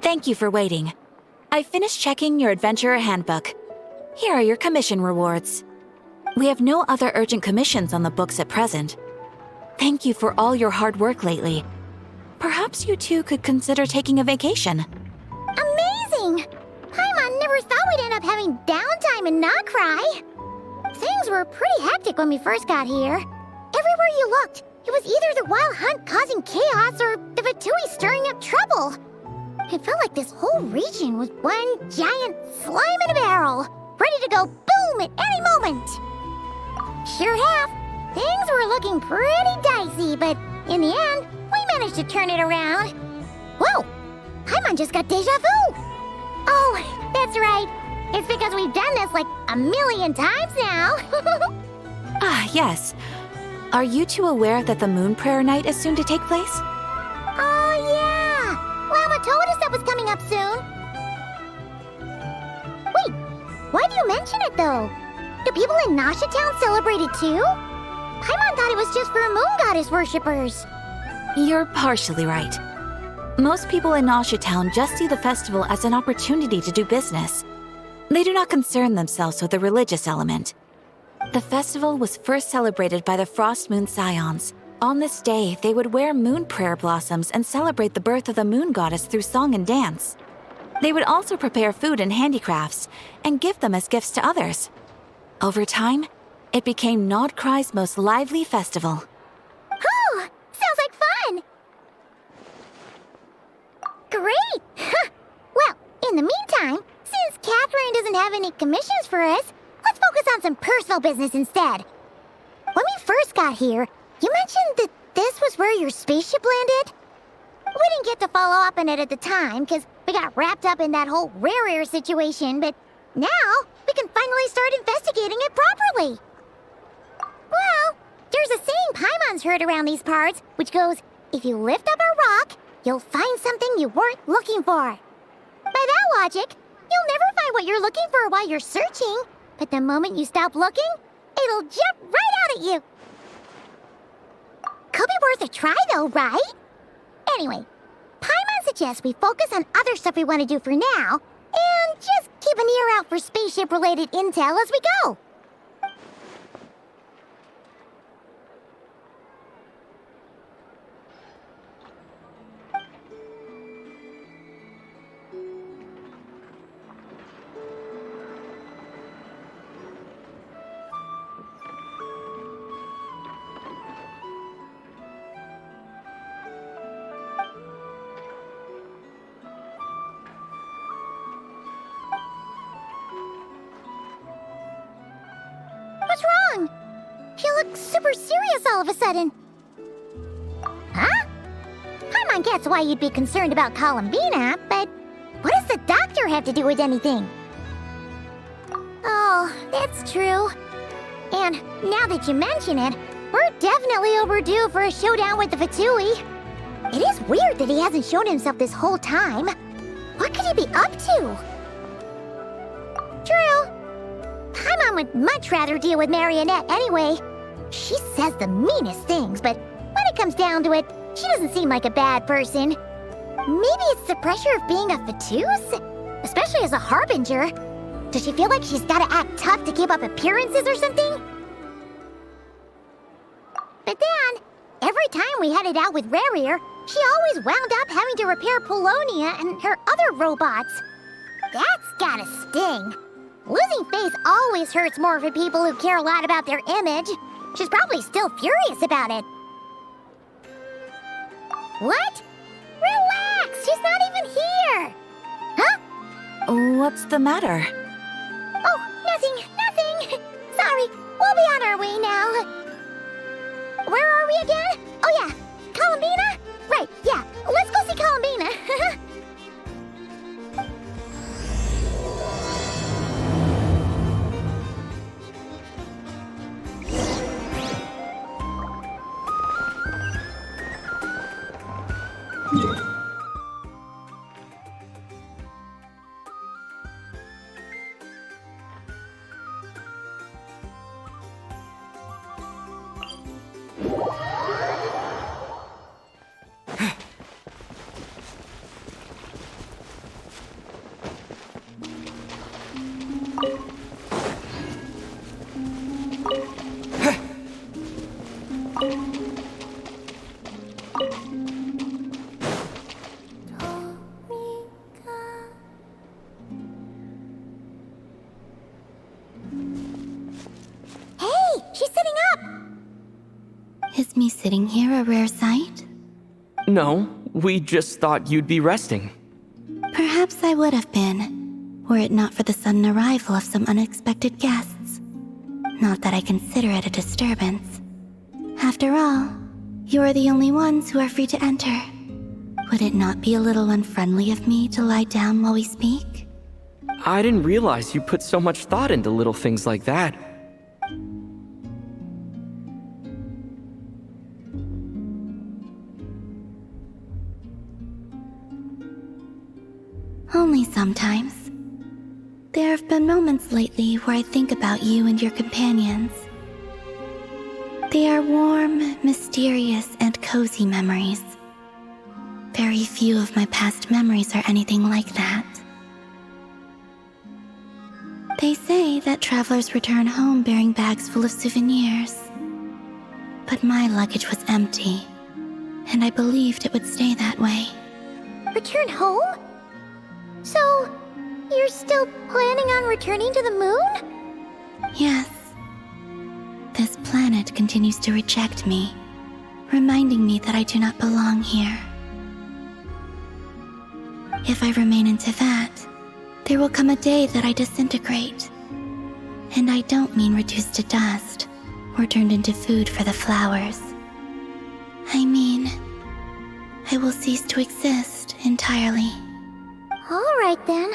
Thank you for waiting. I finished checking your adventurer handbook. Here are your commission rewards. We have no other urgent commissions on the books at present. Thank you for all your hard work lately. Perhaps you two could consider taking a vacation. Amazing! Paimon never thought we'd end up having downtime and not cry. Things were pretty hectic when we first got here. Everywhere you looked, it was either the wild hunt causing chaos or the Fatui stirring up trouble. It felt like this whole region was one giant slime in a barrel, ready to go boom at any moment. Sure have. Things were looking pretty dicey, but in the end, we managed to turn it around. Whoa! Paimon just got deja vu! Oh, that's right. It's because we've done this like a million times now. Ah, yes. Are you two aware that the Moon Prayer Night is soon to take place? Oh, yeah! Lama told us that was coming up soon. Wait, why do you mention it, though? Do people in Nasha Town celebrate it, too? Paimon thought it was just for Moon Goddess worshippers. You're partially right. Most people in Nasha Town just see the festival as an opportunity to do business. They do not concern themselves with the religious element. The festival was first celebrated by the Frost Moon Scions. On this day, they would wear moon prayer blossoms and celebrate the birth of the moon goddess through song and dance. They would also prepare food and handicrafts and give them as gifts to others. Over time, it became Nodcry's most lively festival. Oh, sounds like fun! Great! Well, in the meantime, since Catherine doesn't have any commissions for us, let's focus on some personal business instead. When we first got here, you mentioned that this was where your spaceship landed? We didn't get to follow up on it at the time, because we got wrapped up in that whole rare situation, but now we can finally start investigating it properly. Well, there's a saying Paimon's heard around these parts, which goes, if you lift up a rock, you'll find something you weren't looking for. By that logic, you'll never find what you're looking for while you're searching, but the moment you stop looking, it'll jump right out at you. Could be worth a try though, right? Anyway, Paimon suggests we focus on other stuff we want to do for now, and just keep an ear out for spaceship-related intel as we go. What's wrong? He looks super serious all of a sudden. Huh? Paimon gets why you'd be concerned about Columbina, but what does the doctor have to do with anything? Oh, that's true. And now that you mention it, we're definitely overdue for a showdown with the Fatui. It is weird that he hasn't shown himself this whole time. What could he be up to? True. Paimon would much rather deal with Marionette anyway. She says the meanest things, but when it comes down to it, she doesn't seem like a bad person. Maybe it's the pressure of being a Fatuse, especially as a Harbinger. Does she feel like she's gotta act tough to keep up appearances or something? But then, every time we headed out with Rarier, she always wound up having to repair Polonia and her other robots. That's gotta sting. Losing face always hurts more for people who care a lot about their image. She's probably still furious about it. What? Relax, she's not even here. Huh? What's the matter? Oh, nothing. Sorry, we'll be on our way now. Where are we again? Oh yeah, Columbina? Right, yeah, let's go see Columbina. Hey, she's sitting up! Is me sitting here a rare sight? No, we just thought you'd be resting. Perhaps I would have been, were it not for the sudden arrival of some unexpected guests. Not that I consider it a disturbance. After all, you are the only ones who are free to enter. Would it not be a little unfriendly of me to lie down while we speak? I didn't realize you put so much thought into little things like that. Only sometimes. There have been moments lately where I think about you and your companions. They are warm, mysterious, and cozy memories. Very few of my past memories are anything like that. They say that travelers return home bearing bags full of souvenirs. But my luggage was empty, and I believed it would stay that way. Return home? So, you're still planning on returning to the moon? Yes. This planet continues to reject me, reminding me that I do not belong here. If I remain into that, there will come a day that I disintegrate. And I don't mean reduced to dust, or turned into food for the flowers. I mean, I will cease to exist entirely. Alright then.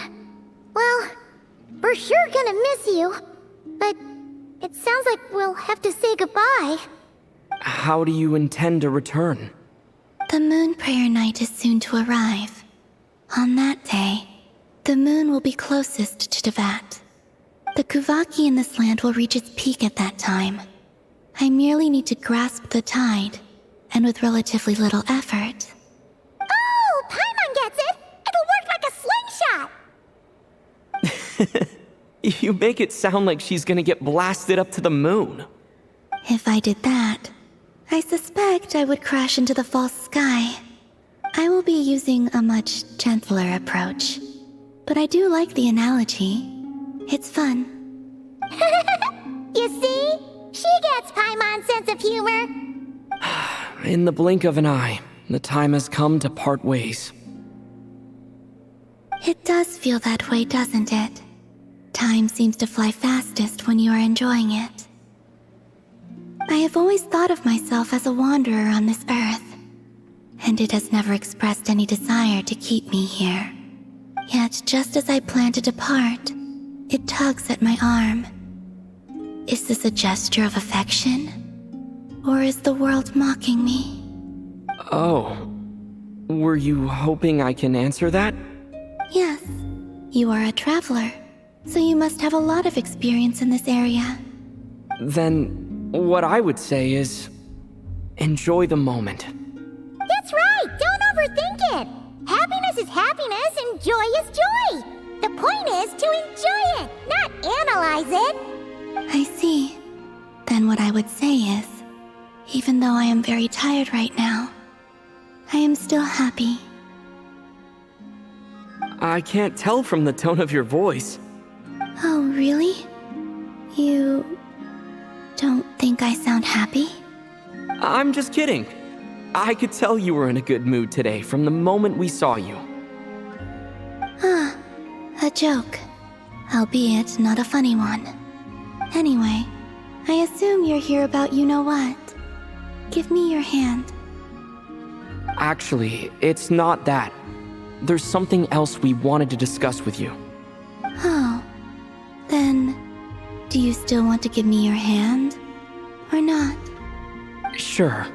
Well, we're sure gonna miss you. But it sounds like we'll have to say goodbye. How do you intend to return? The moon prayer night is soon to arrive. On that day, the moon will be closest to Devat. The Kuvaki in this land will reach its peak at that time. I merely need to grasp the tide, and with relatively little effort. Oh, Paimon gets it! It'll work like a slingshot! You make it sound like she's gonna get blasted up to the moon. If I did that, I suspect I would crash into the false sky. I will be using a much gentler approach. But I do like the analogy. It's fun. You see? She gets Paimon's sense of humor. In the blink of an eye, the time has come to part ways. It does feel that way, doesn't it? Time seems to fly fastest when you are enjoying it. I have always thought of myself as a wanderer on this earth, and it has never expressed any desire to keep me here. Yet, just as I plan to depart, it tugs at my arm. Is this a gesture of affection? Or is the world mocking me? Oh. Were you hoping I can answer that? Yes. You are a traveler, so you must have a lot of experience in this area. Then, what I would say is, enjoy the moment. That's right! Don't overthink it! Happiness is happiness and joy is joy! The point is to enjoy it, not analyze it! I see. Then what I would say is, even though I am very tired right now, I am still happy. I can't tell from the tone of your voice. Oh, really? You don't think I sound happy? I'm just kidding. I could tell you were in a good mood today from the moment we saw you. Ah, a joke. Albeit not a funny one. Anyway, I assume you're here about you-know-what. Give me your hand. Actually, it's not that. There's something else we wanted to discuss with you. Oh. Then, do you still want to give me your hand? Or not? Sure.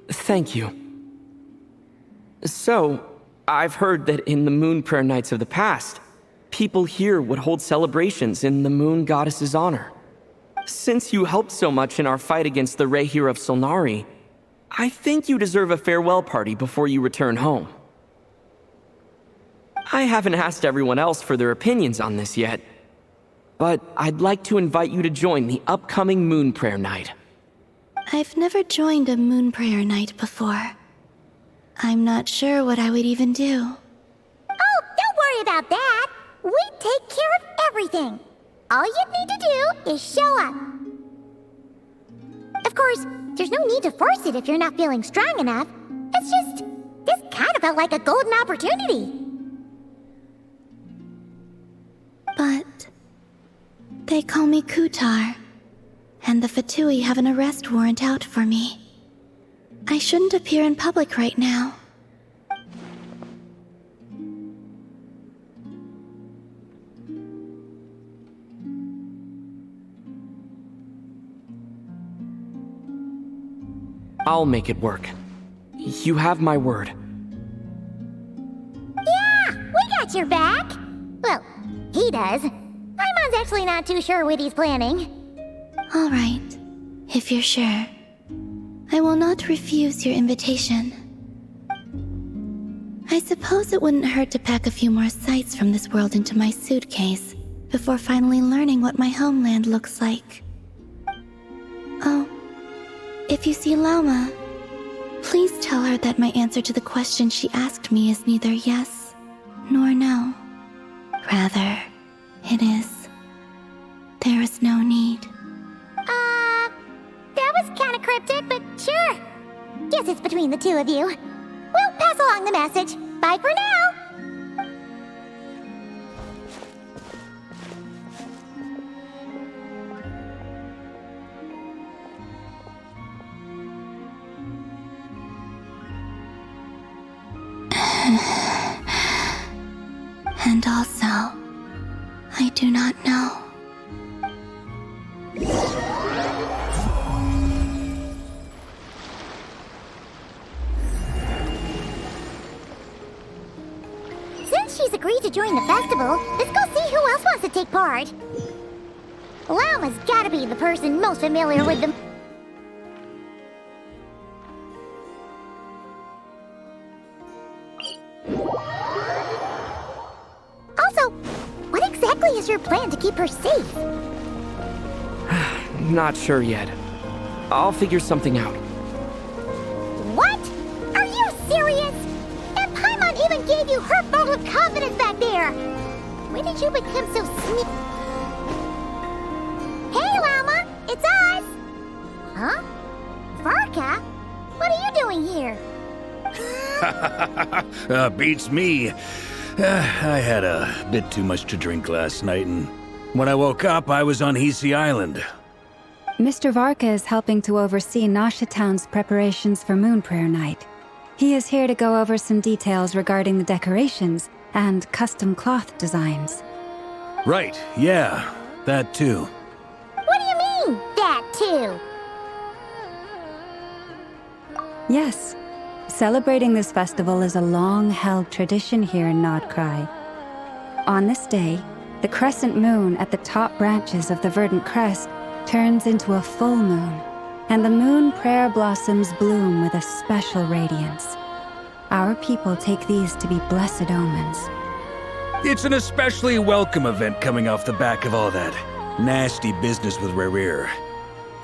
Thank you. So, I've heard that in the moon prayer nights of the past, people here would hold celebrations in the moon goddess's honor. Since you helped so much in our fight against the Rehir of Solnari, I think you deserve a farewell party before you return home. I haven't asked everyone else for their opinions on this yet, but I'd like to invite you to join the upcoming Moon Prayer Night. I've never joined a moon prayer night before. I'm not sure what I would even do. Oh, don't worry about that. We take care of everything. All you need to do is show up. Of course, there's no need to force it if you're not feeling strong enough. It's just, this kind of felt like a golden opportunity. But they call me Kutar, and the Fatui have an arrest warrant out for me. I shouldn't appear in public right now. I'll make it work. You have my word. Yeah, we got your back. Well, he does. Paimon's actually not too sure what he's planning. All right, if you're sure. I will not refuse your invitation. I suppose it wouldn't hurt to pack a few more sights from this world into my suitcase before finally learning what my homeland looks like. Oh, if you see Lauma, please tell her that my answer to the question she asked me is neither yes nor no. Rather, it is, there is no need. That was kind of cryptic, but sure. Guess it's between the two of you. We'll pass along the message. Bye for now. And also, I do not know. Since she's agreed to join the festival, let's go see who else wants to take part. Lauma's gotta be the person most familiar with the... Also, what exactly is your plan to keep her safe? Not sure yet. I'll figure something out. What? Are you serious? And Paimon even gave you her vote of confidence back there! When did you become so sneaky? Hey, Lauma! It's us! Huh? Varka? What are you doing here? Beats me. I had a bit too much to drink last night, and when I woke up, I was on Hisi Island. Mr. Varka is helping to oversee Nasha Town's preparations for Moon Prayer Night. He is here to go over some details regarding the decorations and custom cloth designs. Right, yeah, that too. What do you mean, that too? Yes, celebrating this festival is a long-held tradition here in Nodkrai. On this day, the crescent moon at the top branches of the verdant crest turns into a full moon, and the moon prayer blossoms bloom with a special radiance. Our people take these to be blessed omens. It's an especially welcome event coming off the back of all that nasty business with Rehir.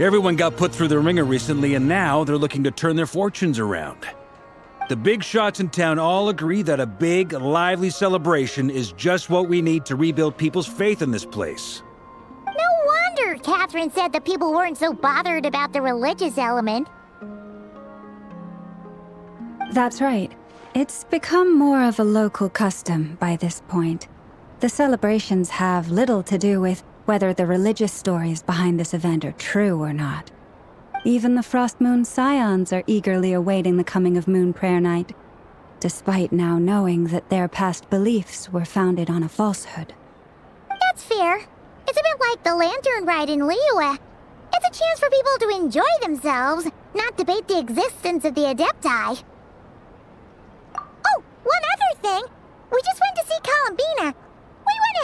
Everyone got put through the ringer recently, and now they're looking to turn their fortunes around. The big shots in town all agree that a big, lively celebration is just what we need to rebuild people's faith in this place. No wonder Catherine said that people weren't so bothered about the religious element. That's right. It's become more of a local custom by this point. The celebrations have little to do with whether the religious stories behind this event are true or not. Even the Frost Moon Scions are eagerly awaiting the coming of Moon Prayer Night, despite now knowing that their past beliefs were founded on a falsehood. That's fair. It's a bit like the Lantern Ride in Liyue. It's a chance for people to enjoy themselves, not debate the existence of the Adepti. Oh, one other thing! We just went to see Columbina. We went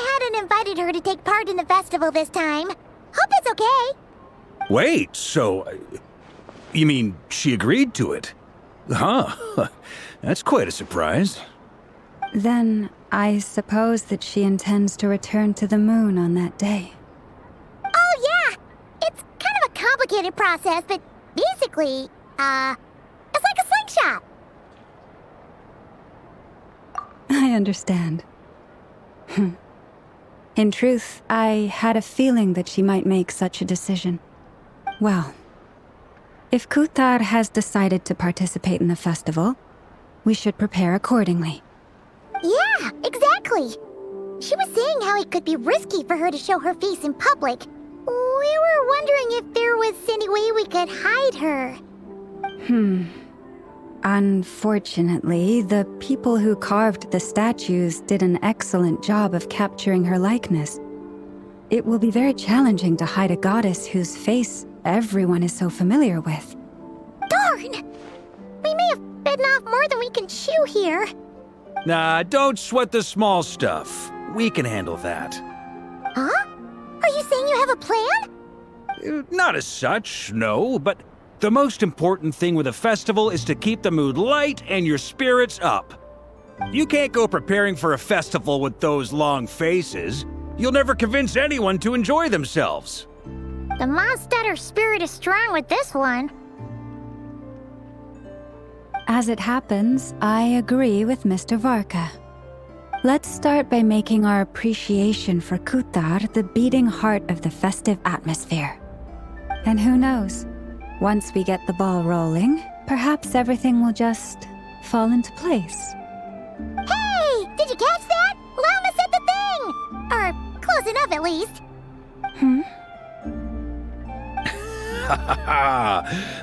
her to take part in the festival this time. Hope it's okay. Wait, so... you mean she agreed to it? Huh. That's quite a surprise. Then I suppose that she intends to return to the moon on that day. Oh, yeah! It's kind of a complicated process, but basically, it's like a slingshot. I understand. In truth, I had a feeling that she might make such a decision. Well, if Kuthar has decided to participate in the festival, we should prepare accordingly. Yeah, exactly. She was saying how it could be risky for her to show her face in public. We were wondering if there was any way we could hide her. Unfortunately, the people who carved the statues did an excellent job of capturing her likeness. It will be very challenging to hide a goddess whose face everyone is so familiar with. Darn! We may have bitten off more than we can chew here. Nah, don't sweat the small stuff. We can handle that. Huh? Are you saying you have a plan? Not as such, no, but the most important thing with a festival is to keep the mood light and your spirits up. You can't go preparing for a festival with those long faces. You'll never convince anyone to enjoy themselves. The Mondstatter spirit is strong with this one. As it happens, I agree with Mr. Varka. Let's start by making our appreciation for Kuthar the beating heart of the festive atmosphere. And who knows? Once we get the ball rolling, perhaps everything will just fall into place. Hey! Did you catch that? Lama said the thing! Or close enough at least.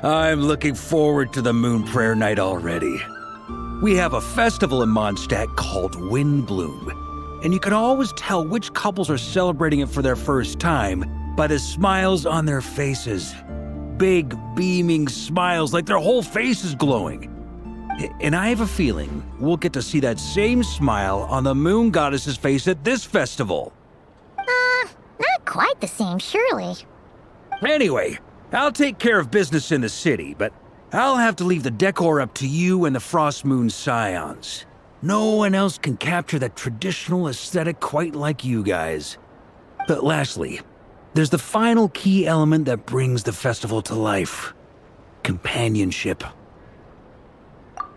I'm looking forward to the Moon Prayer Night already. We have a festival in Mondstadt called Windbloom, and you can always tell which couples are celebrating it for their first time by the smiles on their faces. Big, beaming smiles like their whole face is glowing. And I have a feeling we'll get to see that same smile on the Moon Goddess's face at this festival. Not quite the same, surely. Anyway, I'll take care of business in the city, but I'll have to leave the decor up to you and the Frost Moon Scions. No one else can capture that traditional aesthetic quite like you guys. But lastly, there's the final key element that brings the festival to life. Companionship.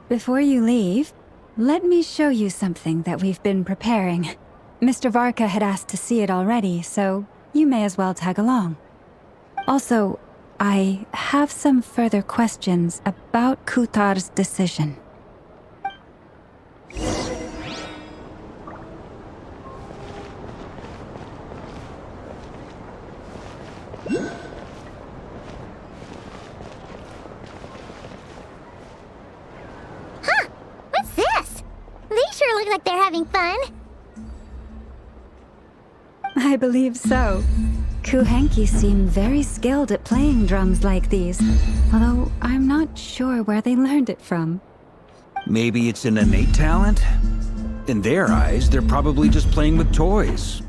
Before you leave, let me show you something that we've been preparing. Mr. Varka had asked to see it already, so you may as well tag along. Also, I have some further questions about Kuthar's decision. Huh! What's this? They sure look like they're having fun. I believe so. Kuhenki seem very skilled at playing drums like these, although I'm not sure where they learned it from. Maybe it's an innate talent? In their eyes, they're probably just playing with toys.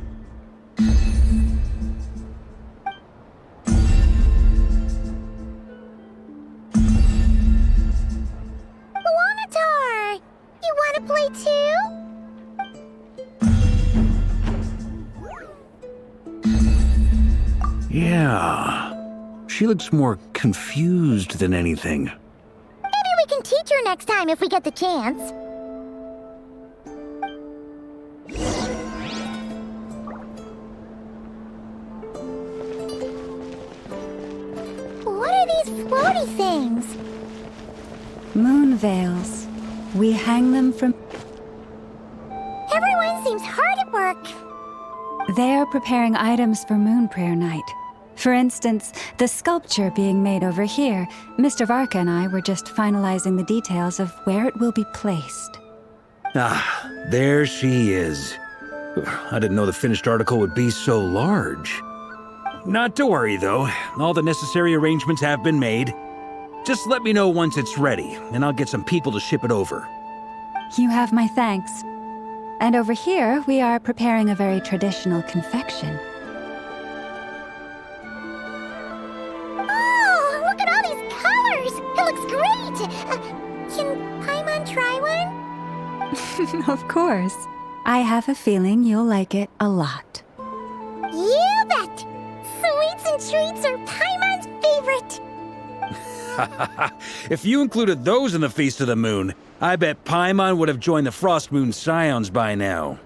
Wanatar! You wanna play too? Yeah. She looks more confused than anything. Maybe we can teach her next time if we get the chance. What are these floaty things? Moon veils. We hang them from... Everyone seems hard at work. They are preparing items for Moon Prayer Night. For instance, the sculpture being made over here, Mr. Varka and I were just finalizing the details of where it will be placed. Ah, there she is. I didn't know the finished article would be so large. Not to worry, though. All the necessary arrangements have been made. Just let me know once it's ready, and I'll get some people to ship it over. You have my thanks. And over here, we are preparing a very traditional confection. Oh, look at all these colors! It looks great! Can Paimon try one? Of course. I have a feeling you'll like it a lot. You bet! Sweets and treats are Paimon's favorite! If you included those in the Feast of the Moon, I bet Paimon would have joined the Frost Moon Scions by now.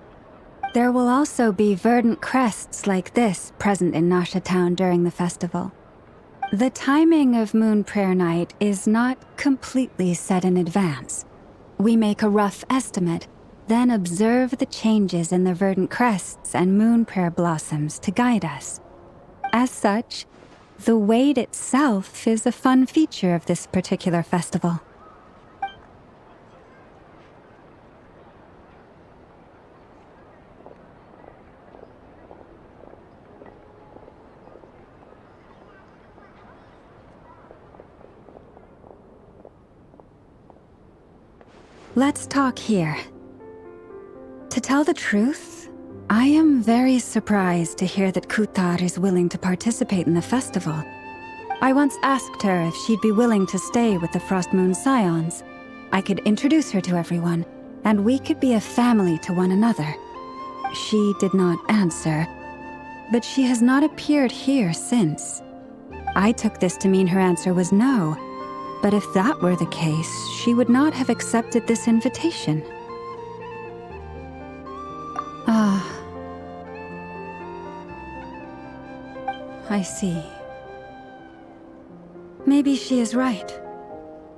There will also be verdant crests like this present in Nasha Town during the festival. The timing of Moon Prayer Night is not completely set in advance. We make a rough estimate, then observe the changes in the verdant crests and moon prayer blossoms to guide us. As such, the wait itself is a fun feature of this particular festival. Let's talk here. To tell the truth, I am very surprised to hear that Kutar is willing to participate in the festival. I once asked her if she'd be willing to stay with the Frost Moon Scions. I could introduce her to everyone, and we could be a family to one another. She did not answer, but she has not appeared here since. I took this to mean her answer was no, but if that were the case, she would not have accepted this invitation. I see. Maybe she is right.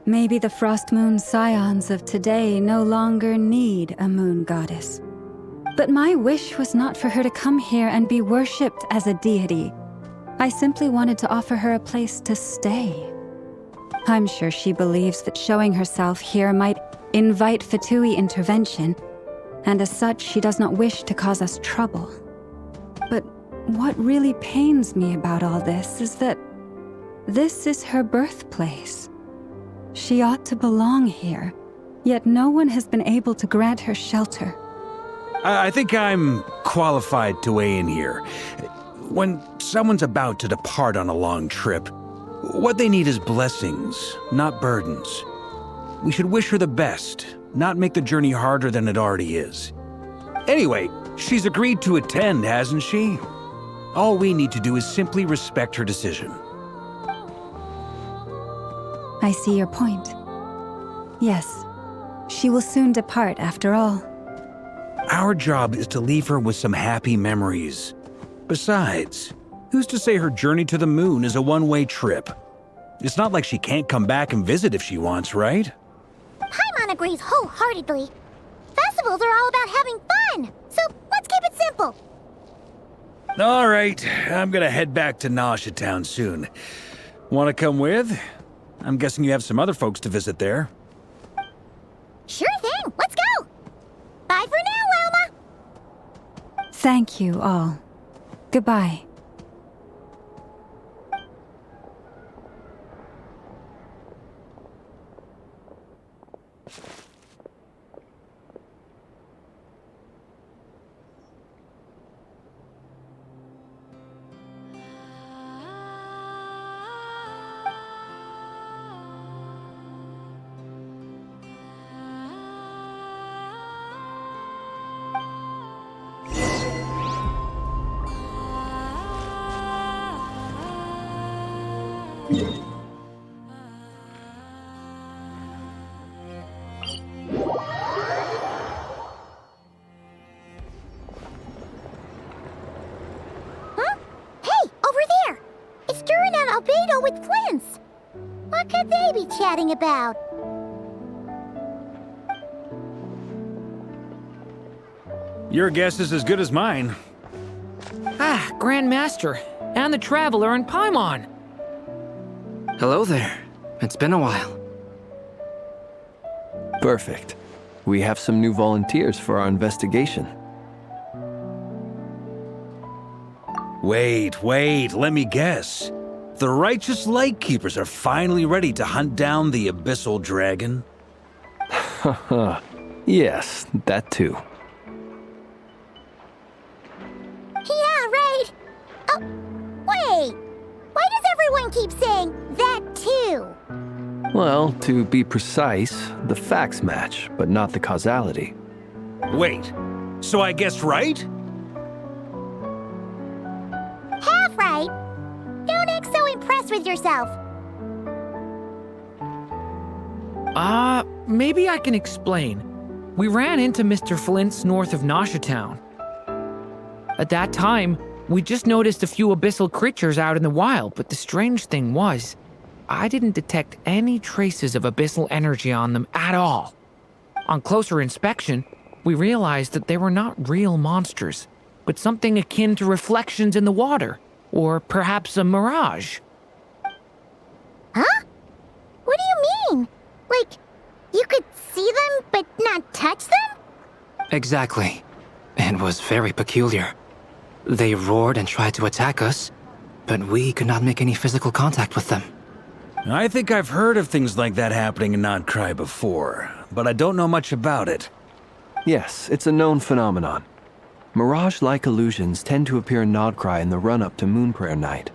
Maybe the Frost Moon Scions of today no longer need a moon goddess. But my wish was not for her to come here and be worshipped as a deity. I simply wanted to offer her a place to stay. I'm sure she believes that showing herself here might invite Fatui intervention, and as such, she does not wish to cause us trouble. But what really pains me about all this is that this is her birthplace. She ought to belong here, yet no one has been able to grant her shelter. I think I'm qualified to weigh in here. When someone's about to depart on a long trip, what they need is blessings, not burdens. We should wish her the best, not make the journey harder than it already is. Anyway, she's agreed to attend, hasn't she? All we need to do is simply respect her decision. I see your point. Yes, she will soon depart after all. Our job is to leave her with some happy memories. Besides, who's to say her journey to the moon is a one-way trip? It's not like she can't come back and visit if she wants, right? Paimon agrees wholeheartedly. Festivals are all about having fun, so let's keep it simple. All right, I'm gonna head back to Nasha Town soon. Want to come with? I'm guessing you have some other folks to visit there. Sure thing, let's go! Bye for now, Wilma! Thank you all. Goodbye. Huh? Hey, over there! It's Duran and Albedo with twins! What could they be chatting about? Your guess is as good as mine. Ah, Grand Master, and the Traveler and Paimon. Hello there. It's been a while. Perfect. We have some new volunteers for our investigation. Wait, let me guess. The righteous Lightkeepers are finally ready to hunt down the Abyssal Dragon? Yes, that too. Wait! Why does everyone keep saying that too? Well, to be precise, the facts match, but not the causality. Wait, so I guessed right? Half right. Don't act so impressed with yourself. Maybe I can explain. We ran into Mr. Flint's north of Nosha Town. At that time, we just noticed a few abyssal creatures out in the wild, but the strange thing was, I didn't detect any traces of abyssal energy on them at all. On closer inspection, we realized that they were not real monsters, but something akin to reflections in the water, or perhaps a mirage. Huh? What do you mean? Like, you could see them but not touch them? Exactly. It was very peculiar. They roared and tried to attack us, but we could not make any physical contact with them. I think I've heard of things like that happening in Nocturno before, but I don't know much about it. Yes, it's a known phenomenon. Mirage-like illusions tend to appear in Nocturno in the run-up to Moon Prayer Night.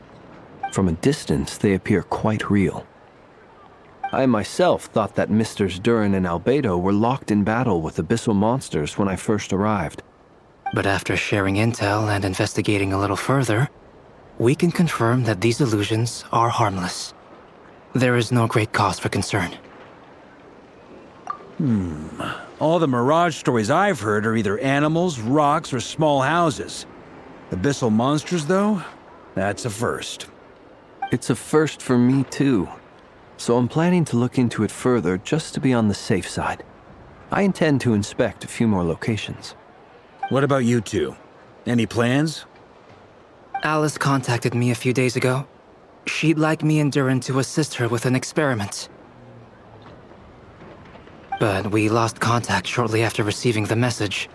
From a distance, they appear quite real. I myself thought that Misters Durin and Albedo were locked in battle with abyssal monsters when I first arrived. But after sharing intel and investigating a little further, we can confirm that these illusions are harmless. There is no great cause for concern. All the Mirage stories I've heard are either animals, rocks, or small houses. Abyssal monsters, though? That's a first. It's a first for me, too. So I'm planning to look into it further just to be on the safe side. I intend to inspect a few more locations. What about you two? Any plans? Alice contacted me a few days ago. She'd like me and Durin to assist her with an experiment. But we lost contact shortly after receiving the message.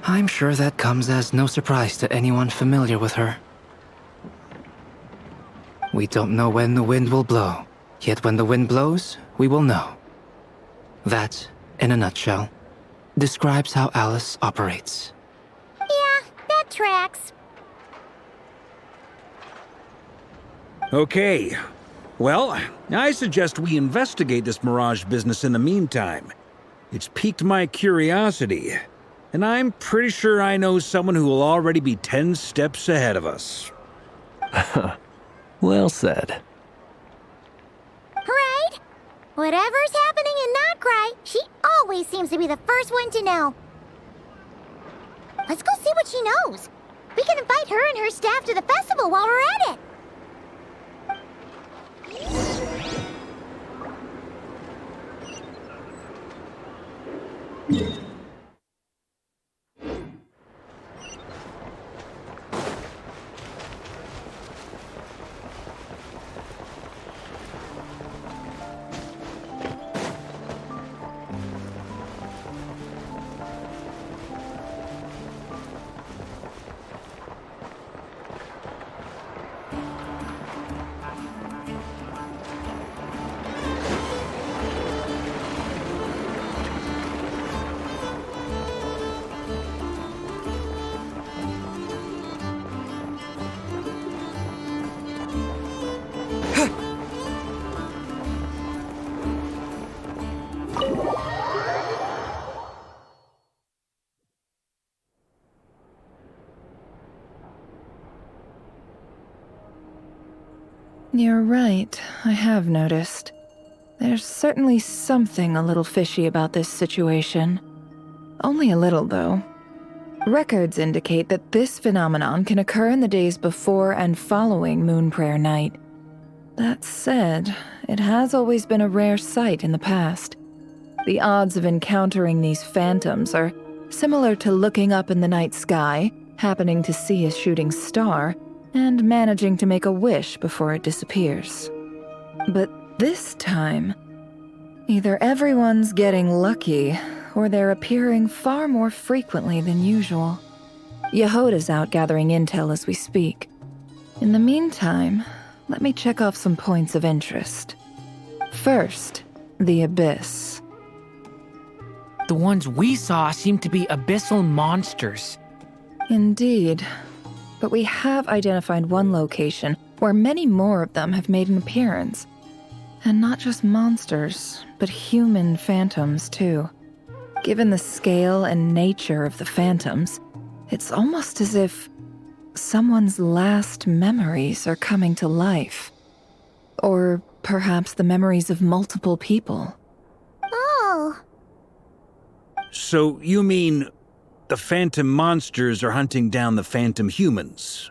I'm sure that comes as no surprise to anyone familiar with her. We don't know when the wind will blow, yet when the wind blows, we will know. That, in a nutshell, describes how Alice operates. Yeah, that tracks. Okay. Well, I suggest we investigate this Mirage business in the meantime. It's piqued my curiosity, and I'm pretty sure I know someone who will already be 10 steps ahead of us. Well said. Right? Whatever's happening in Nocturno, she always seems to be the first one to know. Let's go see what she knows. We can invite her and her staff to the festival while we're at it. You're right, I have noticed. There's certainly something a little fishy about this situation. Only a little, though. Records indicate that this phenomenon can occur in the days before and following Moon Prayer Night. That said, it has always been a rare sight in the past. The odds of encountering these phantoms are similar to looking up in the night sky, happening to see a shooting star, and managing to make a wish before it disappears. But this time, either everyone's getting lucky, or they're appearing far more frequently than usual. Yehoda's out gathering intel as we speak. In the meantime, let me check off some points of interest. First, the Abyss. The ones we saw seem to be abyssal monsters. Indeed. but we have identified one location where many more of them have made an appearance. And not just monsters, but human phantoms, too. Given the scale and nature of the phantoms, it's almost as if someone's last memories are coming to life. Or perhaps the memories of multiple people. Oh. So you mean the phantom monsters are hunting down the phantom humans?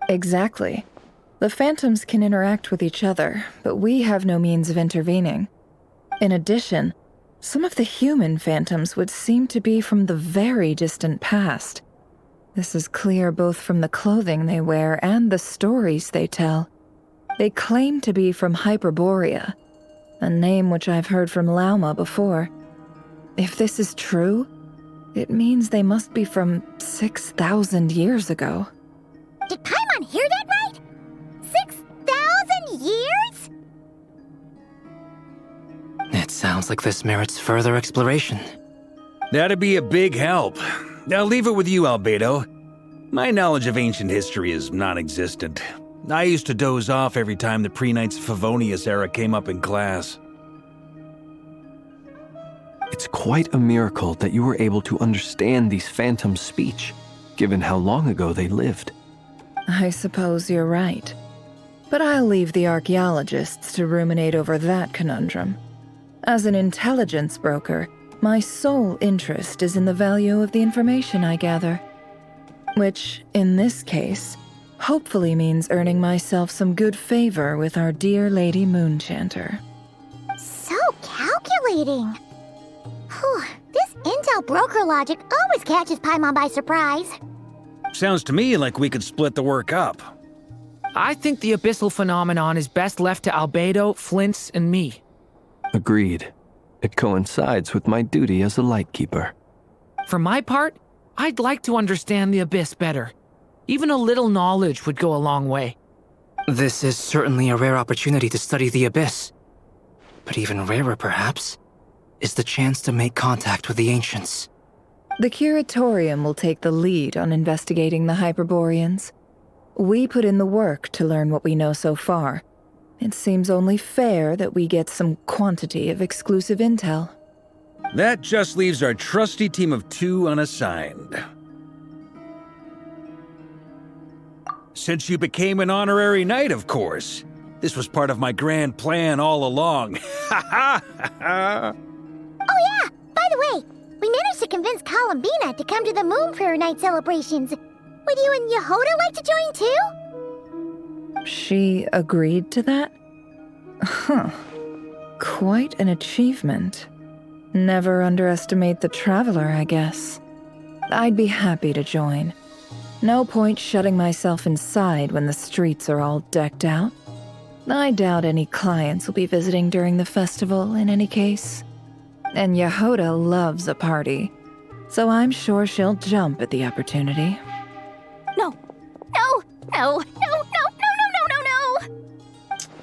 Exactly. The phantoms can interact with each other, but we have no means of intervening. In addition, some of the human phantoms would seem to be from the very distant past. This is clear both from the clothing they wear and the stories they tell. They claim to be from Hyperborea, a name which I've heard from Lauma before. If this is true, it means they must be from 6,000 years ago. Did Paimon hear that right? 6,000 years? It sounds like this merits further exploration. That'd be a big help. I'll leave it with you, Albedo. My knowledge of ancient history is non-existent. I used to doze off every time the pre-Knights of Favonius era came up in class. It's quite a miracle that you were able to understand these phantoms' speech, given how long ago they lived. I suppose you're right. But I'll leave the archaeologists to ruminate over that conundrum. As an intelligence broker, my sole interest is in the value of the information I gather. Which, in this case, hopefully means earning myself some good favor with our dear Lady Moonchanter. So calculating. Whew, this intel broker logic always catches Paimon by surprise. Sounds to me like we could split the work up. I think the abyssal phenomenon is best left to Albedo, Flints, and me. Agreed. It coincides with my duty as a lightkeeper. For my part, I'd like to understand the abyss better. Even a little knowledge would go a long way. This is certainly a rare opportunity to study the abyss. But even rarer, perhaps, is the chance to make contact with the ancients. The Curatorium will take the lead on investigating the Hyperboreans. We put in the work to learn what we know so far. It seems only fair that we get some quantity of exclusive intel. That just leaves our trusty team of 2 unassigned. Since you became an honorary knight, of course. This was part of my grand plan all along. Ha ha ha! Oh yeah, by the way, we managed to convince Columbina to come to the Moon Prayer Night celebrations. Would you and Yehoda like to join too? She agreed to that? Huh. Quite an achievement. Never underestimate the traveler, I guess. I'd be happy to join. No point shutting myself inside when the streets are all decked out. I doubt any clients will be visiting during the festival in any case. And Yehoda loves a party, so I'm sure she'll jump at the opportunity. No. No, no, no, no, no, no, no, no,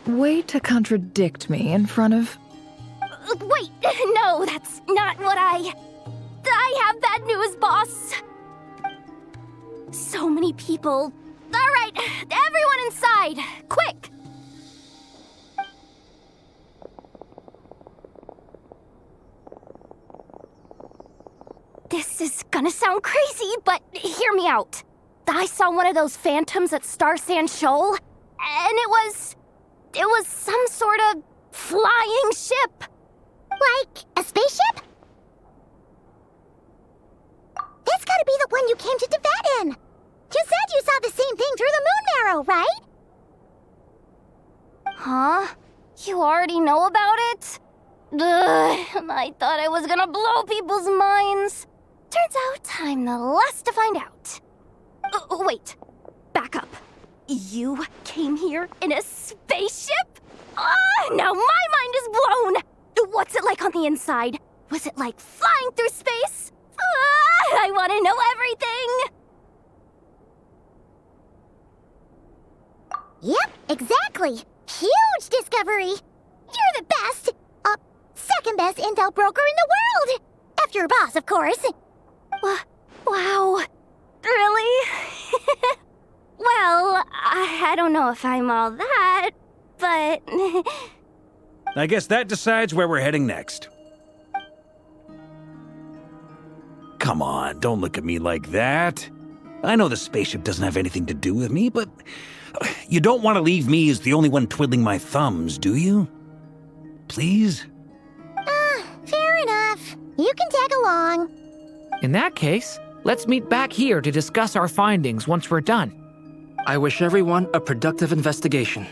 no! Way to contradict me in front of... Wait, no, that's not what I have bad news, boss. So many people. All right, everyone inside, quick! This is gonna sound crazy, but hear me out. I saw one of those phantoms at Star Sand Shoal, and it was some sort of flying ship. Like a spaceship? That's gotta be the one you came to Tibet in. You said you saw the same thing through the moon marrow, right? Huh? You already know about it? Ugh, I thought I was gonna blow people's minds. Turns out I'm the last to find out. Wait, back up. You came here in a spaceship? Now my mind is blown! What's it like on the inside? Was it like flying through space? I want to know everything! Yep, exactly. Huge discovery. You're the best. Second best intel broker in the world. After your boss, of course. Wow. Really? I don't know if I'm all that, but... I guess that decides where we're heading next. Come on, don't look at me like that. I know the spaceship doesn't have anything to do with me, but you don't want to leave me as the only one twiddling my thumbs, do you? Please? Fair enough. You can tag along. In that case, let's meet back here to discuss our findings once we're done. I wish everyone a productive investigation.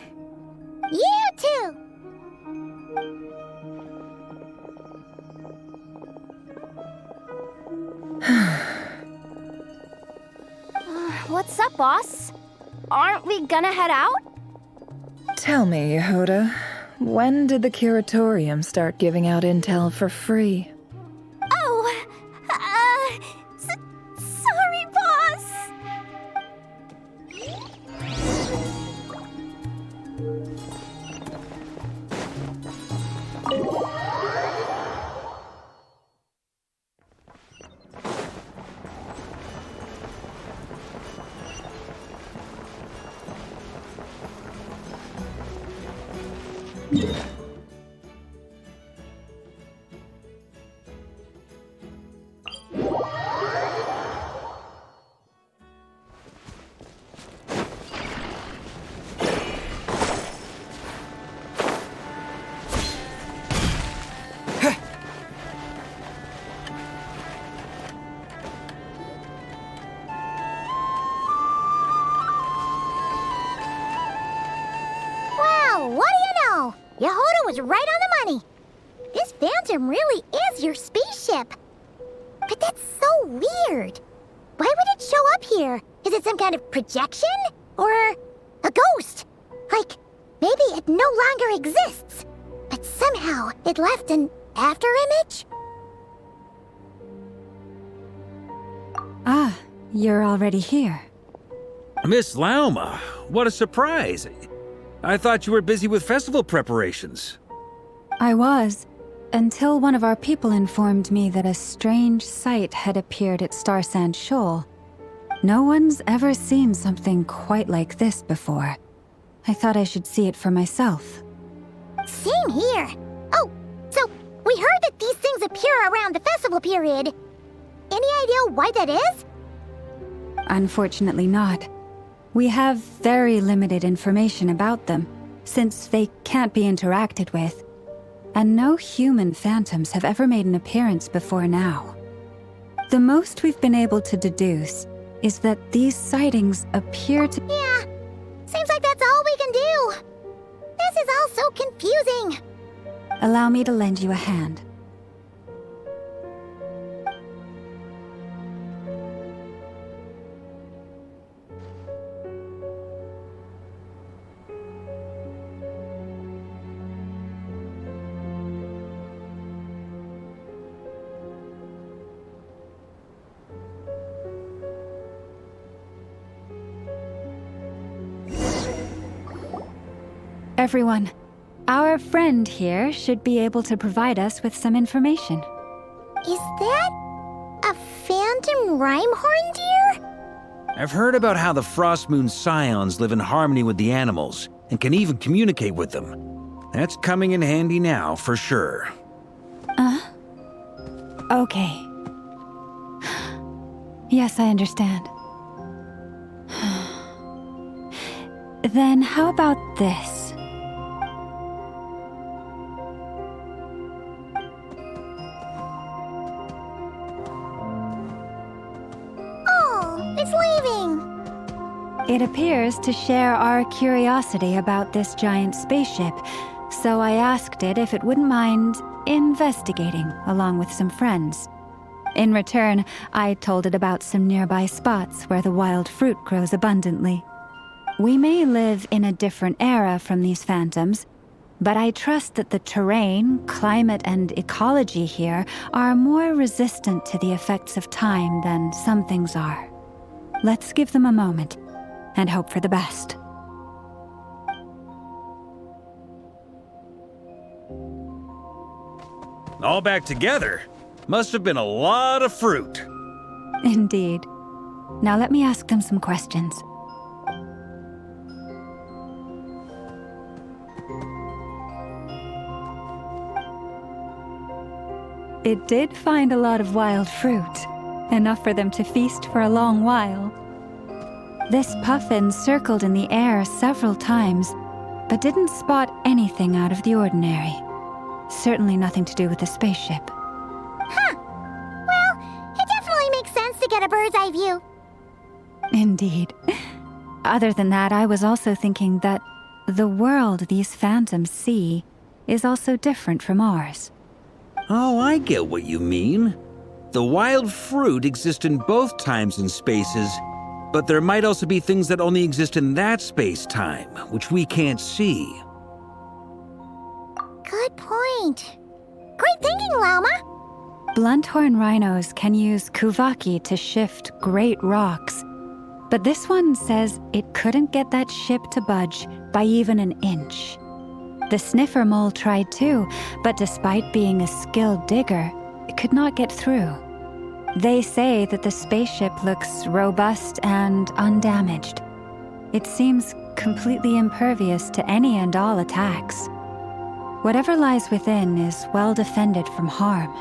You too! What's up, boss? Aren't we gonna head out? Tell me, Yehuda, when did the curatorium start giving out intel for free? Oh, sorry, boss. Wow, what do you know? Yehuda was right on the money. This Phantom really is your spaceship. But that's so weird. Why would it show up here? Is it some kind of projection? Or a ghost? Like, maybe it no longer exists, but somehow it left an afterimage? Ah, you're already here. Miss Lauma, what a surprise. I thought you were busy with festival preparations. I was, until one of our people informed me that a strange sight had appeared at Starsand Shoal. No one's ever seen something quite like this before. I thought I should see it for myself. Same here. Oh, so we heard that these things appear around the festival period. Any idea why that is? Unfortunately not. We have very limited information about them, since they can't be interacted with. And no human phantoms have ever made an appearance before now. The most we've been able to deduce is that these sightings appear to... Yeah, seems like that's all we can do. This is all so confusing. Allow me to lend you a hand. Everyone, our friend here should be able to provide us with some information. Is that a phantom rhymehorn deer? I've heard about how the Frost Moon Scions live in harmony with the animals and can even communicate with them. That's coming in handy now, for sure. Okay. Yes, I understand. Then how about this? Oh, it's leaving. It appears to share our curiosity about this giant spaceship, so I asked it if it wouldn't mind investigating along with some friends. In return, I told it about some nearby spots where the wild fruit grows abundantly. We may live in a different era from these phantoms, but I trust that the terrain, climate, and ecology here are more resistant to the effects of time than some things are. Let's give them a moment and hope for the best. All back together? Must have been a lot of fruit. Indeed. Now let me ask them some questions. it did find a lot of wild fruit, enough for them to feast for a long while. This puffin circled in the air several times, but didn't spot anything out of the ordinary. Certainly nothing to do with the spaceship. Huh. Well, it definitely makes sense to get a bird's eye view. Indeed. Other than that, I was also thinking that the world these phantoms see is also different from ours. Oh, I get what you mean. The wild fruit exists in both times and spaces, but there might also be things that only exist in that space-time, which we can't see. Good point. Great thinking, Llama. Blunthorn rhinos can use kuvaki to shift great rocks, but this one says it couldn't get that ship to budge by even an inch. The sniffer mole tried too, but despite being a skilled digger, it could not get through. They say that the spaceship looks robust and undamaged. It seems completely impervious to any and all attacks. Whatever lies within is well defended from harm.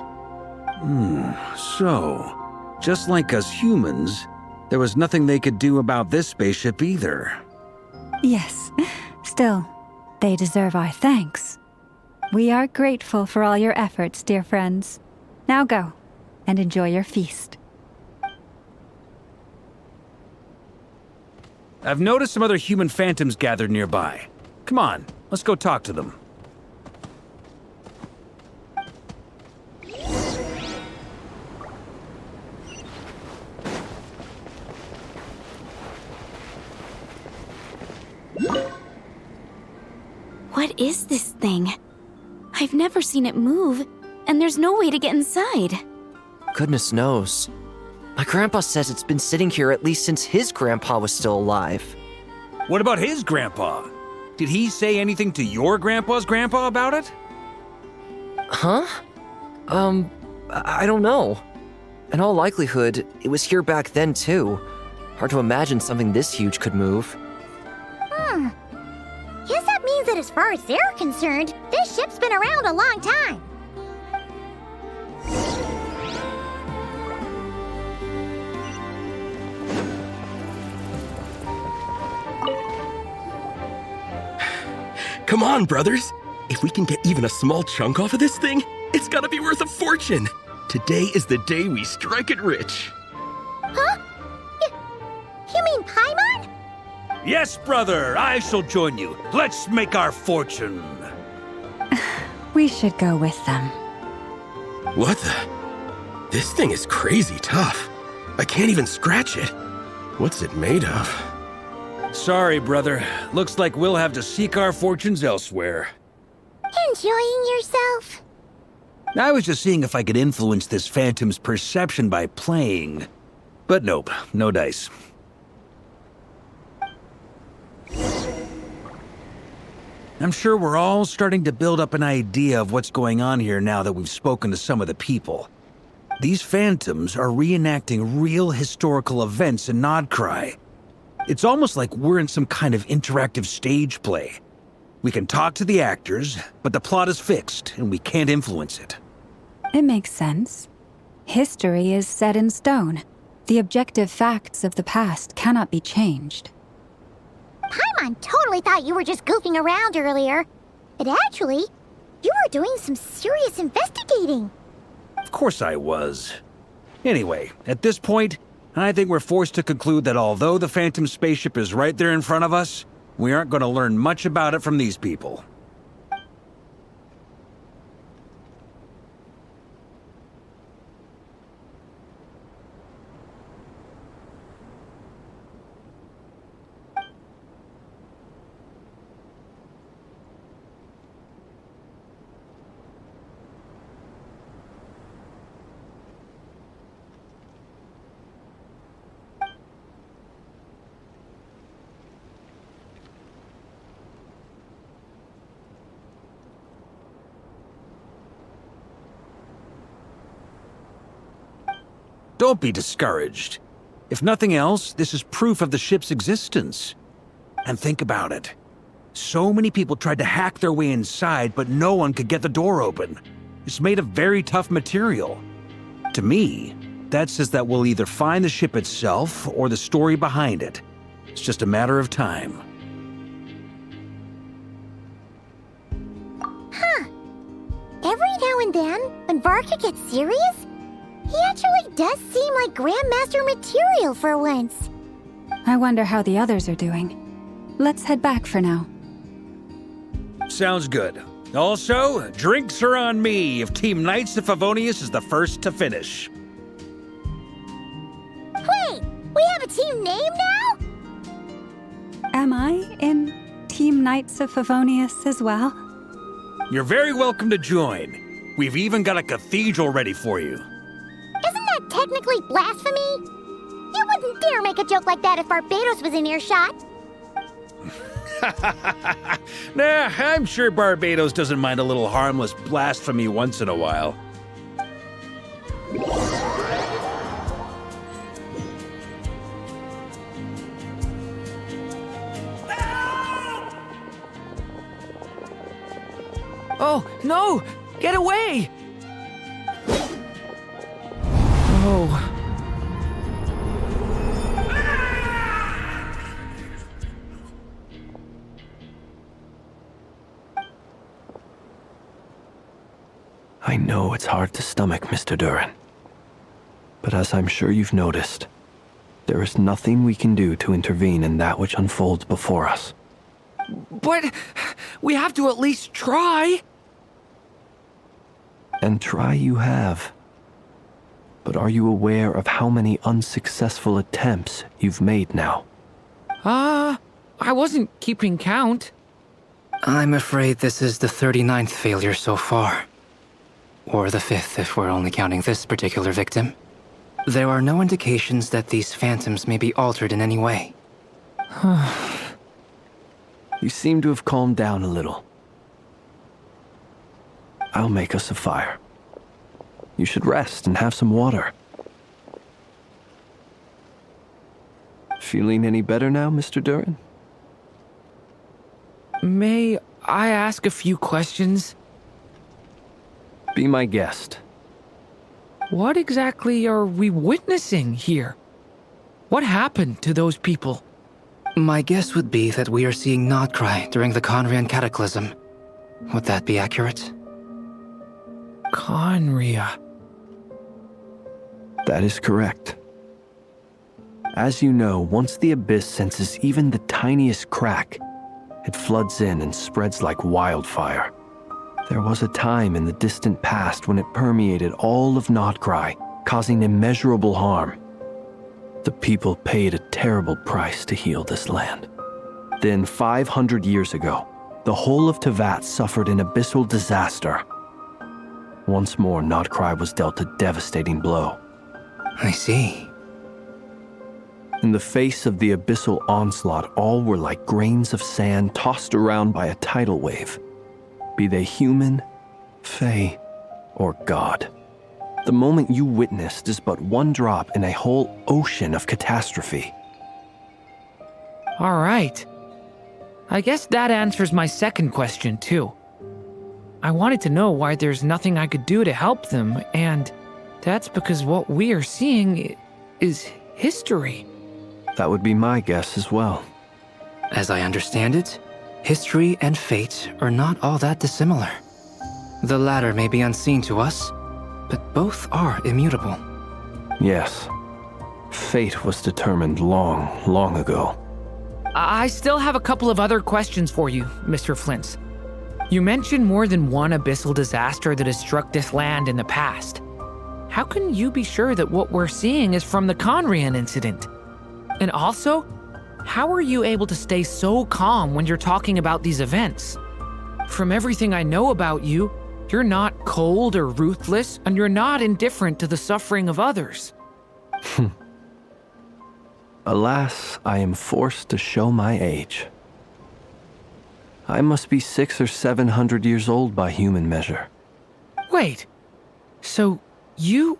So, just like us humans, there was nothing they could do about this spaceship either. Yes, still, they deserve our thanks. We are grateful for all your efforts, dear friends. Now go, and enjoy your feast. I've noticed some other human phantoms gathered nearby. Come on, let's go talk to them. What is this thing? I've never seen it move, and there's no way to get inside. Goodness knows. My grandpa says it's been sitting here at least since his grandpa was still alive. What about his grandpa? Did he say anything to your grandpa's grandpa about it? Huh? I don't know. In all likelihood, it was here back then too. Hard to imagine something this huge could move. Guess that means that as far as they're concerned, this ship's been around a long time. Come on, brothers. If we can get even a small chunk off of this thing, it's gotta be worth a fortune. Today is the day we strike it rich. Huh? You mean Paimon? Yes, brother, I shall join you. Let's make our fortune. We should go with them. What the? This thing is crazy tough. I can't even scratch it. What's it made of? Sorry, brother. Looks like we'll have to seek our fortunes elsewhere. Enjoying yourself? I was just seeing if I could influence this phantom's perception by playing. But nope, no dice. I'm sure we're all starting to build up an idea of what's going on here now that we've spoken to some of the people. These phantoms are reenacting real historical events in Nodcry. It's almost like we're in some kind of interactive stage play. We can talk to the actors, but the plot is fixed and we can't influence it. It makes sense. History is set in stone. The objective facts of the past cannot be changed. Paimon totally thought you were just goofing around earlier. But actually, you were doing some serious investigating. Of course I was. Anyway, at this point, I think we're forced to conclude that although the Phantom spaceship is right there in front of us, we aren't going to learn much about it from these people. Don't be discouraged. If nothing else, this is proof of the ship's existence. And think about it. So many people tried to hack their way inside, but no one could get the door open. It's made of very tough material. To me, that says that we'll either find the ship itself or the story behind it. It's just a matter of time. Huh. Every now and then, when Varka gets serious, he actually does seem like Grandmaster material for once. I wonder how the others are doing. Let's head back for now. Sounds good. Also, drinks are on me if Team Knights of Favonius is the first to finish. Wait, we have a team name now? Am I in Team Knights of Favonius as well? You're very welcome to join. We've even got a cathedral ready for you. Isn't that technically blasphemy? You wouldn't dare make a joke like that if Barbados was in earshot. Nah, I'm sure Barbados doesn't mind a little harmless blasphemy once in a while. Oh, no! Get away! Oh. I know it's hard to stomach, Mr. Duran. But as I'm sure you've noticed, there is nothing we can do to intervene in that which unfolds before us. But we have to at least try. And try you have. But are you aware of how many unsuccessful attempts you've made now? I wasn't keeping count. I'm afraid this is the 39th failure so far. Or the 5th if we're only counting this particular victim. There are no indications that these phantoms may be altered in any way. You seem to have calmed down a little. I'll make us a fire. You should rest and have some water. Feeling any better now, Mr. Duran? May I ask a few questions? Be my guest. What exactly are we witnessing here? What happened to those people? My guess would be that we are seeing Nodcry during the Conrian Cataclysm. Would that be accurate? Conria. That is correct. As you know, once the Abyss senses even the tiniest crack, it floods in and spreads like wildfire. There was a time in the distant past when it permeated all of Nodcry, causing immeasurable harm. The people paid a terrible price to heal this land. Then, 500 years ago, the whole of Teyvat suffered an abyssal disaster. Once more, Nodcry was dealt a devastating blow. I see. In the face of the abyssal onslaught, all were like grains of sand tossed around by a tidal wave. Be they human, fae, or god. The moment you witnessed is but one drop in a whole ocean of catastrophe. All right. I guess that answers my second question, too. I wanted to know why there's nothing I could do to help them, and that's because what we are seeing is history. That would be my guess as well. As I understand it, history and fate are not all that dissimilar. The latter may be unseen to us, but both are immutable. Yes. Fate was determined long, long ago. I still have a couple of other questions for you, Mr. Flint. You mentioned more than one abyssal disaster that has struck this land in the past. How can you be sure that what we're seeing is from the Conrian incident? And also, how are you able to stay so calm when you're talking about these events? From everything I know about you, you're not cold or ruthless, and you're not indifferent to the suffering of others. Alas, I am forced to show my age. I must be 600 or 700 years old by human measure. Wait, so you...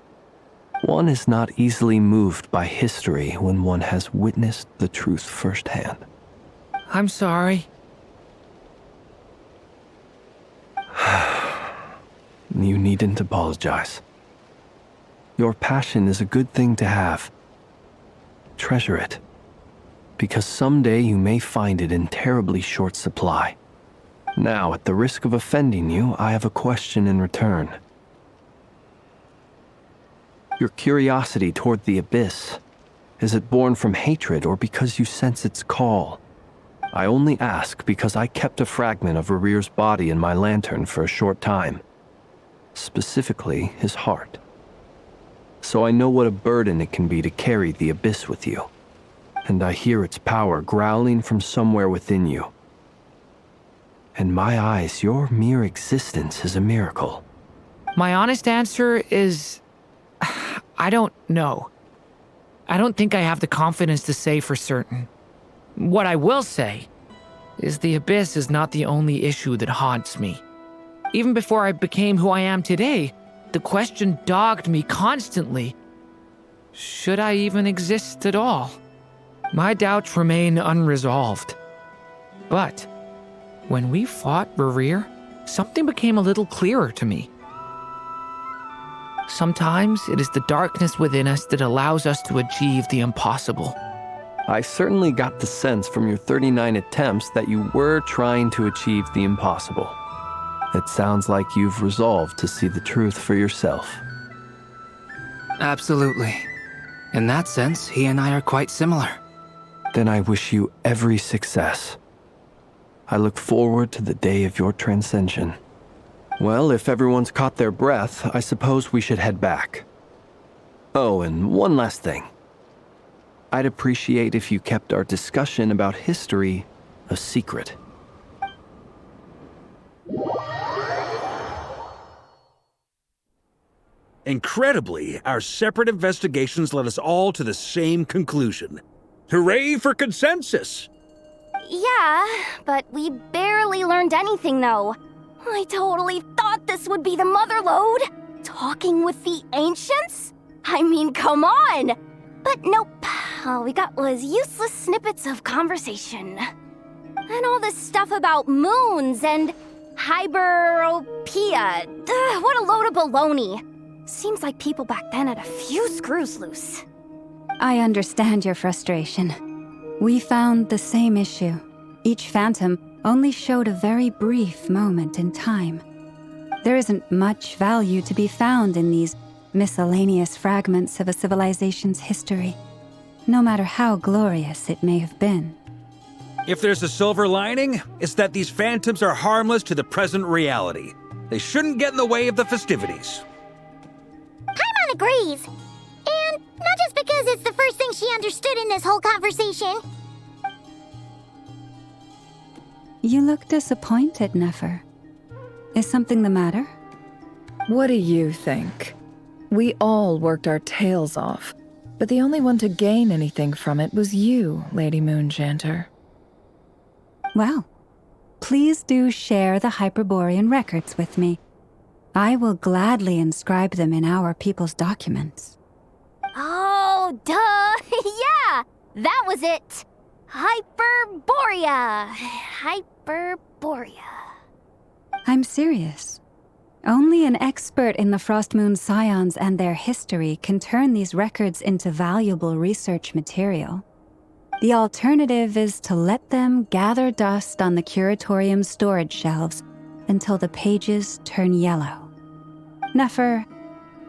One is not easily moved by history when one has witnessed the truth firsthand. I'm sorry. You needn't apologize. Your passion is a good thing to have. Treasure it, because someday you may find it in terribly short supply. Now, at the risk of offending you, I have a question in return. Your curiosity toward the abyss, is it born from hatred or because you sense its call? I only ask because I kept a fragment of Rarir's body in my lantern for a short time. Specifically, his heart. So I know what a burden it can be to carry the abyss with you. And I hear its power growling from somewhere within you. In my eyes, your mere existence is a miracle. My honest answer is... I don't know. I don't think I have the confidence to say for certain. What I will say is the abyss is not the only issue that haunts me. Even before I became who I am today, the question dogged me constantly. Should I even exist at all? My doubts remain unresolved. But when we fought Rarir, something became a little clearer to me. Sometimes it is the darkness within us that allows us to achieve the impossible. I certainly got the sense from your 39 attempts that you were trying to achieve the impossible. It sounds like you've resolved to see the truth for yourself. Absolutely. In that sense, he and I are quite similar. Then I wish you every success. I look forward to the day of your transcension. Well, if everyone's caught their breath, I suppose we should head back. Oh, and one last thing. I'd appreciate if you kept our discussion about history a secret. Incredibly, our separate investigations led us all to the same conclusion. Hooray for consensus! Yeah, but we barely learned anything, though. I totally thought this would be the mother lode. Talking with the ancients? I mean, come on! But nope. All we got was useless snippets of conversation. And all this stuff about moons and hyperopia. What a load of baloney. Seems like people back then had a few screws loose. I understand your frustration. We found the same issue. Each phantom only showed a very brief moment in time. There isn't much value to be found in these miscellaneous fragments of a civilization's history, no matter how glorious it may have been. If there's a silver lining, it's that these phantoms are harmless to the present reality. They shouldn't get in the way of the festivities. Paimon agrees. And not just because it's the first thing she understood in this whole conversation. You look disappointed, Nefer. Is something the matter? What do you think? We all worked our tails off, but the only one to gain anything from it was you, Lady Moonjanter. Well, please do share the Hyperborean records with me. I will gladly inscribe them in our people's documents. Oh, duh! Yeah! That was it! Hyperborea! Hyperborea. I'm serious. Only an expert in the Frostmoon Scions and their history can turn these records into valuable research material. The alternative is to let them gather dust on the Curatorium's storage shelves until the pages turn yellow. Nefer,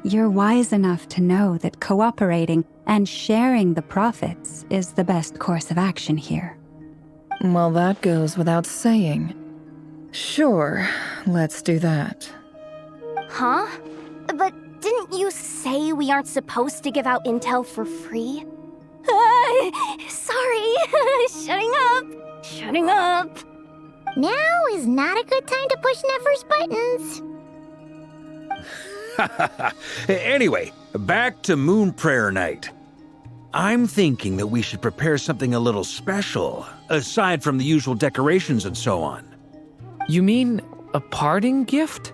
you're wise enough to know that cooperating and sharing the profits is the best course of action here. Well, that goes without saying. Sure, let's do that. Huh? But didn't you say we aren't supposed to give out intel for free? Sorry. Shutting up. Now is not a good time to push Nefer's buttons. Anyway, back to Moon Prayer Night. I'm thinking that we should prepare something a little special, aside from the usual decorations and so on. You mean a parting gift?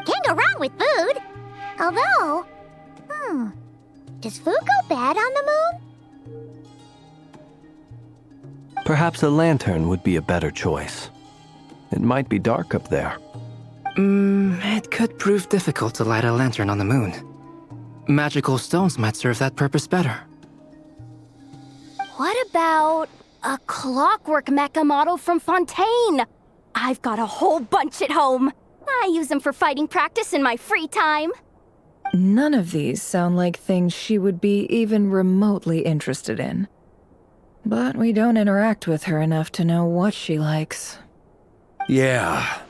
Can't go wrong with food. Although, does food go bad on the moon? Perhaps a lantern would be a better choice. It might be dark up there. It could prove difficult to light a lantern on the moon. Magical stones might serve that purpose better. What about a clockwork mecha model from Fontaine? I've got a whole bunch at home. I use them for fighting practice in my free time. None of these sound like things she would be even remotely interested in. But we don't interact with her enough to know what she likes. Yeah.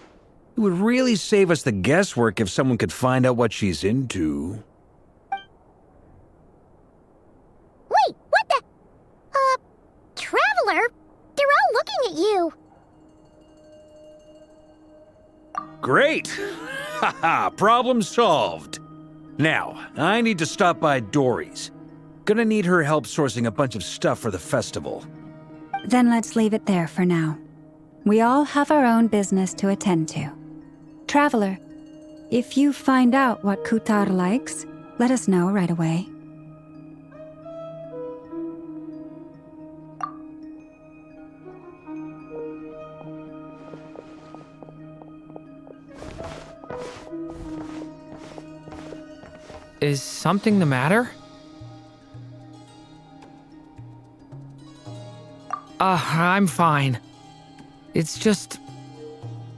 It would really save us the guesswork if someone could find out what she's into. Wait, what the? Traveler? They're all looking at you. Great! Haha, problem solved. Now, I need to stop by Dory's. Gonna need her help sourcing a bunch of stuff for the festival. Then let's leave it there for now. We all have our own business to attend to. Traveler, if you find out what Kutar likes, let us know right away. Is something the matter? I'm fine. It's just...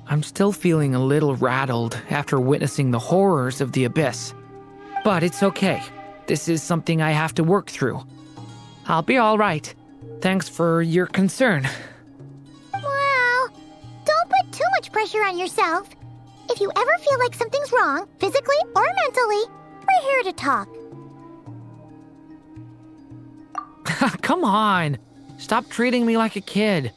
I'm still feeling a little rattled after witnessing the horrors of the abyss. But it's okay. This is something I have to work through. I'll be all right. Thanks for your concern. Well, don't put too much pressure on yourself. If you ever feel like something's wrong, physically or mentally, we're here to talk. Come on. Stop treating me like a kid.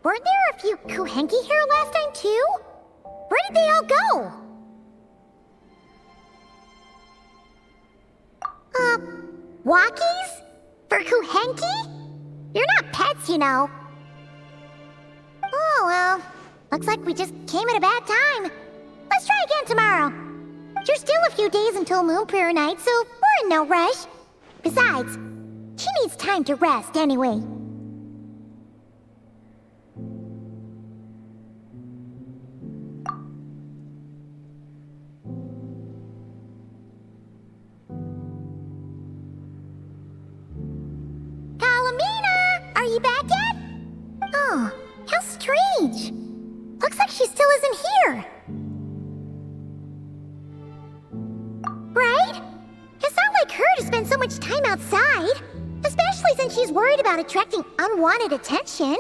Weren't there a few Kuhenki here last time, too? Where did they all go? Walkies? For Kuhenki? You're not pets, you know. Oh, well. Looks like we just came at a bad time. Let's try again tomorrow. There's still a few days until Moon Prayer Night, so we're in no rush. Besides, she needs time to rest anyway. Are you back yet? Oh, how strange. Looks like she still isn't here. Right? It's not like her to spend so much time outside, especially since she's worried about attracting unwanted attention.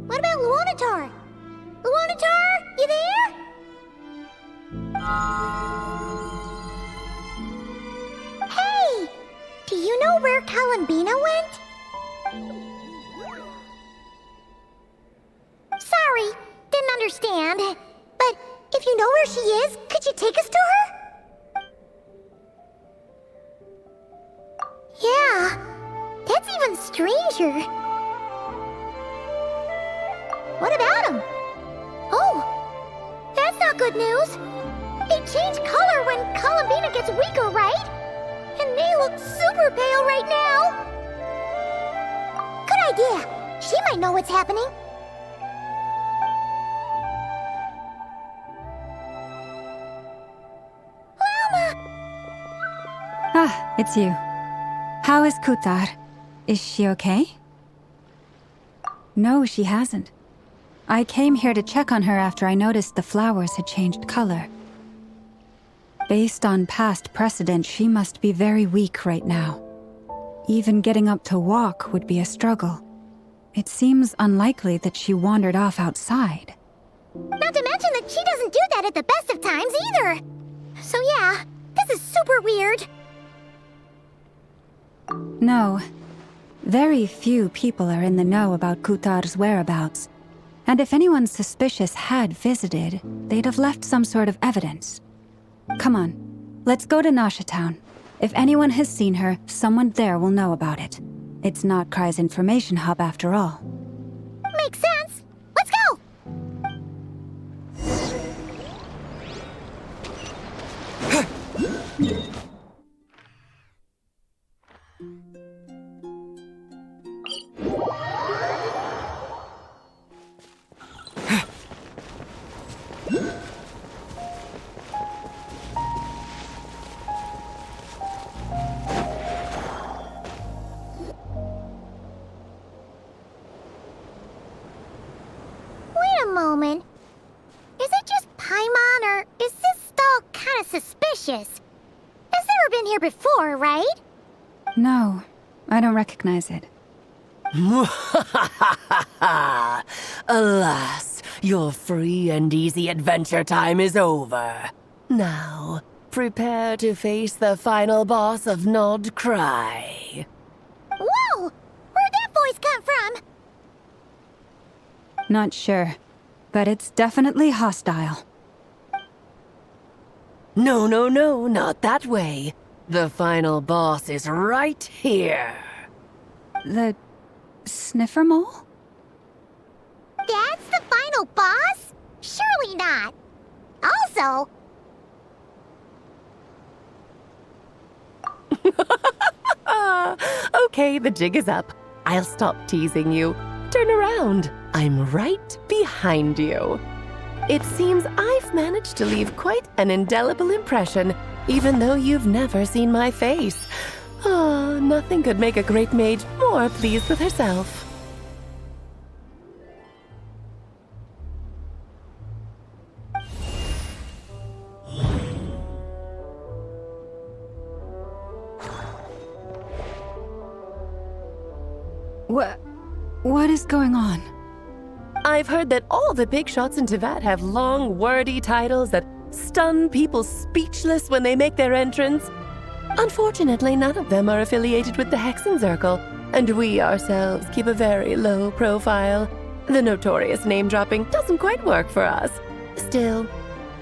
What about Luanatar? Luanatar, you there? Hey! Do you know where Kalambina went? Sorry, didn't understand. But if you know where she is, could you take us to her? Yeah, that's even stranger. What about him? Oh, that's not good news. They change color when Kalambina gets weaker, right? And they look super pale right now. Good idea. She might know what's happening. Ah, it's you. How is Kutar? Is she okay? No, she hasn't. I came here to check on her after I noticed the flowers had changed color. Based on past precedent, she must be very weak right now. Even getting up to walk would be a struggle. it seems unlikely that she wandered off outside. Not to mention that she doesn't do that at the best of times either. So yeah, this is super weird. No. Very few people are in the know about Kutar's whereabouts. And if anyone suspicious had visited, they'd have left some sort of evidence. Come on, let's go to Nasha Town. If anyone has seen her, someone there will know about it. It's Notcry's information hub after all. Makes sense. Let's go! Moment. Is it just Paimon, or is this stall kind of suspicious? Has never been here before, right? No, I don't recognize it. Alas, your free and easy adventure time is over. Now, prepare to face the final boss of Nocturno. Whoa! Where'd that voice come from? Not sure. But it's definitely hostile. No, not that way. The final boss is right here. The sniffer mole? That's the final boss? Surely not. Also... Okay, the jig is up. I'll stop teasing you. Turn around. I'm right behind you. It seems I've managed to leave quite an indelible impression, even though you've never seen my face. Ah, nothing could make a great mage more pleased with herself. What is going on? I've heard that all the big shots in Teyvat have long, wordy titles that stun people speechless when they make their entrance. Unfortunately, none of them are affiliated with the Hexen Circle, and we ourselves keep a very low profile. The notorious name-dropping doesn't quite work for us. Still,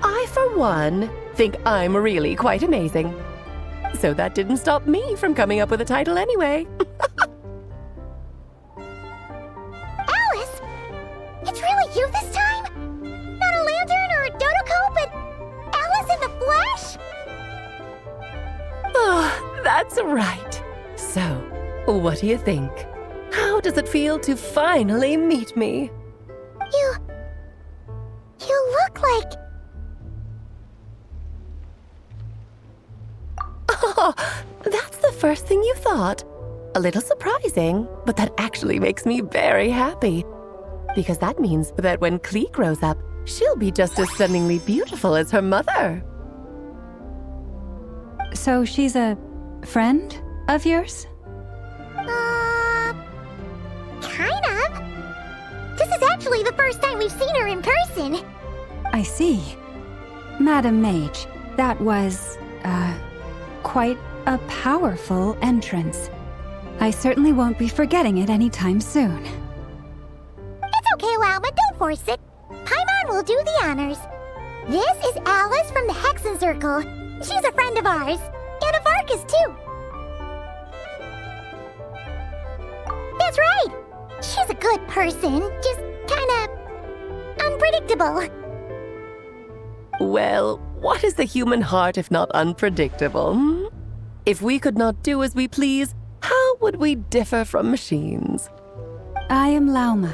I, for one, think I'm really quite amazing. So that didn't stop me from coming up with a title anyway. It's really you this time? Not a lantern or a Dodoko, but Alice in the flesh? Oh, that's right. So, what do you think? How does it feel to finally meet me? You look like... Oh, that's the first thing you thought. A little surprising, but that actually makes me very happy. Because that means that when Klee grows up, she'll be just as stunningly beautiful as her mother. So she's a friend of yours? Kind of. This is actually the first time we've seen her in person. I see. Madam Mage, that was, quite a powerful entrance. I certainly won't be forgetting it anytime soon. It's okay, Lauma, don't force it. Paimon will do the honors. This is Alice from the Hexen Circle. She's a friend of ours, and of Arcus, too. That's right. She's a good person, just kinda unpredictable. Well, what is the human heart if not unpredictable? Hmm? If we could not do as we please, how would we differ from machines? I am Lauma,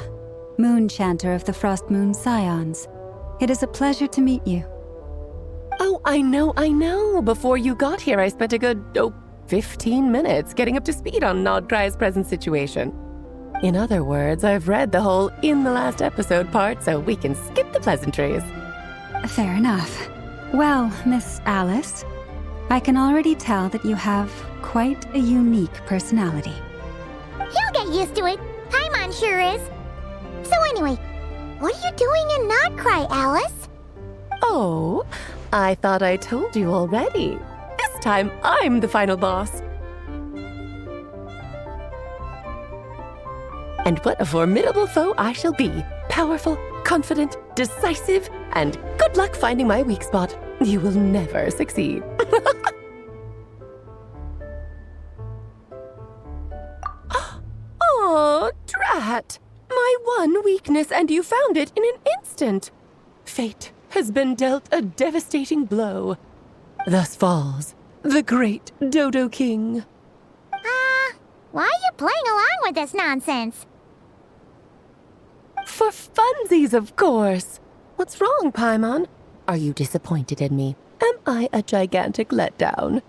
Moon Chanter of the Frost Moon Scions. It is a pleasure to meet you. Oh, I know. Before you got here, I spent a good, 15 minutes getting up to speed on Nocturno's present situation. In other words, I've read the whole in the last episode part, so we can skip the pleasantries. Fair enough. Well, Miss Alice, I can already tell that you have quite a unique personality. He'll get used to it. Paimon man sure is. So anyway, what are you doing in Notcry, Alice? Oh, I thought I told you already. This time, I'm the final boss. And what a formidable foe I shall be. Powerful, confident, decisive, and good luck finding my weak spot. You will never succeed. Oh, drat! My one weakness, and you found it in an instant. Fate has been dealt a devastating blow. Thus falls the great Dodo King. Why are you playing along with this nonsense? For funsies, of course. What's wrong, Paimon? Are you disappointed in me? Am I a gigantic letdown?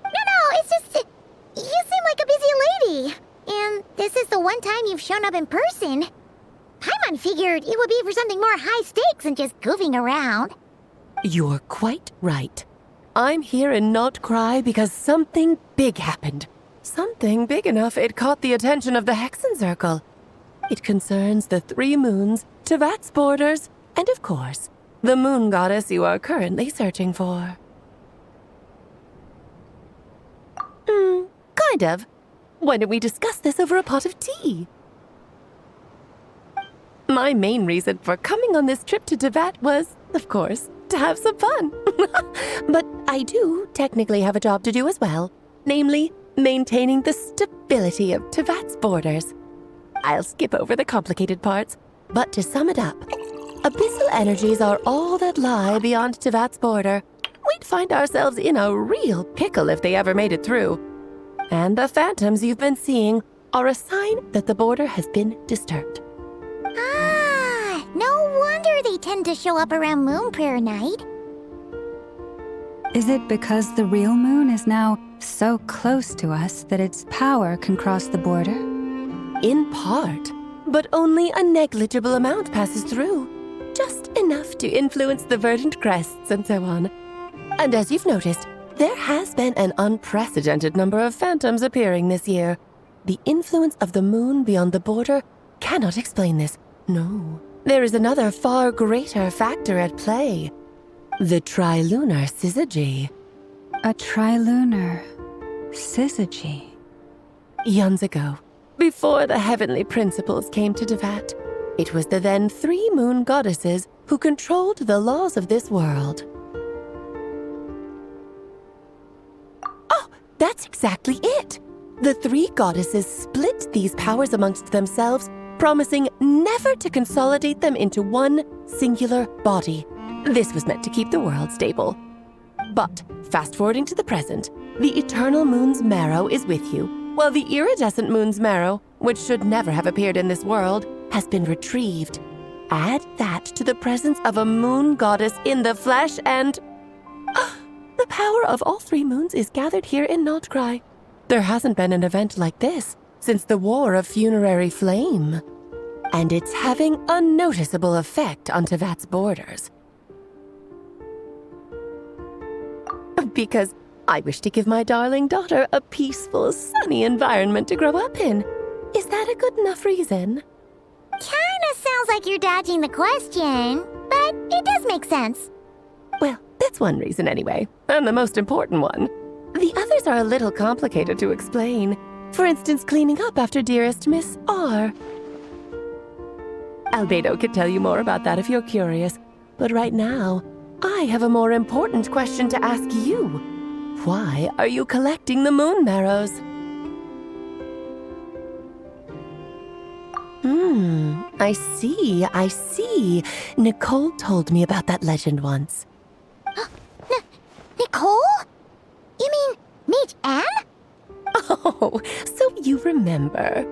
No, it's just... you seem like a busy lady. And this is the one time you've shown up in person. Paimon figured it would be for something more high stakes than just goofing around. You're quite right. I'm here in Notcry because something big happened. Something big enough it caught the attention of the Hexen Circle. It concerns the 3 moons, Tevat's borders, and of course, the moon goddess you are currently searching for. Kind of. Why don't we discuss this over a pot of tea? My main reason for coming on this trip to Tevat was, of course, to have some fun. But I do technically have a job to do as well, namely, maintaining the stability of Tevat's borders. I'll skip over the complicated parts, but to sum it up, abyssal energies are all that lie beyond Tevat's border. We'd find ourselves in a real pickle if they ever made it through. And the phantoms you've been seeing are a sign that the border has been disturbed. No wonder they tend to show up around Moon Prayer Night. Is it because the real moon is now so close to us that its power can cross the border? In part, but only a negligible amount passes through. Just enough to influence the verdant crests and so on. And as you've noticed, there has been an unprecedented number of phantoms appearing this year. The influence of the moon beyond the border cannot explain this. No, there is another far greater factor at play. The trilunar syzygy. A trilunar syzygy? Eons ago, before the heavenly principles came to Tevat, it was the then 3 moon goddesses who controlled the laws of this world. Oh, that's exactly it! The 3 goddesses split these powers amongst themselves, promising never to consolidate them into one singular body. This was meant to keep the world stable. But, fast-forwarding to the present, the eternal moon's marrow is with you, while the iridescent moon's marrow, which should never have appeared in this world, has been retrieved. Add that to the presence of a moon goddess in the flesh and... the power of all 3 moons is gathered here in Notcry. There hasn't been an event like this since the War of Funerary Flame. And it's having a noticeable effect on Tevat's borders. Because I wish to give my darling daughter a peaceful, sunny environment to grow up in. Is that a good enough reason? Kinda sounds like you're dodging the question, but it does make sense. Well, that's one reason anyway, and the most important one. The others are a little complicated to explain. For instance, cleaning up after dearest Miss R. Albedo could tell you more about that if you're curious, but right now, I have a more important question to ask you. Why are you collecting the moon marrows? I see. Nicole told me about that legend once. Nicole? You mean Mage Anne? Oh, so you remember.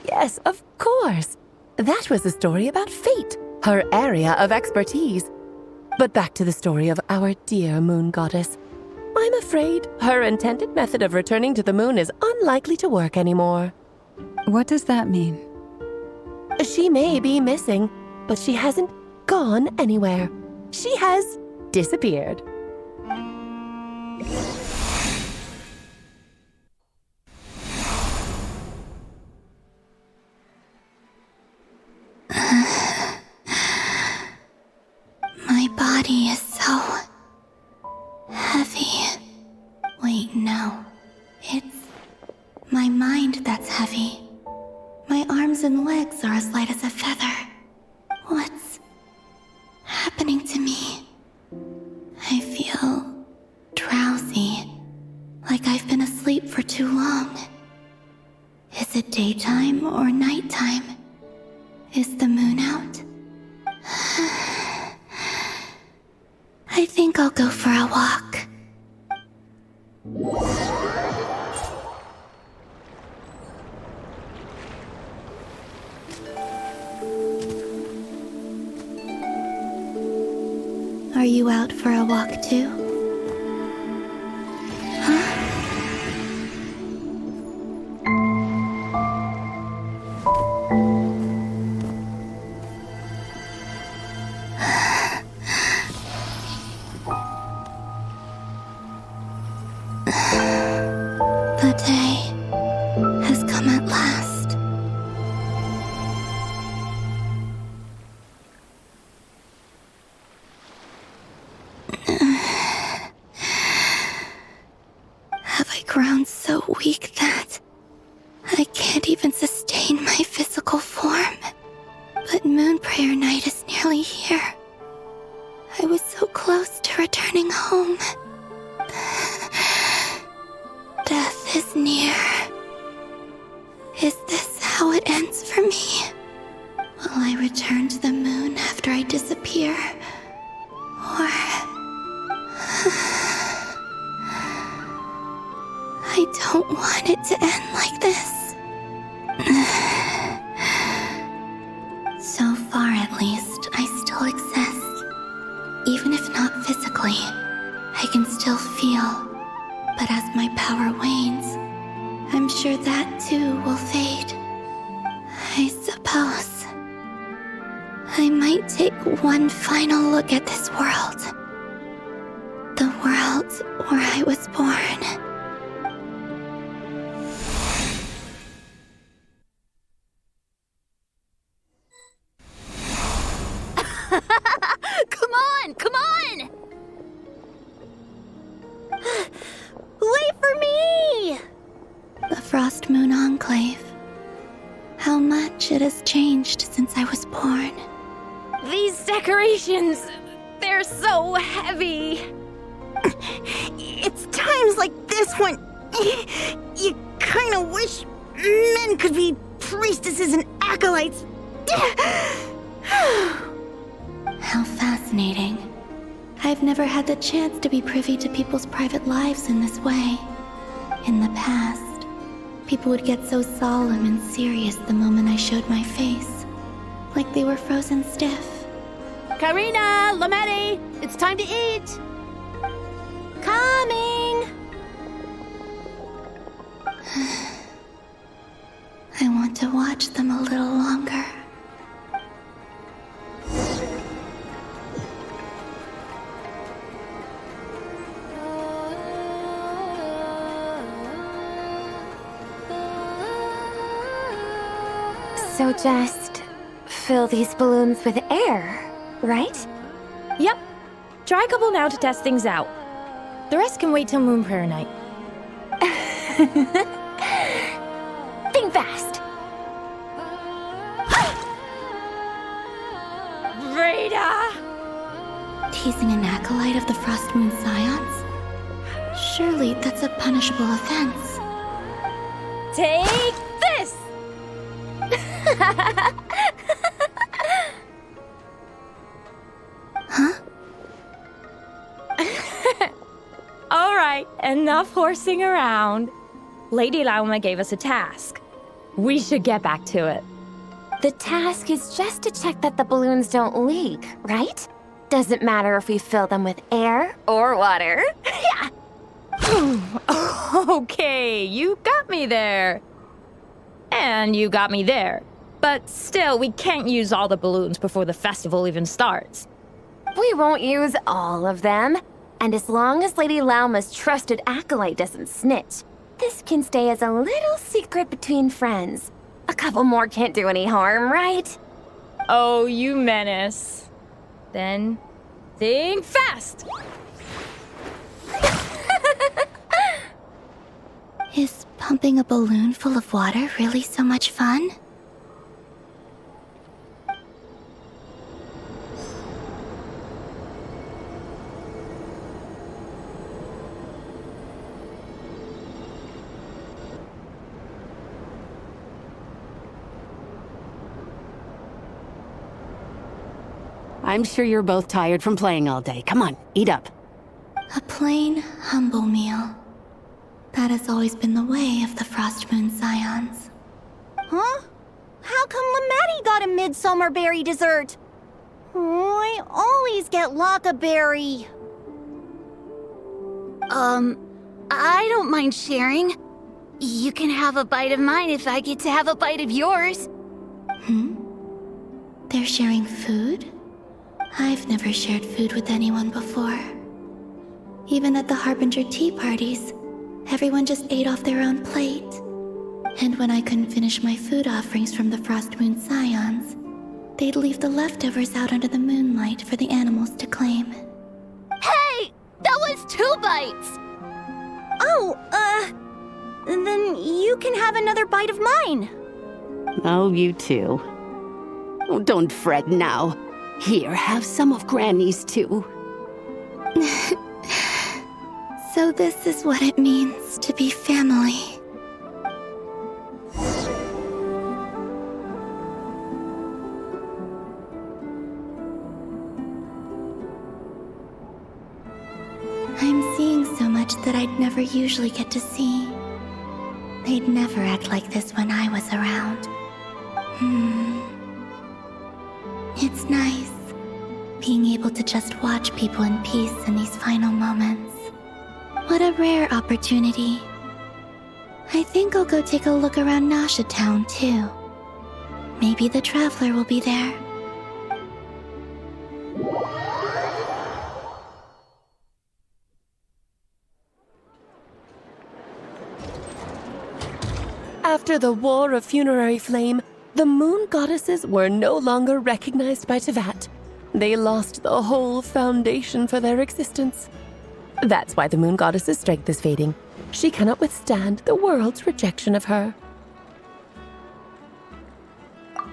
Yes, of course. That was a story about fate, her area of expertise. But back to the story of our dear moon goddess. I'm afraid her intended method of returning to the moon is unlikely to work anymore. What does that mean? She may be missing, but she hasn't gone anywhere. She has disappeared. body is so heavy. Wait, no. It's my mind that's heavy. My arms and legs are as light as a feather. What's happening to me? I feel drowsy, like I've been asleep for too long. Is it daytime or nighttime? Is the moon out? I think I'll go for a walk. Are you out for a walk too? The day has come at last. Have I grown so weak that I can't even sustain my physical form? But Moon Prayer Night is nearly here. I was so close to returning home. Death is near. Is this how it ends for me? Will I return to the moon after I disappear? Or... I don't want it to end like this. So far, at least, I still exist. Even if not physically, I can still feel. But as my power wanes, I'm sure that too will fade. I suppose I might take one final look at this world. The world where I was born. Come on, come on! Wait for me! The Frost Moon Enclave. How much it has changed since I was born. These decorations, they're so heavy. It's times like this when you kind of wish men could be priestesses and acolytes. How fascinating. I've never had the chance to be privy to people's private lives in this way. In the past, people would get so solemn and serious the moment I showed my face, like they were frozen stiff. Karina, Lametti, it's time to eat. Coming. I want to watch them a little longer. So just fill these balloons with air, right? Yep. Try a couple now to test things out. The rest can wait till Moon Prayer Night. Think fast. Rita! Teasing an acolyte of the Frost Moon Scions? Surely that's a punishable offense. Take this! Huh? All right, enough horsing around. Lady Lauma gave us a task. We should get back to it. The task is just to check that the balloons don't leak, right? Doesn't matter if we fill them with air or water. Yeah. Okay, you got me there. And you got me there. But still, we can't use all the balloons before the festival even starts. We won't use all of them. And as long as Lady Lauma's trusted acolyte doesn't snitch, this can stay as a little secret between friends. A couple more can't do any harm, right? Oh, you menace. Then, Think fast! Is pumping a balloon full of water really so much fun? I'm sure you're both tired from playing all day. Come on, eat up. A plain, humble meal. That has always been the way of the Frost Moon Scions. Huh? How come Lametti got a midsummer berry dessert? Oh, I always get Lockaberry. I don't mind sharing. You can have a bite of mine if I get to have a bite of yours. They're sharing food? I've never shared food with anyone before. Even at the Harbinger tea parties, everyone just ate off their own plate. And when I couldn't finish my food offerings from the Frost Moon Scions, they'd leave the leftovers out under the moonlight for the animals to claim. Hey! That was 2 bites! Oh, then you can have another bite of mine. Oh, you too. Oh, don't fret now. Here, have some of Granny's too. So this is what it means to be family. I'm seeing so much that I'd never usually get to see. They'd never act like this when I was around. It's nice, being able to just watch people in peace in these final moments. What a rare opportunity. I think I'll go take a look around Nasha Town, too. Maybe the Traveler will be there. After the War of Funerary Flame, the Moon Goddesses were no longer recognized by Teyvat. They lost the whole foundation for their existence. That's why the Moon Goddess's strength is fading. She cannot withstand the world's rejection of her.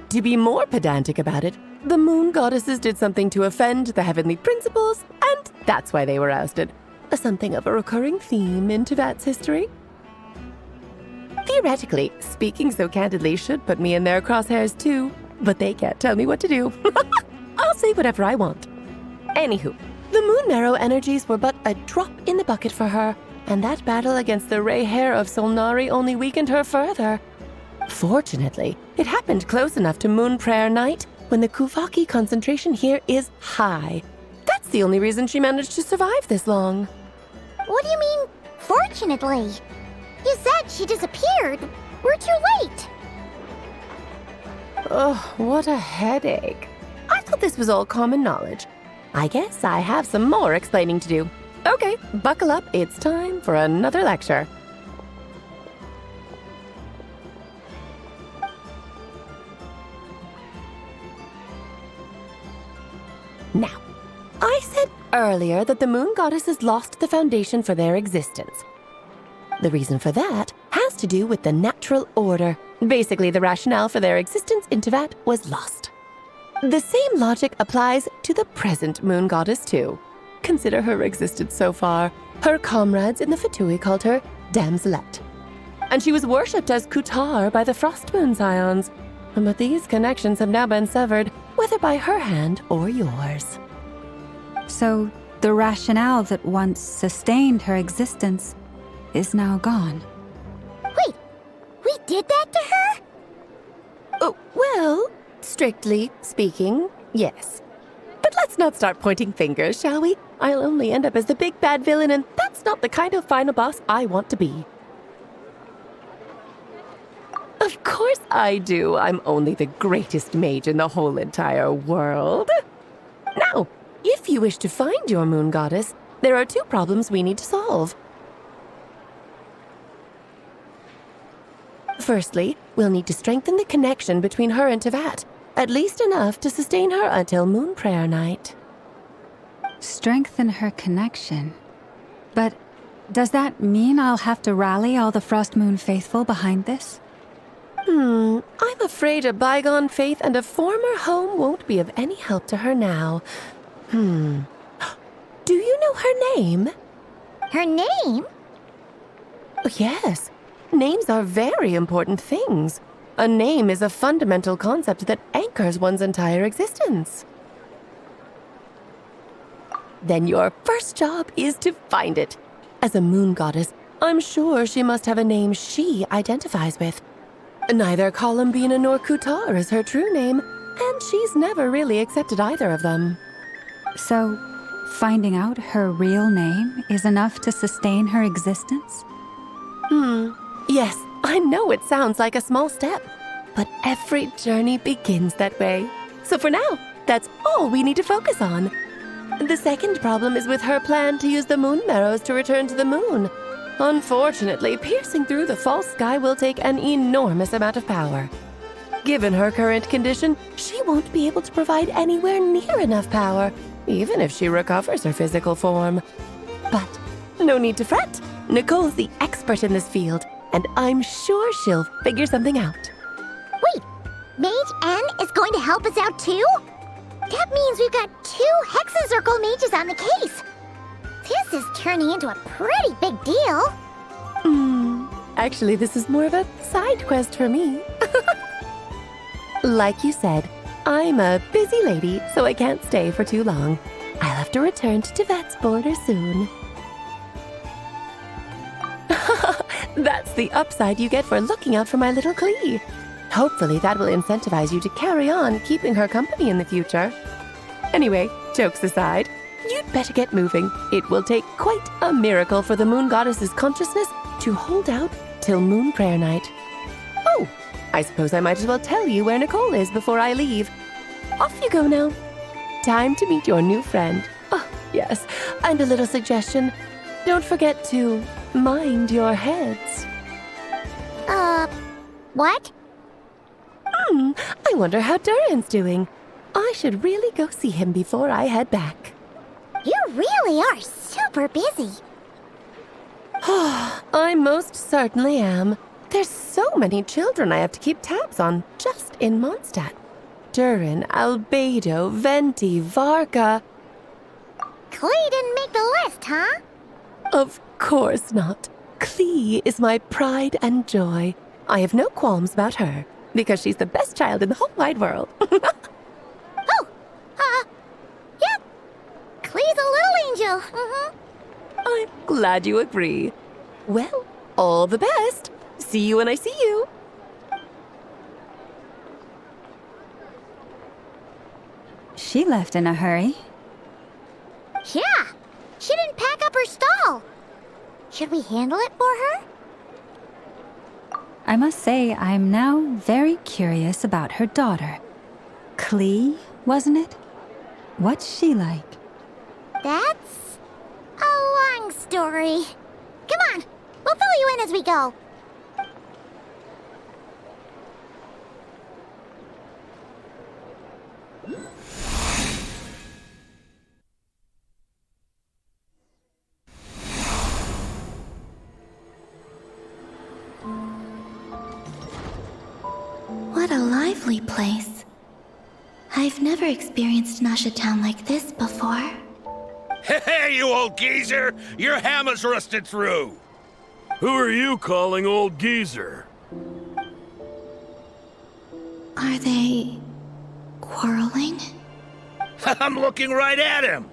To be more pedantic about it, the Moon Goddesses did something to offend the heavenly principles, and that's why they were ousted. Something of a recurring theme in Teyvat's history. Theoretically, speaking so candidly should put me in their crosshairs too, but they can't tell me what to do. I'll say whatever I want. Anywho, the Moon Marrow energies were but a drop in the bucket for her, and that battle against the Ray Hair of Solnari only weakened her further. Fortunately, it happened close enough to Moon Prayer Night when the Kuvaki concentration here is high. That's the only reason she managed to survive this long. What do you mean, fortunately? You said she disappeared. We're too late. Oh, what a headache. I thought this was all common knowledge. I guess I have some more explaining to do. Okay, buckle up. It's time for another lecture. Now, I said earlier that the Moon Goddesses lost the foundation for their existence. The reason for that has to do with the natural order. Basically, the rationale for their existence in Teyvat was lost. The same logic applies to the present Moon Goddess, too. Consider her existence so far. Her comrades in the Fatui called her Damselette. And she was worshipped as Kutar by the Frost Moon Scions. But these connections have now been severed, whether by her hand or yours. So, the rationale that once sustained her existence is now gone. Wait, we did that to her? Oh, well, strictly speaking, yes. But let's not start pointing fingers, shall we? I'll only end up as the big bad villain, and that's not the kind of final boss I want to be. Of course I do. I'm only the greatest mage in the whole entire world. Now, if you wish to find your Moon Goddess, there are 2 problems we need to solve. Firstly, we'll need to strengthen the connection between her and Teyvat, at least enough to sustain her until Moon Prayer Night. strengthen her connection. But does that mean I'll have to rally all the Frost Moon faithful behind this? I'm afraid a bygone faith and a former home won't be of any help to her now. Do you know her name? Her name? Yes. Names are very important things. A name is a fundamental concept that anchors one's entire existence. Then your first job is to find it. As a moon goddess, I'm sure she must have a name she identifies with. Neither Columbina nor Kutar is her true name, and she's never really accepted either of them. So, finding out her real name is enough to sustain her existence? Yes, I know it sounds like a small step, but every journey begins that way. So for now, that's all we need to focus on. The second problem is with her plan to use the moon marrows to return to the moon. Unfortunately, piercing through the false sky will take an enormous amount of power. Given her current condition, she won't be able to provide anywhere near enough power, even if she recovers her physical form. But no need to fret. Nicole's the expert in this field, and I'm sure she'll figure something out. Wait, Mage N is going to help us out too? That means we've got 2 Hexacircle mages on the case. This is turning into a pretty big deal. Actually, this is more of a side quest for me. Like you said, I'm a busy lady, so I can't stay for too long. I'll have to return to Tibet's border soon. That's the upside you get for looking out for my little Klee. Hopefully that will incentivize you to carry on keeping her company in the future. Anyway, jokes aside, you'd better get moving. It will take quite a miracle for the moon goddess's consciousness to hold out till moon prayer night. Oh, I suppose I might as well tell you where Nicole is before I leave. Off you go now. Time to meet your new friend. Oh, yes, and a little suggestion. Don't forget to mind your heads. What? I wonder how Durin's doing. I should really go see him before I head back. You really are super busy. I most certainly am. There's so many children I have to keep tabs on just in Mondstadt. Durin, Albedo, Venti, Varka. Klee didn't make the list, huh? Of course not. Klee is my pride and joy. I have no qualms about her, because she's the best child in the whole wide world. Yeah. Klee's a little angel. I'm glad you agree. Well, all the best. See you when I see you. She left in a hurry. Yeah. She didn't pack up her stall. Should we handle it for her? I must say, I'm now very curious about her daughter. Klee, wasn't it? What's she like? That's a long story. Come on, we'll fill you in as we go. What a lively place. I've never experienced Nasha Town like this before. Hey, you old geezer! Your hammer's rusted through! Who are you calling old geezer? Are they quarreling? I'm looking right at him!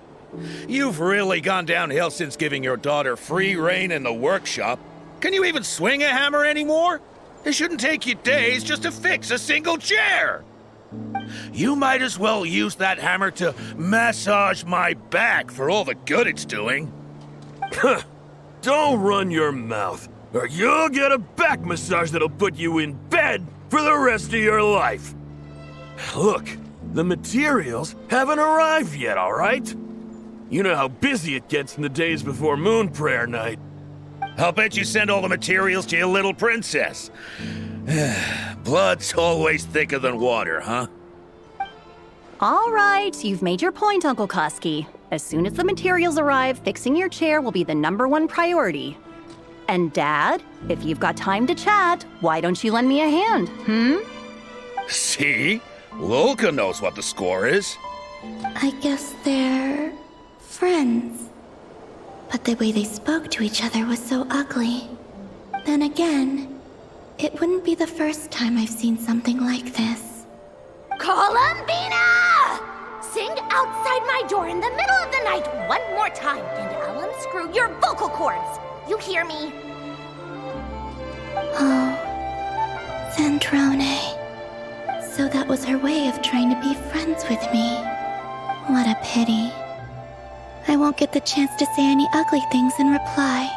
You've really gone downhill since giving your daughter free rein in the workshop. Can you even swing a hammer anymore? It shouldn't take you days just to fix a single chair! You might as well use that hammer to massage my back for all the good it's doing. Don't run your mouth, or you'll get a back massage that'll put you in bed for the rest of your life. Look, the materials haven't arrived yet, all right? You know how busy it gets in the days before moon prayer night. I'll bet you send all the materials to your little princess. Blood's always thicker than water, huh? All right, you've made your point, Uncle Koski. As soon as the materials arrive, fixing your chair will be the #1 priority. And Dad, if you've got time to chat, why don't you lend me a hand, See? Lolka knows what the score is. I guess they're friends. But the way they spoke to each other was so ugly. Then again, it wouldn't be the first time I've seen something like this. Columbina! Sing outside my door in the middle of the night one more time, and I'll unscrew your vocal cords. You hear me? Oh, Zandrone. So that was her way of trying to be friends with me. What a pity. I won't get the chance to say any ugly things in reply.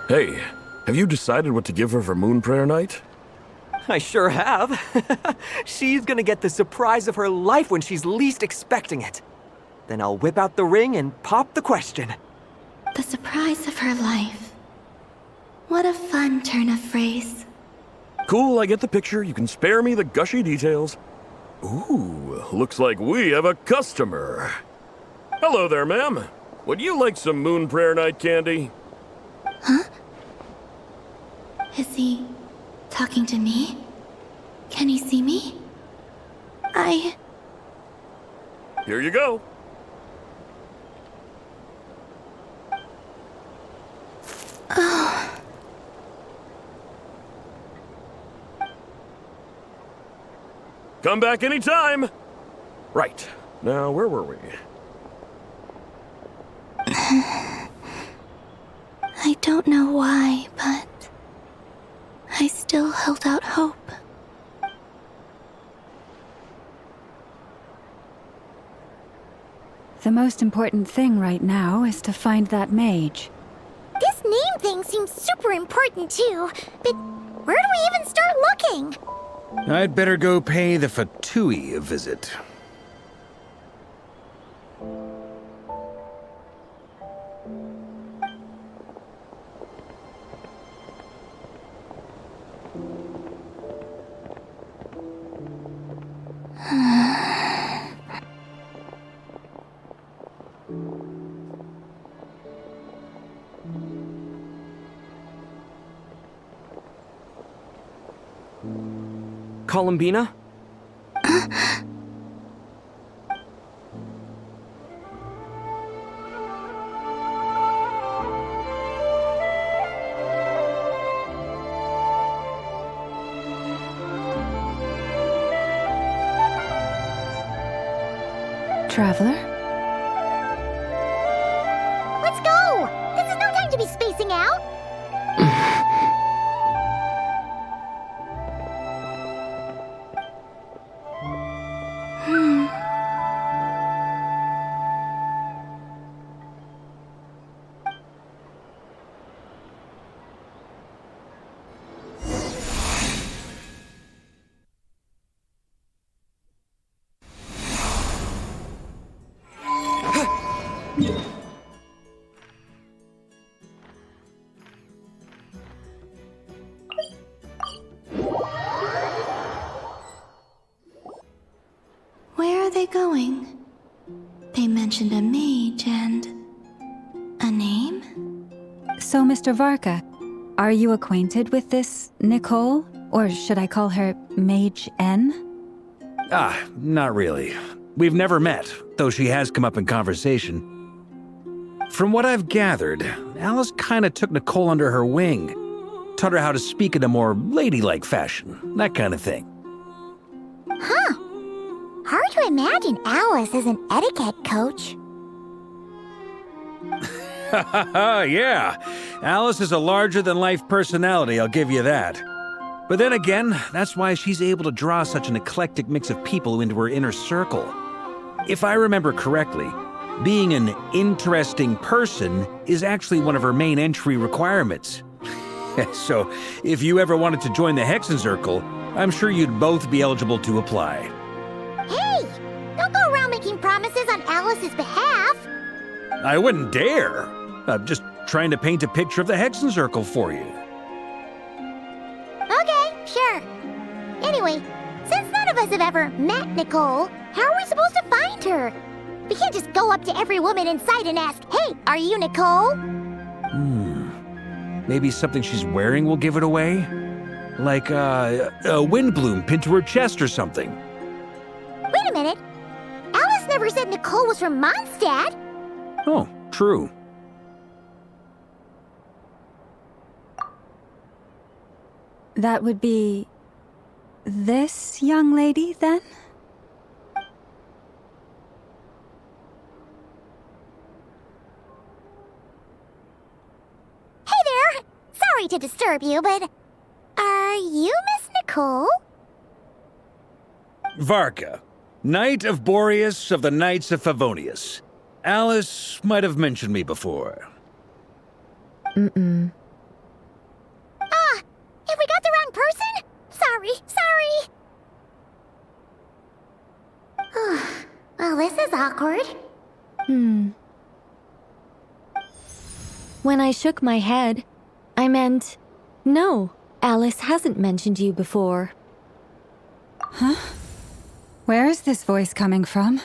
Hey, have you decided what to give her for Moon Prayer Night? I sure have. She's gonna get the surprise of her life when she's least expecting it. Then I'll whip out the ring and pop the question. The surprise of her life. What a fun turn of phrase. Cool, I get the picture. You can spare me the gushy details. Ooh, looks like we have a customer. Hello there, ma'am. Would you like some Moon Prayer Night candy? Huh? Is he talking to me? Can he see me? Here you go. Oh. Come back anytime. Right. Now, where were we? I don't know why, but I still held out hope. The most important thing right now is to find that mage. This name thing seems super important too, but where do we even start looking? I'd better go pay the Fatui a visit. Columbina? Traveler? Let's go! This is no time to be spacing out! Where are they going? They mentioned a mage and a name? So, Mr. Varka, are you acquainted with this Nicole? Or should I call her Mage N? Not really. We've never met, though she has come up in conversation. From what I've gathered, Alice kinda took Nicole under her wing. Taught her how to speak in a more ladylike fashion, that kind of thing. Huh. Hard to imagine Alice as an etiquette coach. Yeah, Alice is a larger-than-life personality, I'll give you that. But then again, that's why she's able to draw such an eclectic mix of people into her inner circle. If I remember correctly, being an interesting person is actually one of her main entry requirements. So, if you ever wanted to join the Hexen Circle, I'm sure you'd both be eligible to apply. Hey! Don't go around making promises on Alice's behalf! I wouldn't dare. Just trying to paint a picture of the Hexen Circle for you. Okay, sure. Anyway, since none of us have ever met Nicole, how are we supposed to find her? We can't just go up to every woman in sight and ask, "Hey, are you Nicole?" Maybe something she's wearing will give it away? Like a wind bloom pinned to her chest or something. Wait a minute. Alice never said Nicole was from Mondstadt. Oh, true. That would be this young lady, then? Hey there! Sorry to disturb you, but are you Miss Nicole? Varka, Knight of Boreas of the Knights of Favonius. Alice might have mentioned me before. Mm-mm. Have we got the wrong person? Sorry. Well, this is awkward. When I shook my head, I meant, no, Alice hasn't mentioned you before. Huh? Where is this voice coming from?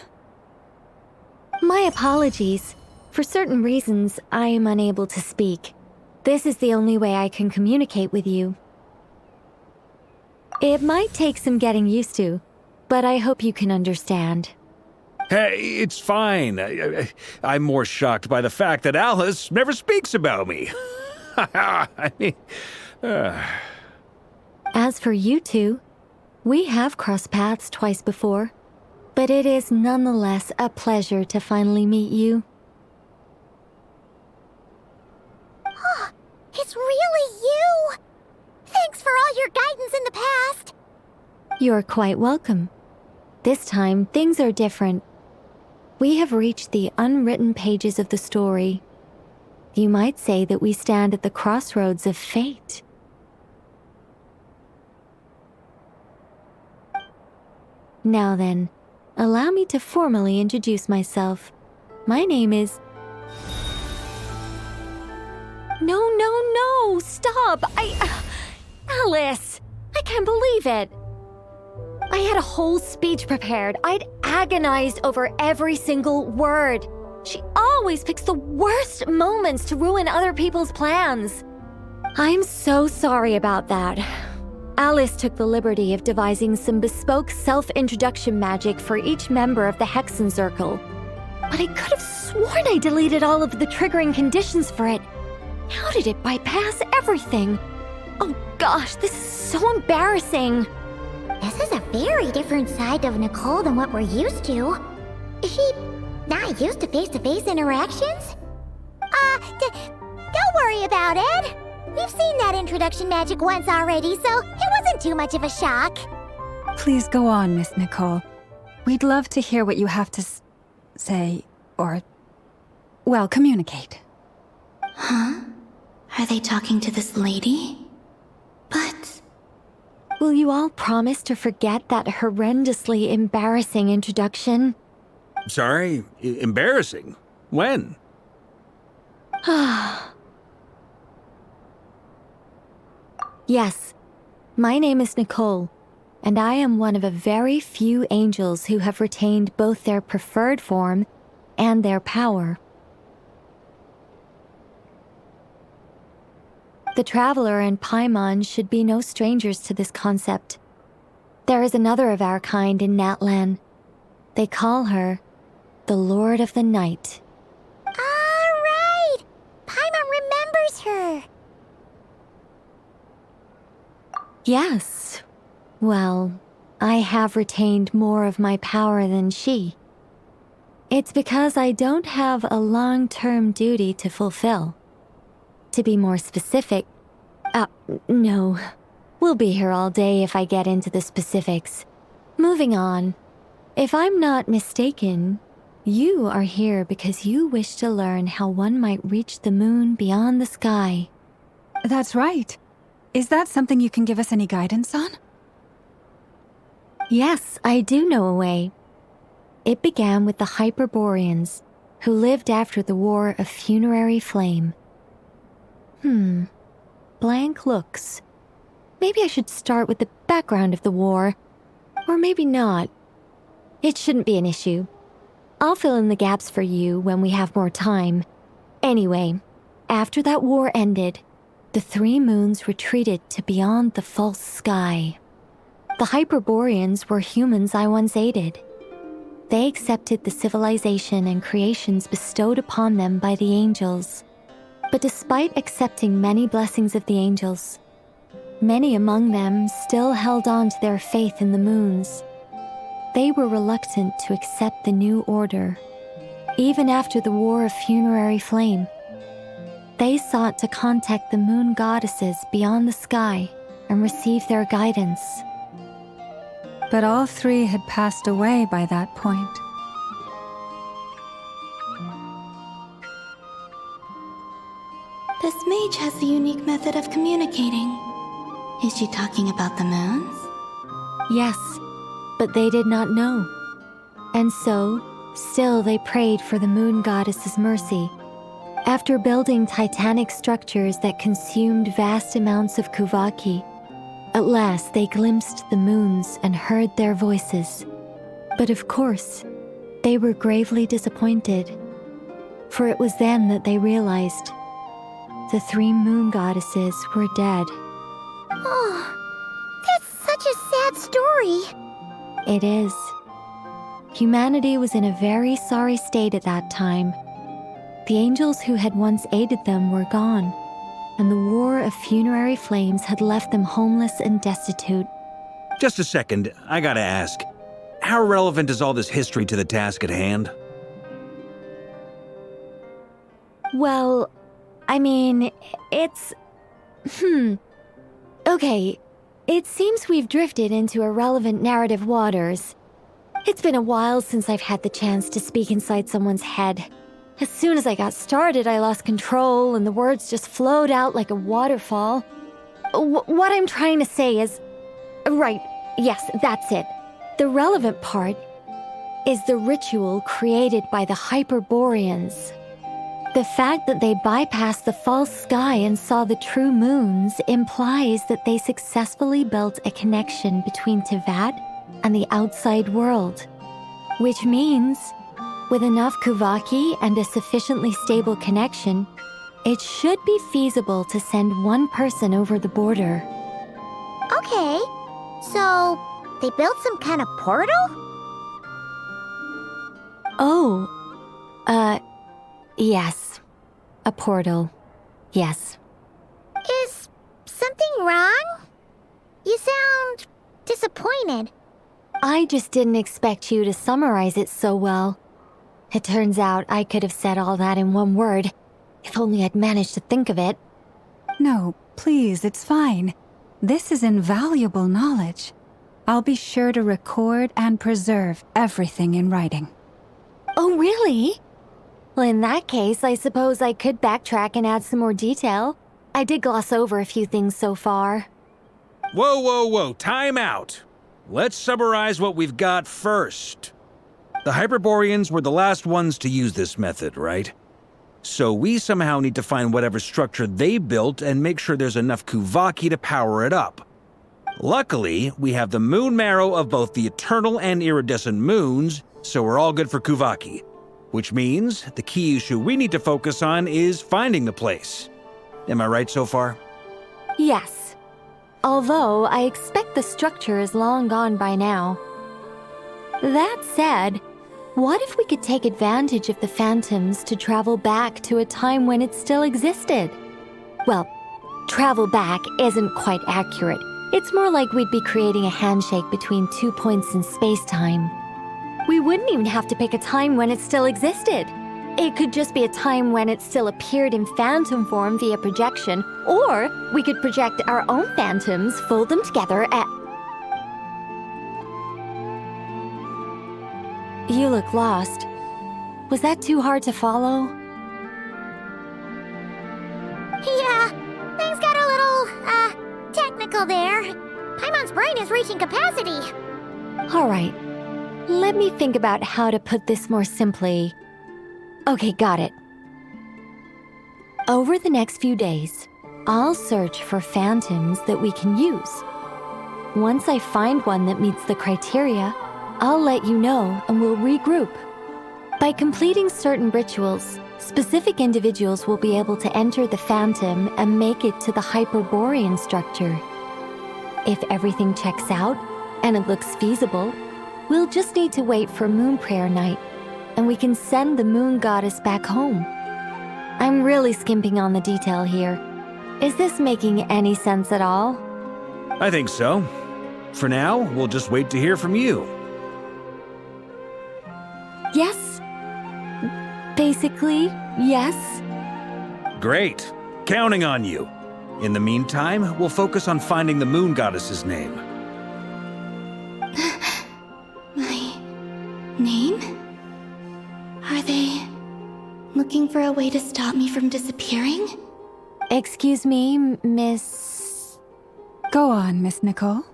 My apologies. For certain reasons, I am unable to speak. This is the only way I can communicate with you. It might take some getting used to, but I hope you can understand. Hey, it's fine. I'm more shocked by the fact that Alice never speaks about me. I mean, As for you two, we have crossed paths twice before, but it is nonetheless a pleasure to finally meet you. It's really you! Thanks for all your guidance in the past! You're quite welcome. This time, things are different. We have reached the unwritten pages of the story. You might say that we stand at the crossroads of fate. Now then, allow me to formally introduce myself. My name is... No, stop! Alice! I can't believe it! I had a whole speech prepared. I'd agonized over every single word. She always picks the worst moments to ruin other people's plans. I'm so sorry about that. Alice took the liberty of devising some bespoke self-introduction magic for each member of the Hexen Circle. But I could have sworn I deleted all of the triggering conditions for it. How did it bypass everything? Oh gosh, this is so embarrassing. This is a very different side of Nicole than what we're used to. Is she not used to face-to-face interactions? Don't worry about it. We've seen that introduction magic once already, so it wasn't too much of a shock. Please go on, Miss Nicole. We'd love to hear what you have to say, or, well, communicate. Huh? Are they talking to this lady? But... Will you all promise to forget that horrendously embarrassing introduction? sorry, embarrassing. When? Yes, my name is Nicole, and I am one of a very few angels who have retained both their preferred form and their power. The Traveler and Paimon should be no strangers to this concept. There is another of our kind in Natlan. They call her the Lord of the Night. All right! Paimon remembers her. Yes. Well, I have retained more of my power than she. It's because I don't have a long-term duty to fulfill. To be more specific, no. We'll be here all day if I get into the specifics. Moving on. If I'm not mistaken, you are here because you wish to learn how one might reach the moon beyond the sky. That's right. Is that something you can give us any guidance on? Yes, I do know a way. It began with the Hyperboreans, who lived after the War of Funerary Flame. Blank looks. Maybe I should start with the background of the war. Or maybe not. It shouldn't be an issue. I'll fill in the gaps for you when we have more time. Anyway, after that war ended, the 3 moons retreated to beyond the false sky. The Hyperboreans were humans I once aided. They accepted the civilization and creations bestowed upon them by the angels. But despite accepting many blessings of the angels, many among them still held on to their faith in the moons. They were reluctant to accept the new order, even after the War of Funerary Flame. They sought to contact the moon goddesses beyond the sky and receive their guidance. But all 3 had passed away by that point. This mage has a unique method of communicating. Is she talking about the moons? Yes, but they did not know. And so, still they prayed for the moon goddess's mercy. After building titanic structures that consumed vast amounts of Kuvaki, at last they glimpsed the moons and heard their voices. But of course, they were gravely disappointed. For it was then that they realized the 3 moon goddesses were dead. Oh, that's such a sad story. It is. Humanity was in a very sorry state at that time. The angels who had once aided them were gone, and the War of Funerary Flames had left them homeless and destitute. Just a second, I gotta ask. How relevant is all this history to the task at hand? Well, I mean, it's... Okay, it seems we've drifted into irrelevant narrative waters. It's been a while since I've had the chance to speak inside someone's head. As soon as I got started, I lost control and the words just flowed out like a waterfall. What I'm trying to say is... Right, yes, that's it. The relevant part is the ritual created by the Hyperboreans. The fact that they bypassed the false sky and saw the true moons implies that they successfully built a connection between Teyvat and the outside world. Which means, with enough Kuvaki and a sufficiently stable connection, it should be feasible to send one person over the border. Okay, so they built some kind of portal? Oh, yes. A portal. Yes. Is something wrong? You sound disappointed. I just didn't expect you to summarize it so well. It turns out I could have said all that in one word, if only I'd managed to think of it. No, please, it's fine. This is invaluable knowledge. I'll be sure to record and preserve everything in writing. Oh, really? Well, in that case, I suppose I could backtrack and add some more detail. I did gloss over a few things so far. Whoa, time out. Let's summarize what we've got first. The Hyperboreans were the last ones to use this method, right? So we somehow need to find whatever structure they built and make sure there's enough Kuvaki to power it up. Luckily, we have the moon marrow of both the eternal and iridescent moons, so we're all good for Kuvaki. Which means the key issue we need to focus on is finding the place. Am I right so far? Yes. Although I expect the structure is long gone by now. That said, what if we could take advantage of the phantoms to travel back to a time when it still existed? Well, travel back isn't quite accurate. It's more like we'd be creating a handshake between 2 points in space-time. We wouldn't even have to pick a time when it still existed. It could just be a time when it still appeared in phantom form via projection, or we could project our own phantoms, fold them together, and... You look lost. Was that too hard to follow? Yeah, things got a little, technical there. Paimon's brain is reaching capacity. All right. Let me think about how to put this more simply. Okay, got it. Over the next few days, I'll search for phantoms that we can use. Once I find one that meets the criteria, I'll let you know and we'll regroup. By completing certain rituals, specific individuals will be able to enter the phantom and make it to the Hyperborean structure. If everything checks out and it looks feasible, we'll just need to wait for Moon Prayer Night, and we can send the moon goddess back home. I'm really skimping on the detail here. Is this making any sense at all? I think so. For now, we'll just wait to hear from you. Yes. Basically, yes. Great. Counting on you. In the meantime, we'll focus on finding the moon goddess's name. My name? Are they looking for a way to stop me from disappearing? Excuse me, Miss... Go on, Miss Nicole.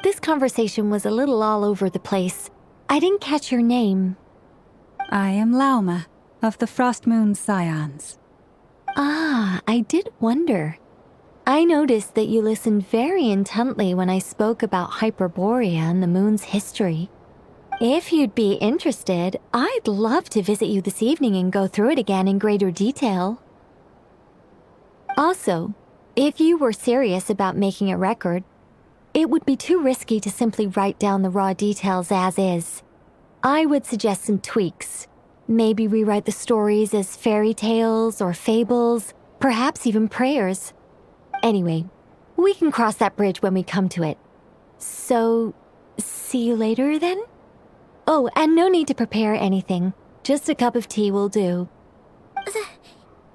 This conversation was a little all over the place. I didn't catch your name. I am Lauma, of the Frost Moon Scions. Ah, I did wonder. I noticed that you listened very intently when I spoke about Hyperborea and the moon's history. If you'd be interested, I'd love to visit you this evening and go through it again in greater detail. Also, if you were serious about making a record, it would be too risky to simply write down the raw details as is. I would suggest some tweaks. Maybe rewrite the stories as fairy tales or fables, perhaps even prayers. Anyway, we can cross that bridge when we come to it. So, see you later then? Oh, and no need to prepare anything. Just a cup of tea will do.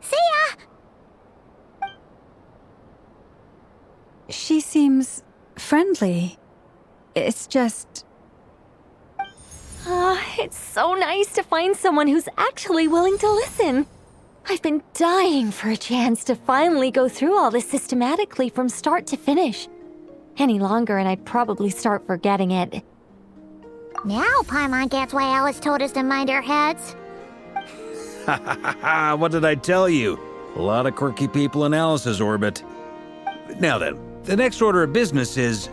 See ya! She seems friendly. It's just... It's so nice to find someone who's actually willing to listen. I've been dying for a chance to finally go through all this systematically from start to finish. Any longer and I'd probably start forgetting it. Now Paimon gets why Alice told us to mind our heads. Ha ha ha ha! What did I tell you? A lot of quirky people in Alice's orbit. Now then, the next order of business is,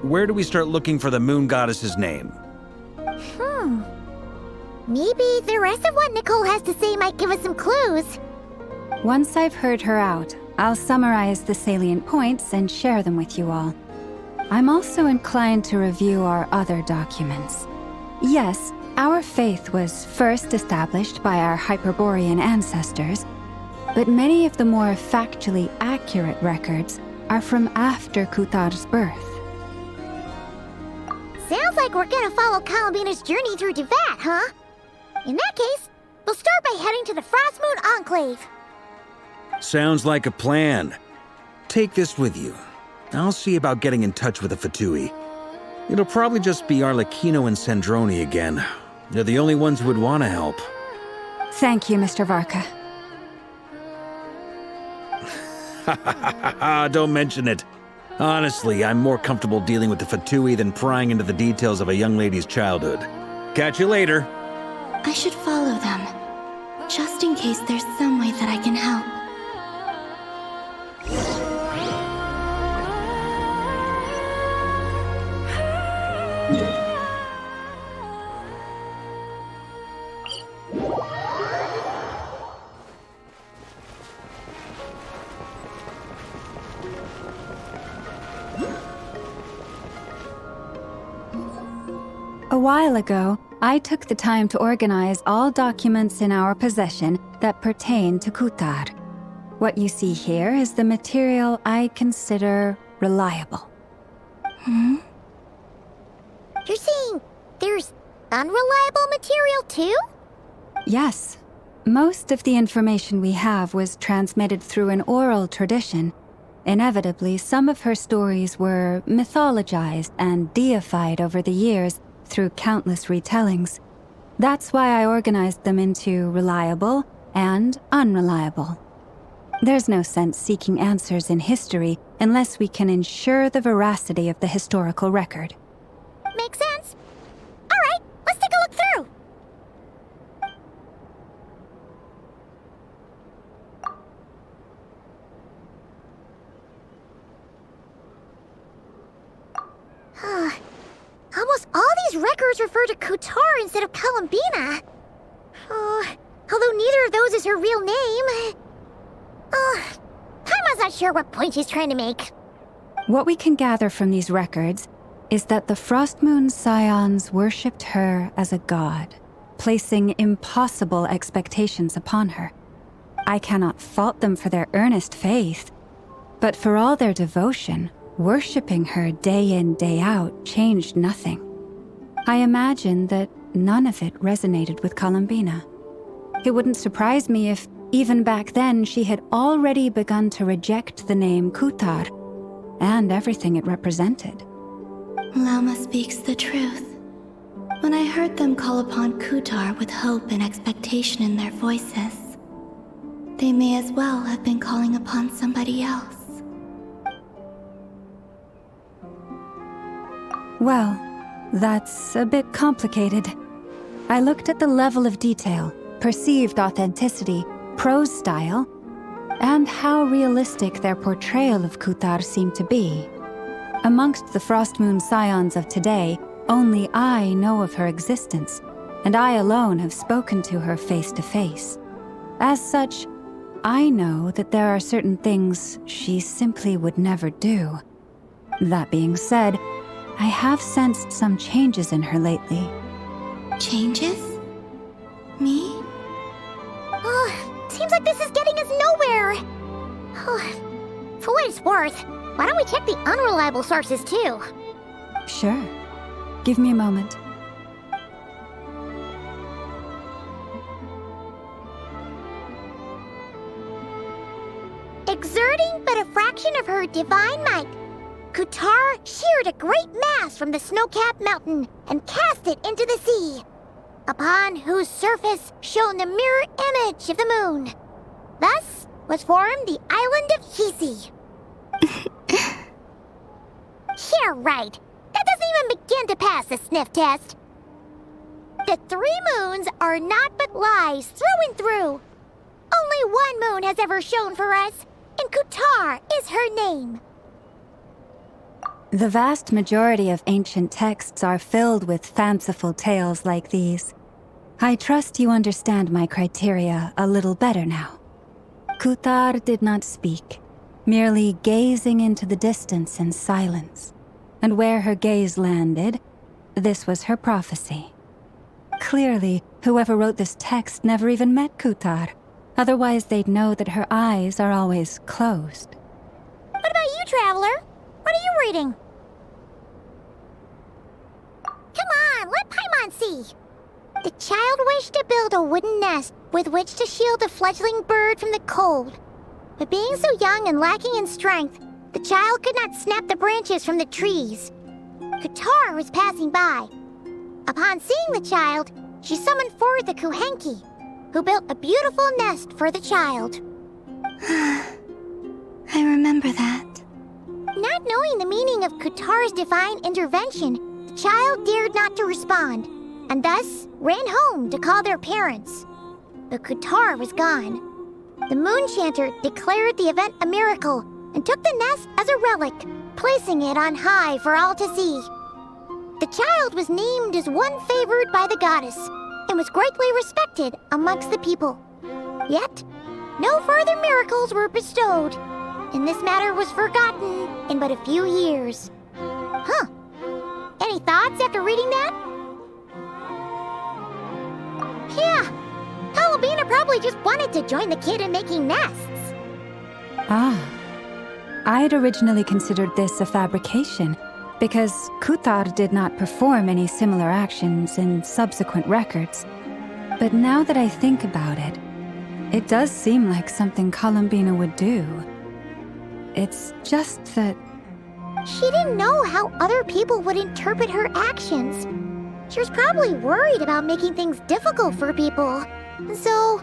where do we start looking for the moon goddess's name? Maybe the rest of what Nicole has to say might give us some clues. Once I've heard her out, I'll summarize the salient points and share them with you all. I'm also inclined to review our other documents. Yes, our faith was first established by our Hyperborean ancestors, but many of the more factually accurate records are from after Kutar's birth. Sounds like we're gonna follow Columbina's journey through Devat, huh? In that case, we'll start by heading to the Frost Moon Enclave. Sounds like a plan. Take this with you. I'll see about getting in touch with the Fatui. It'll probably just be Arlecchino and Sandroni again. They're the only ones who would want to help. Thank you, Mr. Varka. Ha ha ha ha! Don't mention it. Honestly, I'm more comfortable dealing with the Fatui than prying into the details of a young lady's childhood. Catch you later. I should follow them, just in case there's some way that I can help. A while ago, I took the time to organize all documents in our possession that pertain to Kutar. What you see here is the material I consider reliable. You're saying there's unreliable material too? Yes. Most of the information we have was transmitted through an oral tradition. Inevitably, some of her stories were mythologized and deified over the years through countless retellings. That's why I organized them into reliable and unreliable. There's no sense seeking answers in history unless we can ensure the veracity of the historical record. Makes sense. All right, let's take a look through. records refer to Kutar instead of Columbina. Although neither of those is her real name. Paimon's not sure what point she's trying to make. What we can gather from these records is that the Frost Moon Scions worshipped her as a god, placing impossible expectations upon her. I cannot fault them for their earnest faith, but for all their devotion, worshipping her day in, day out changed nothing. I imagine that none of it resonated with Columbina. It wouldn't surprise me if, even back then, she had already begun to reject the name Kutar and everything it represented. Lama speaks the truth. When I heard them call upon Kutar with hope and expectation in their voices, they may as well have been calling upon somebody else. Well, that's a bit complicated. I looked at the level of detail, perceived authenticity, prose style, and how realistic their portrayal of Kutar seemed to be. Amongst the Frost Moon Scions of today, only I know of her existence, and I alone have spoken to her face to face. As such, I know that there are certain things she simply would never do. That being said, I have sensed some changes in her lately. Changes? Me? Seems like this is getting us nowhere. For what it's worth, why don't we check the unreliable sources too? Sure. Give me a moment. Exerting but a fraction of her divine might, Kutar sheared a great mass from the snow-capped mountain and cast it into the sea, upon whose surface shone the mirror image of the moon. Thus was formed the island of Hisi. Yeah, right. That doesn't even begin to pass the sniff test. The 3 moons are naught but lies through and through. Only one moon has ever shone for us, and Kutar is her name. The vast majority of ancient texts are filled with fanciful tales like these. I trust you understand my criteria a little better now. Kutar did not speak, merely gazing into the distance in silence. And where her gaze landed, this was her prophecy. Clearly, whoever wrote this text never even met Kutar. Otherwise, they'd know that her eyes are always closed. What about you, Traveler? What are you reading? Come on, let Paimon see. The child wished to build a wooden nest with which to shield the fledgling bird from the cold. But being so young and lacking in strength, the child could not snap the branches from the trees. Kutar was passing by. Upon seeing the child, she summoned forward the Kuhenki, who built a beautiful nest for the child. I remember that. Not knowing the meaning of Kutar's divine intervention, the child dared not to respond, and thus ran home to call their parents. But Kutar was gone. The moon chanter declared the event a miracle and took the nest as a relic, placing it on high for all to see. The child was named as one favored by the goddess and was greatly respected amongst the people. Yet, no further miracles were bestowed, and this matter was forgotten in but a few years. Huh. Any thoughts after reading that? Yeah. Columbina probably just wanted to join the kid in making nests. Ah. I'd originally considered this a fabrication, because Kutar did not perform any similar actions in subsequent records. But now that I think about it, it does seem like something Columbina would do. It's just that... She didn't know how other people would interpret her actions. She was probably worried about making things difficult for people. So,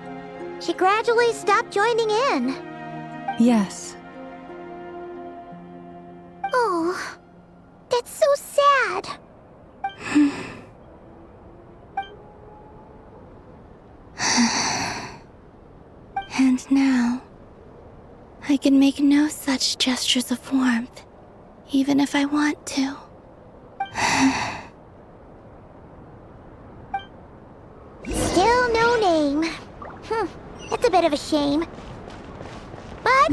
she gradually stopped joining in. Yes. Oh, that's so sad. And now, I can make no such gestures of warmth, even if I want to. of a shame. But...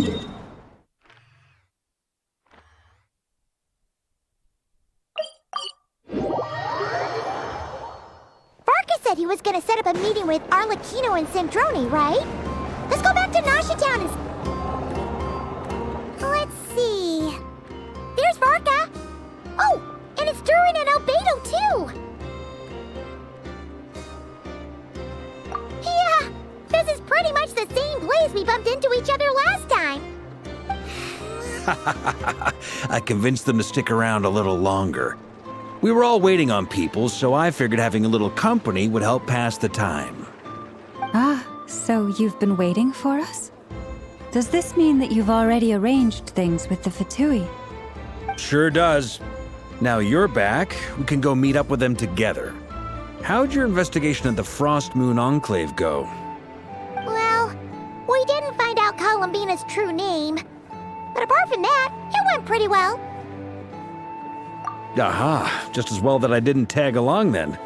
Varka said he was gonna set up a meeting with Arlecchino and Sandrone, right? Let's go back to Noshitown and... Let's see... There's Varka! Oh, and it's Durin and Albedo, too! Yeah, this is pretty much the same place we bumped into each other last time. I convinced them to stick around a little longer. We were all waiting on people, so I figured having a little company would help pass the time. Ah, so you've been waiting for us? Does this mean that you've already arranged things with the Fatui? Sure does. Now you're back, we can go meet up with them together. How'd your investigation at the Frost Moon Enclave go? Well, we didn't find out Columbina's true name. But apart from that, it went pretty well. Aha, just as well that I didn't tag along then.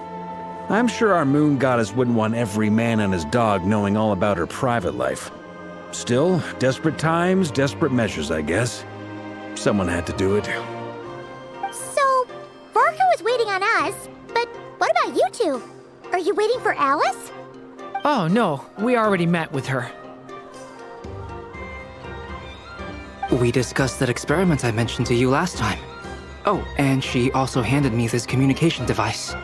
I'm sure our moon goddess wouldn't want every man and his dog knowing all about her private life. Still, desperate times, desperate measures, I guess. Someone had to do it. So, Varka was waiting on us, but what about you two? Are you waiting for Alice? Oh, no. We already met with her. We discussed that experiment I mentioned to you last time. Oh, and she also handed me this communication device.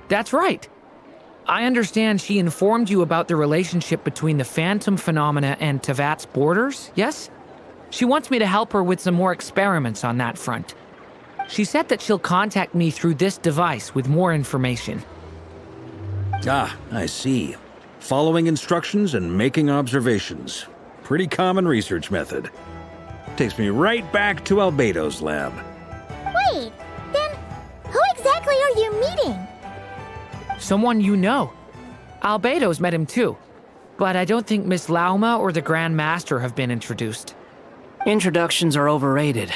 That's right. I understand she informed you about the relationship between the phantom phenomena and Tevat's borders, yes? She wants me to help her with some more experiments on that front. She said that she'll contact me through this device with more information. Ah, I see. Following instructions and making observations. Pretty common research method. Takes me right back to Albedo's lab. Wait, then who exactly are you meeting? Someone you know. Albedo's met him too. But I don't think Miss Lauma or the Grand Master have been introduced. Introductions are overrated,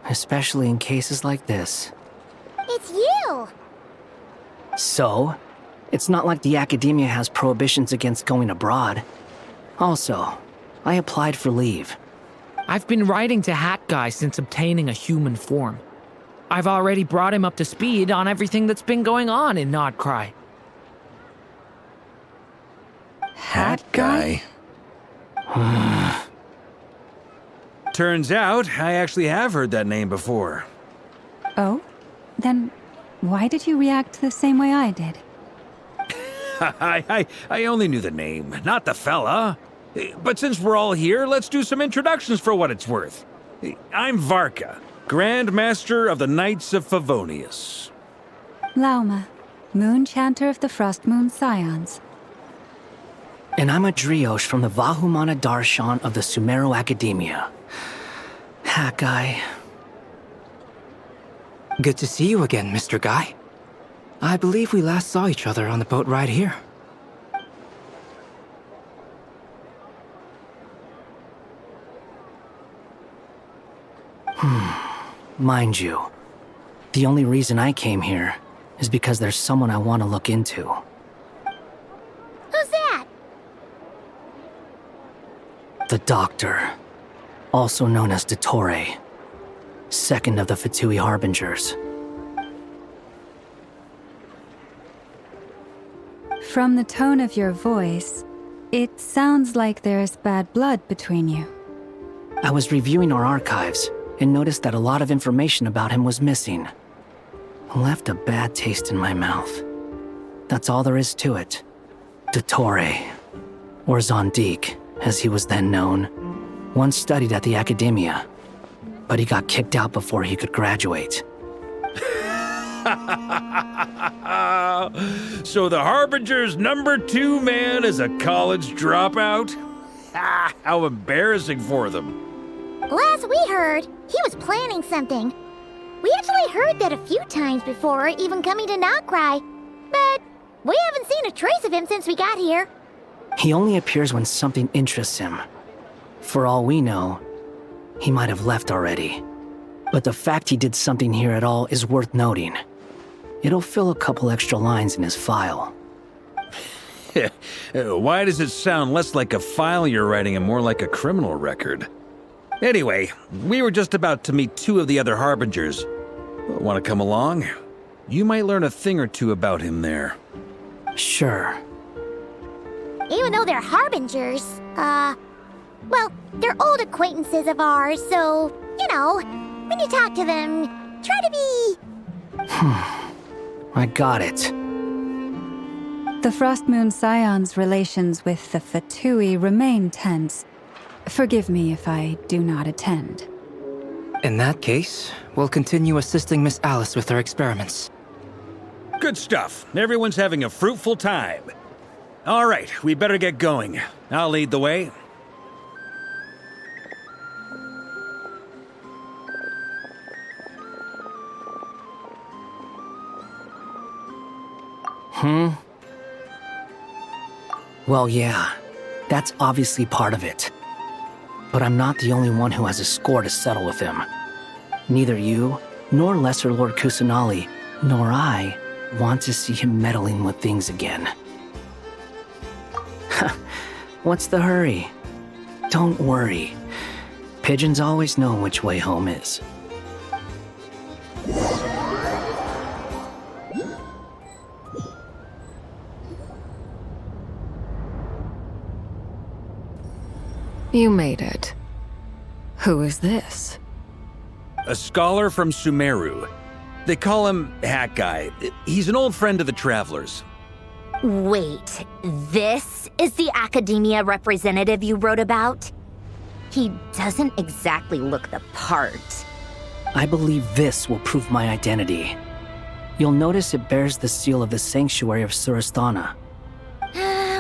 especially in cases like this. It's you! So, it's not like the Academia has prohibitions against going abroad. Also, I applied for leave. I've been writing to Hat Guy since obtaining a human form. I've already brought him up to speed on everything that's been going on in Nodcry. Hat Guy? Turns out, I actually have heard that name before. Oh? Then why did you react the same way I did? I only knew the name, not the fella. But since we're all here, let's do some introductions for what it's worth. I'm Varka, Grand Master of the Knights of Favonius. Lauma, Moon Chanter of the Frost Moon Scions. And I'm a Driosh from the Vahumana Darshan of the Sumero Academia. Hat Guy. Good to see you again, Mr. Guy. I believe we last saw each other on the boat ride here. Mind you, the only reason I came here is because there's someone I want to look into. Who's that? The Doctor, also known as Dottore, second of the Fatui Harbingers. From the tone of your voice, it sounds like there's bad blood between you. I was reviewing our archives and noticed that a lot of information about him was missing. Left a bad taste in my mouth. That's all there is to it. Dottore, or Zondique, as he was then known, once studied at the Academia, but he got kicked out before he could graduate. So the Harbinger's #2 man is a college dropout? How embarrassing for them. Last we heard, he was planning something. We actually heard that a few times before, even coming to Noctry, but we haven't seen a trace of him since we got here. He only appears when something interests him. For all we know, he might have left already. But the fact he did something here at all is worth noting. It'll fill a couple extra lines in his file. Why does it sound less like a file you're writing and more like a criminal record? Anyway, we were just about to meet 2 of the other Harbingers. Want to come along? You might learn a thing or two about him there. Sure. Even though they're harbingers, well, they're old acquaintances of ours, so, you know, when you talk to them, try to be... I got it. The Frostmoon Scion's relations with the Fatui remain tense. Forgive me if I do not attend. In that case, we'll continue assisting Miss Alice with her experiments. Good stuff. Everyone's having a fruitful time. All right, we better get going. I'll lead the way. Well, yeah, that's obviously part of it. But I'm not the only one who has a score to settle with him. Neither you, nor Lesser Lord Kusanali, nor I want to see him meddling with things again. What's the hurry? Don't worry. Pigeons always know which way home is. You made it. Who is this? A scholar from Sumeru. They call him Hat Guy. He's an old friend of the Travelers. Wait, this is the academia representative you wrote about? He doesn't exactly look the part. I believe this will prove my identity. You'll notice it bears the seal of the Sanctuary of Surasthana.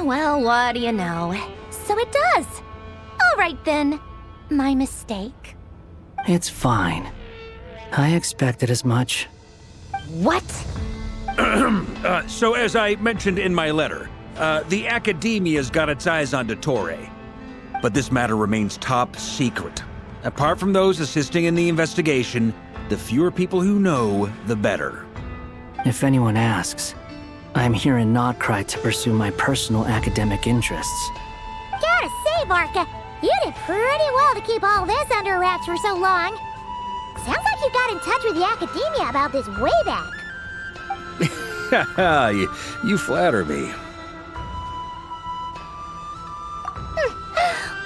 Well, what do you know? So it does. All right then. My mistake. It's fine. I expected as much. What? So as I mentioned in my letter, the Academia's got its eyes on Dottore. But this matter remains top secret. Apart from those assisting in the investigation, the fewer people who know, the better. If anyone asks, I'm here in Nodcry to pursue my personal academic interests. Gotta say, Barca, you did pretty well to keep all this under wraps for so long. Sounds like you got in touch with the academia about this way back. You flatter me.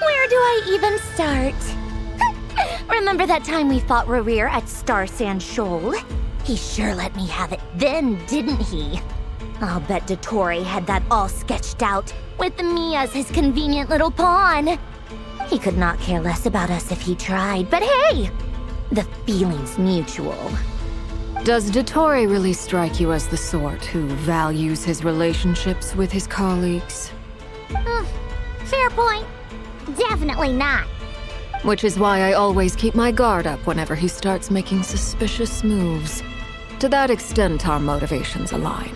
Where do I even start? Remember that time we fought Rerir at Star Sand Shoal? He sure let me have it then, didn't he? I'll bet Dottore had that all sketched out, with me as his convenient little pawn. He could not care less about us if he tried, but hey! The feeling's mutual. Does Dottore really strike you as the sort who values his relationships with his colleagues? Fair point. Definitely not. Which is why I always keep my guard up whenever he starts making suspicious moves. To that extent, our motivations align.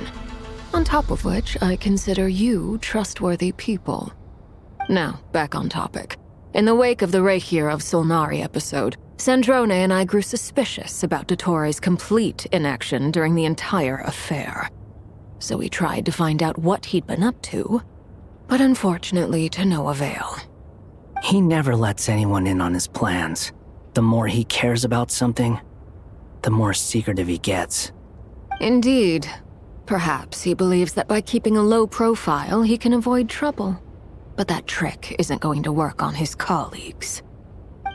On top of which, I consider you trustworthy people. Now, back on topic. In the wake of the Reikir of Solnari episode, Sandrone and I grew suspicious about Dottore's complete inaction during the entire affair. So we tried to find out what he'd been up to, but unfortunately to no avail. He never lets anyone in on his plans. The more he cares about something, the more secretive he gets. Indeed. Perhaps he believes that by keeping a low profile, he can avoid trouble. But that trick isn't going to work on his colleagues.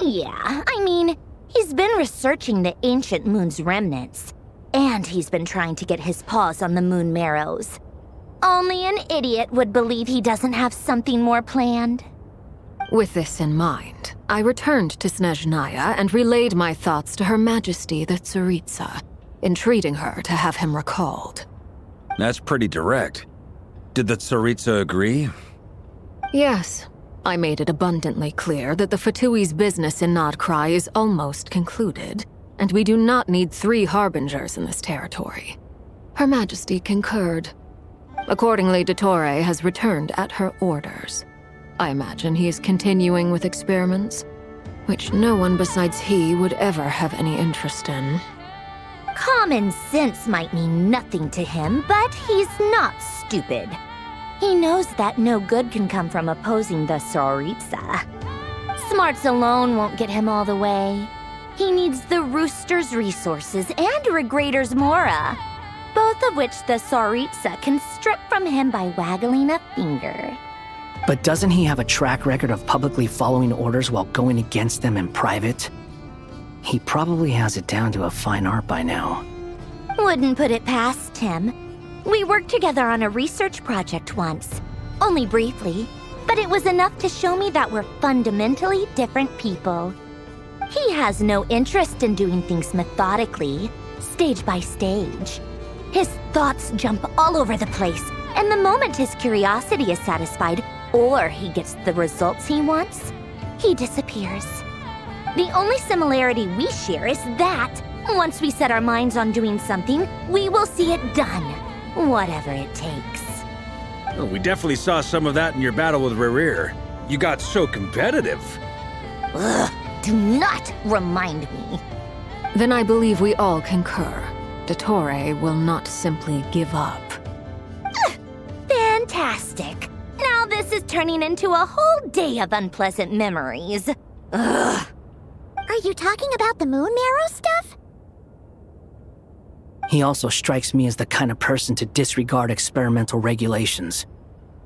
Yeah, I mean, he's been researching the ancient moon's remnants. And he's been trying to get his paws on the moon marrows. Only an idiot would believe he doesn't have something more planned. With this in mind, I returned to Snezhnaya and relayed my thoughts to Her Majesty the Tsaritsa, entreating her to have him recalled. That's pretty direct. Did the Tsaritsa agree? Yes. I made it abundantly clear that the Fatui's business in Nodcry is almost concluded, and we do not need 3 harbingers in this territory. Her Majesty concurred. Accordingly, Dottore has returned at her orders. I imagine he is continuing with experiments, which no one besides he would ever have any interest in. Common sense might mean nothing to him, but he's not stupid. He knows that no good can come from opposing the Tsaritsa. Smarts alone won't get him all the way. He needs the Rooster's resources and Regrator's Mora, both of which the Tsaritsa can strip from him by waggling a finger. But doesn't he have a track record of publicly following orders while going against them in private? He probably has it down to a fine art by now. Wouldn't put it past him. We worked together on a research project once. Only briefly, but it was enough to show me that we're fundamentally different people. He has no interest in doing things methodically, stage by stage. His thoughts jump all over the place, and the moment his curiosity is satisfied, or he gets the results he wants, he disappears. The only similarity we share is that, once we set our minds on doing something, we will see it done, whatever it takes. Well, we definitely saw some of that in your battle with Rerir. You got so competitive. Ugh, do not remind me. Then I believe we all concur. Dottore will not simply give up. Fantastic. Now this is turning into a whole day of unpleasant memories. Ugh. Are you talking about the moon marrow stuff? He also strikes me as the kind of person to disregard experimental regulations,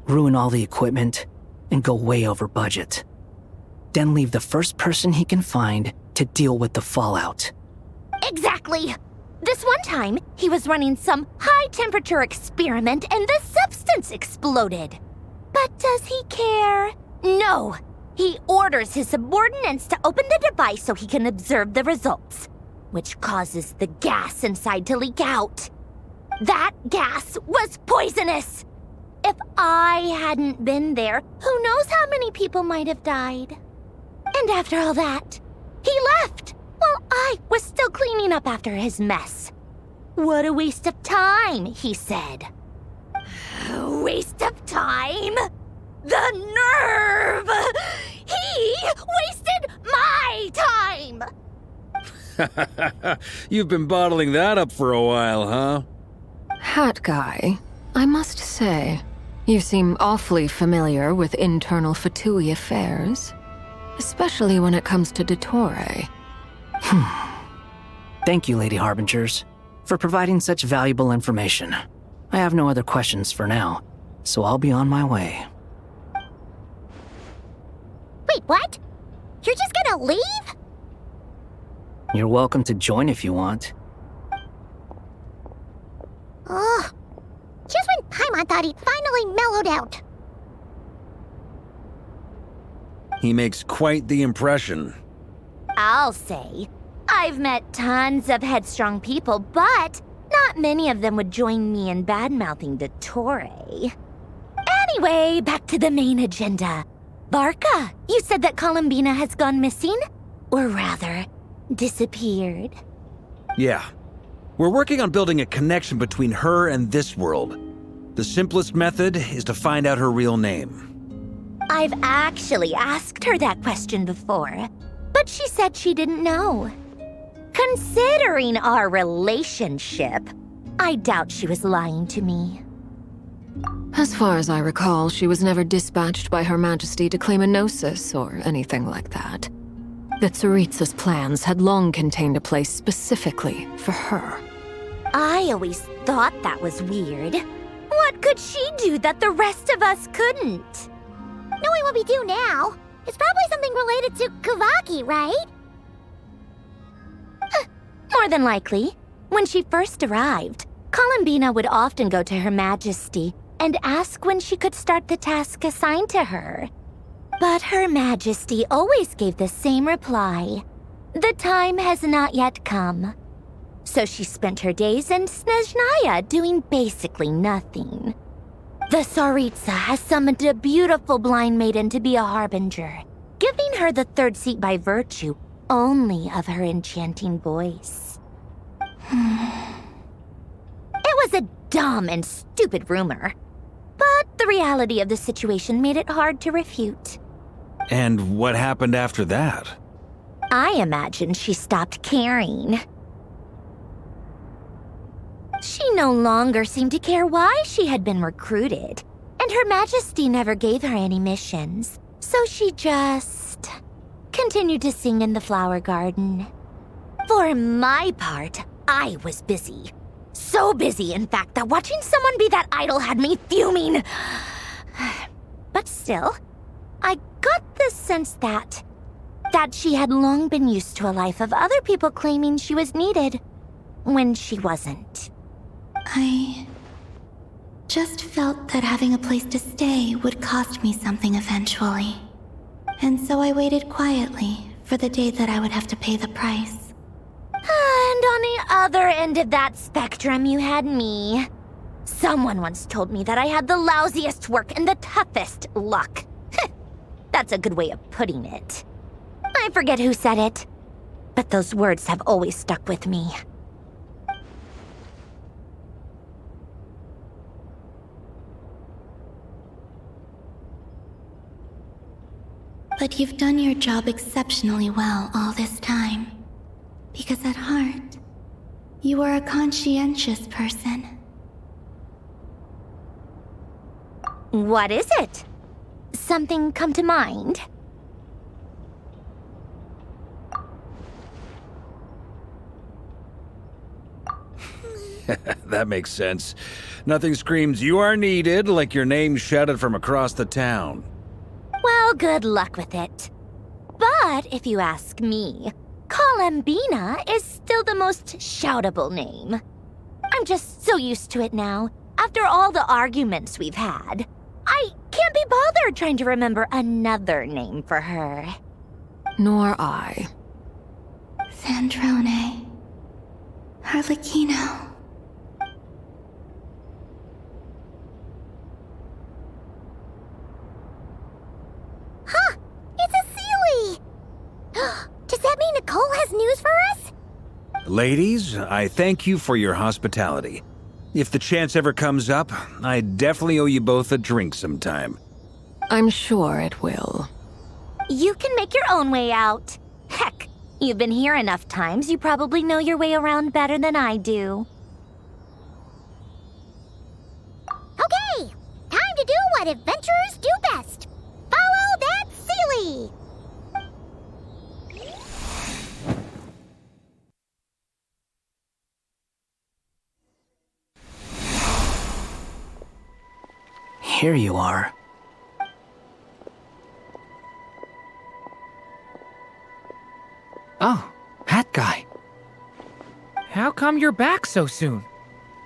ruin all the equipment, and go way over budget. Then leave the first person he can find to deal with the fallout. Exactly. This one time, he was running some high-temperature experiment and the substance exploded. But does he care? No. He orders his subordinates to open the device so he can observe the results, which causes the gas inside to leak out. That gas was poisonous! If I hadn't been there, who knows how many people might have died. And after all that, he left while I was still cleaning up after his mess. What a waste of time, he said. Waste of time? The nerve! He wasted my time! You've been bottling that up for a while, huh? Hat guy, I must say, you seem awfully familiar with internal Fatui affairs. Especially when it comes to Dottore. Thank you, Lady Harbingers, for providing such valuable information. I have no other questions for now, so I'll be on my way. Wait, what? You're just gonna leave? You're welcome to join if you want. Ugh. Just when Paimon thought he'd finally mellowed out. He makes quite the impression. I'll say. I've met tons of headstrong people, but not many of them would join me in bad-mouthing Dottore. Anyway, back to the main agenda. Barca, you said that Columbina has gone missing? Or rather, disappeared. Yeah. We're working on building a connection between her and this world. The simplest method is to find out her real name. I've actually asked her that question before, but she said she didn't know. Considering our relationship, I doubt she was lying to me. As far as I recall, she was never dispatched by Her Majesty to claim a gnosis or anything like that. The Tsaritsa's plans had long contained a place specifically for her. I always thought that was weird. What could she do that the rest of us couldn't? Knowing what we do now, it's probably something related to Kavaki, right? More than likely. When she first arrived, Columbina would often go to Her Majesty and ask when she could start the task assigned to her. But Her Majesty always gave the same reply. The time has not yet come. So she spent her days in Snezhnaya doing basically nothing. The Tsaritsa has summoned a beautiful blind maiden to be a harbinger, giving her the third seat by virtue only of her enchanting voice. It was a dumb and stupid rumor, but the reality of the situation made it hard to refute. And what happened after that? I imagine she stopped caring. She no longer seemed to care why she had been recruited, and And Her Majesty never gave her any missions, so she just continued to sing in the flower garden. For my part, I was busy. So busy, in fact, that watching someone be that idol had me fuming. But still, I got the sense that she had long been used to a life of other people claiming she was needed when she wasn't. I just felt that having a place to stay would cost me something eventually. And so I waited quietly for the day that I would have to pay the price. And on the other end of that spectrum, you had me. Someone once told me that I had the lousiest work and the toughest luck. That's a good way of putting it. I forget who said it, but those words have always stuck with me. But you've done your job exceptionally well all this time. Because at heart, you are a conscientious person. What is it? Something come to mind? That makes sense. Nothing screams you are needed like your name shouted from across the town. Well, good luck with it. But if you ask me, Colambina is still the most shoutable name. I'm just so used to it now, after all the arguments we've had. I can't be bothered trying to remember another name for her. Nor I. Sandrone. Harlequino. Huh! It's a Sealy! Does that mean Nicole has news for us? Ladies, I thank you for your hospitality. If the chance ever comes up, I definitely owe you both a drink sometime. I'm sure it will. You can make your own way out. Heck, you've been here enough times, you probably know your way around better than I do. Okay, time to do what adventurers do best. Follow that Sealy! Here you are. Oh, hat guy. How come you're back so soon?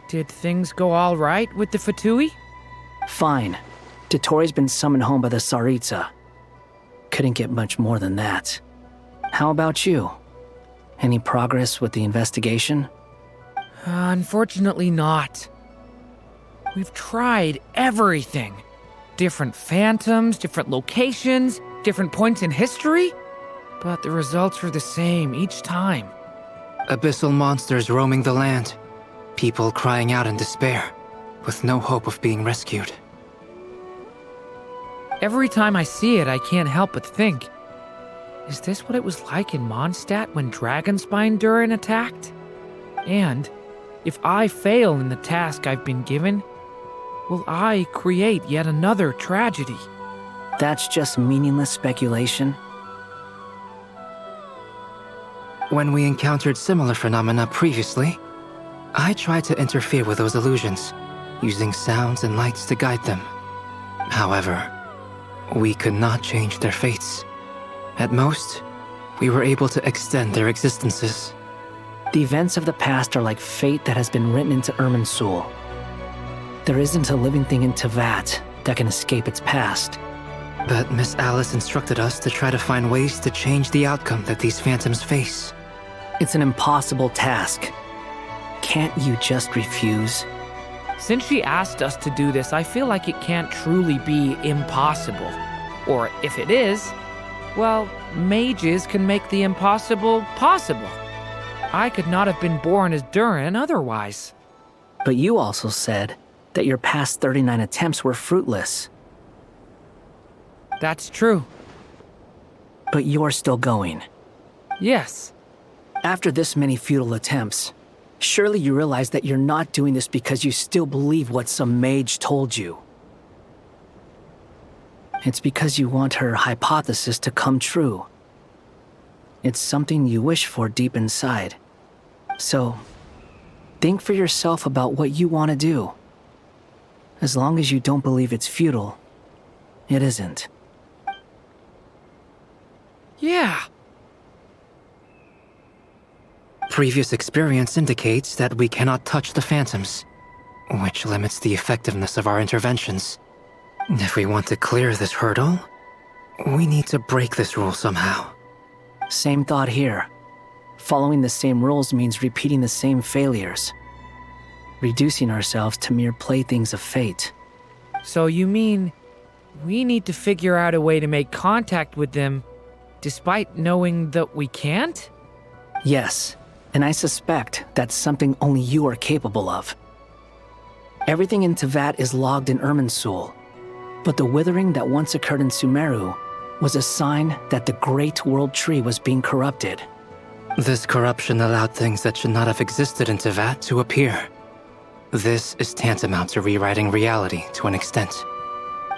Did things go all right with the Fatui? Fine. Dotori's been summoned home by the Tsaritsa. Couldn't get much more than that. How about you? Any progress with the investigation? Unfortunately not. We've tried everything. Different phantoms, different locations, different points in history. But the results are the same each time. Abyssal monsters roaming the land. People crying out in despair, with no hope of being rescued. Every time I see it, I can't help but think, is this what it was like in Mondstadt when Dragonspine Durin attacked? And if I fail in the task I've been given, will I create yet another tragedy? That's just meaningless speculation. When we encountered similar phenomena previously, I tried to interfere with those illusions, using sounds and lights to guide them. However, we could not change their fates. At most, we were able to extend their existences. The events of the past are like fate that has been written into Irminsul. There isn't a living thing in Teyvat that can escape its past. But Miss Alice instructed us to try to find ways to change the outcome that these phantoms face. It's an impossible task. Can't you just refuse? Since she asked us to do this, I feel like it can't truly be impossible. Or if it is, well, mages can make the impossible possible. I could not have been born as Durin otherwise. But you also said that your past 39 attempts were fruitless. That's true. But you're still going. Yes. After this many futile attempts, surely you realize that you're not doing this because you still believe what some mage told you. it's because you want her hypothesis to come true. It's something you wish for deep inside. So, think for yourself about what you want to do. As long as you don't believe it's futile, it isn't. Yeah. Previous experience indicates that we cannot touch the phantoms, which limits the effectiveness of our interventions. If we want to clear this hurdle, we need to break this rule somehow. Same thought here. Following the same rules means repeating the same failures, reducing ourselves to mere playthings of fate. So you mean we need to figure out a way to make contact with them despite knowing that we can't? Yes, and I suspect that's something only you are capable of. Everything in Tevat is logged in Irminsul, but the withering that once occurred in Sumeru was a sign that the Great World Tree was being corrupted. This corruption allowed things that should not have existed in Tevat to appear. This is tantamount to rewriting reality to an extent.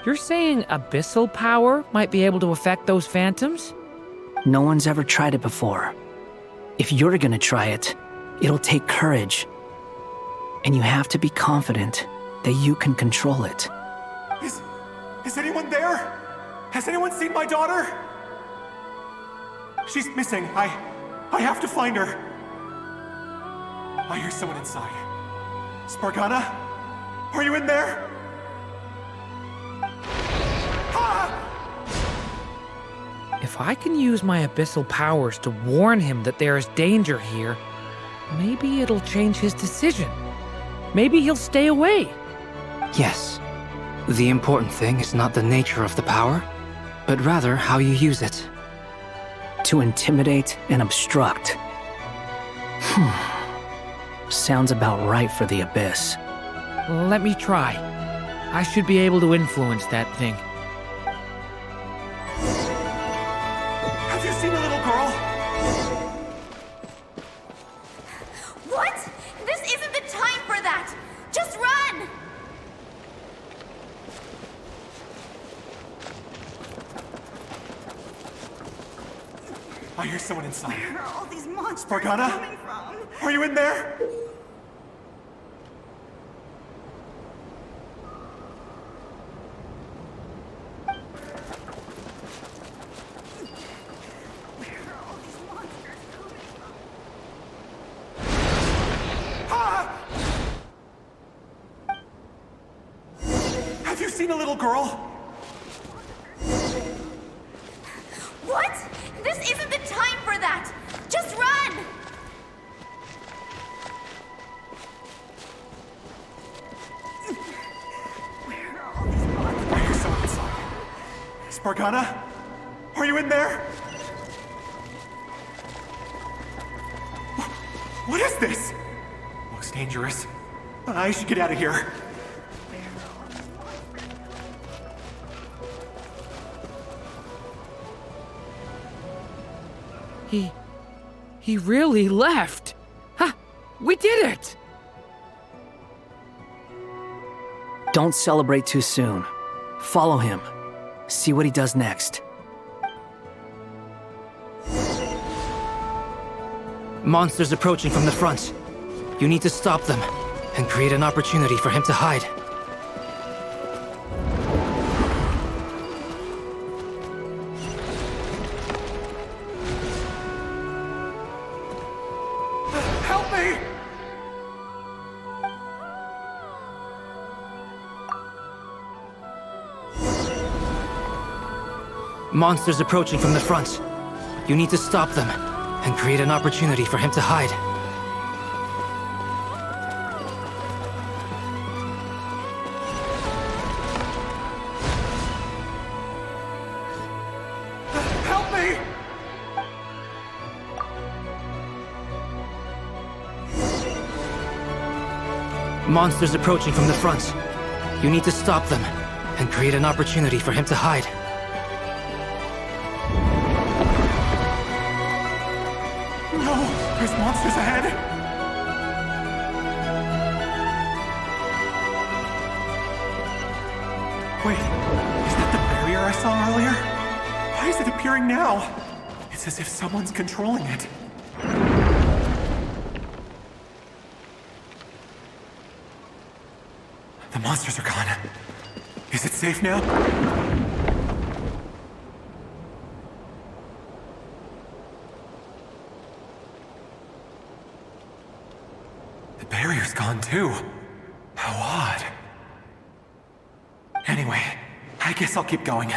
You're saying abyssal power might be able to affect those phantoms? No one's ever tried it before. If you're gonna try it, it'll take courage. And you have to be confident that you can control it. Is anyone there? Has anyone seen my daughter? She's missing. I have to find her. I hear someone inside. Spargana? Are you in there? If I can use my abyssal powers to warn him that there is danger here, maybe it'll change his decision. Maybe he'll stay away. Yes. The important thing is not the nature of the power, but rather how you use it. To intimidate and obstruct. Sounds about right for the Abyss. Let me try. I should be able to influence that thing. Have you seen a little girl? What? This isn't the time for that! Just run! I hear someone inside. Where are all these monsters Spargana? coming from? Are you in there? Have you seen a little girl? What? This isn't the time for that! Just run! Where are all these monsters? I hear someone inside. Spargana? Are you in there? What is this? Looks dangerous. I should get out of here. He really left. Ha! We did it! Don't celebrate too soon. Follow him. See what he does next. Monsters approaching from the front. You need to stop them and create an opportunity for him to hide. Help me! Monsters approaching from the front. You need to stop them and create an opportunity for him to hide. Help me! Monsters approaching from the front. You need to stop them and create an opportunity for him to hide. No! There's monsters ahead! Wait, is that the barrier I saw saw earlier? Why is it appearing now? It's as if someone's controlling it. The monsters are gone. Is it safe now? The barrier's gone too. How odd. Anyway, I guess I'll keep going.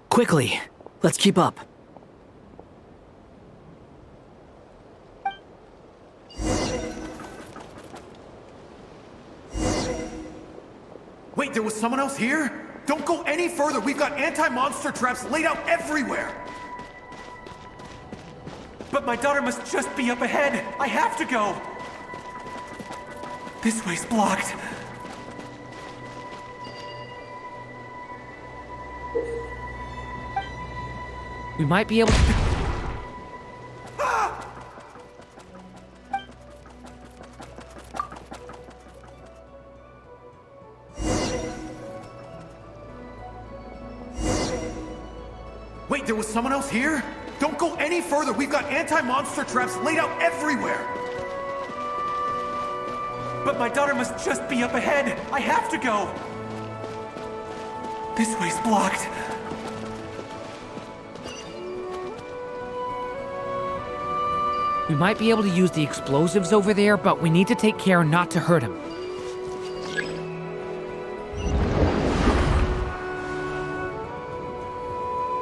Quickly, let's keep up. Wait, there was someone else here? Don't go any further. We've got anti-monster traps laid out everywhere. But my daughter must just be up ahead. I have to go. This way's blocked. We might be able to... Wait, there was someone else here? Don't go any further. We've got anti-monster traps laid out everywhere. But my daughter must just be up ahead. I have to go. This way's blocked. We might be able to use the explosives over there, but we need to take care not to hurt him.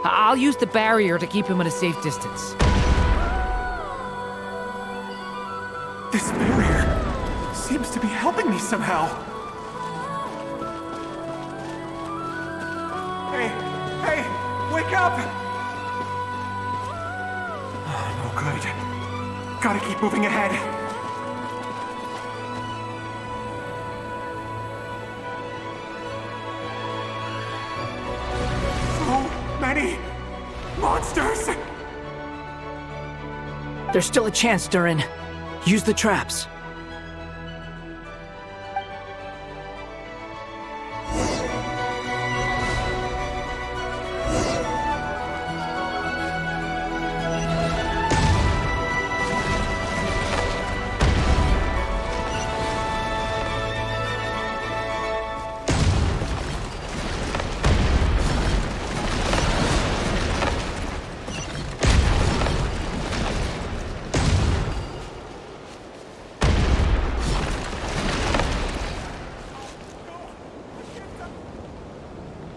I'll use the barrier to keep him at a safe distance. This barrier seems to be helping me somehow. Hey, wake up! Oh, no good. Gotta keep moving ahead. So many monsters! There's still a chance, Durin. Use the traps.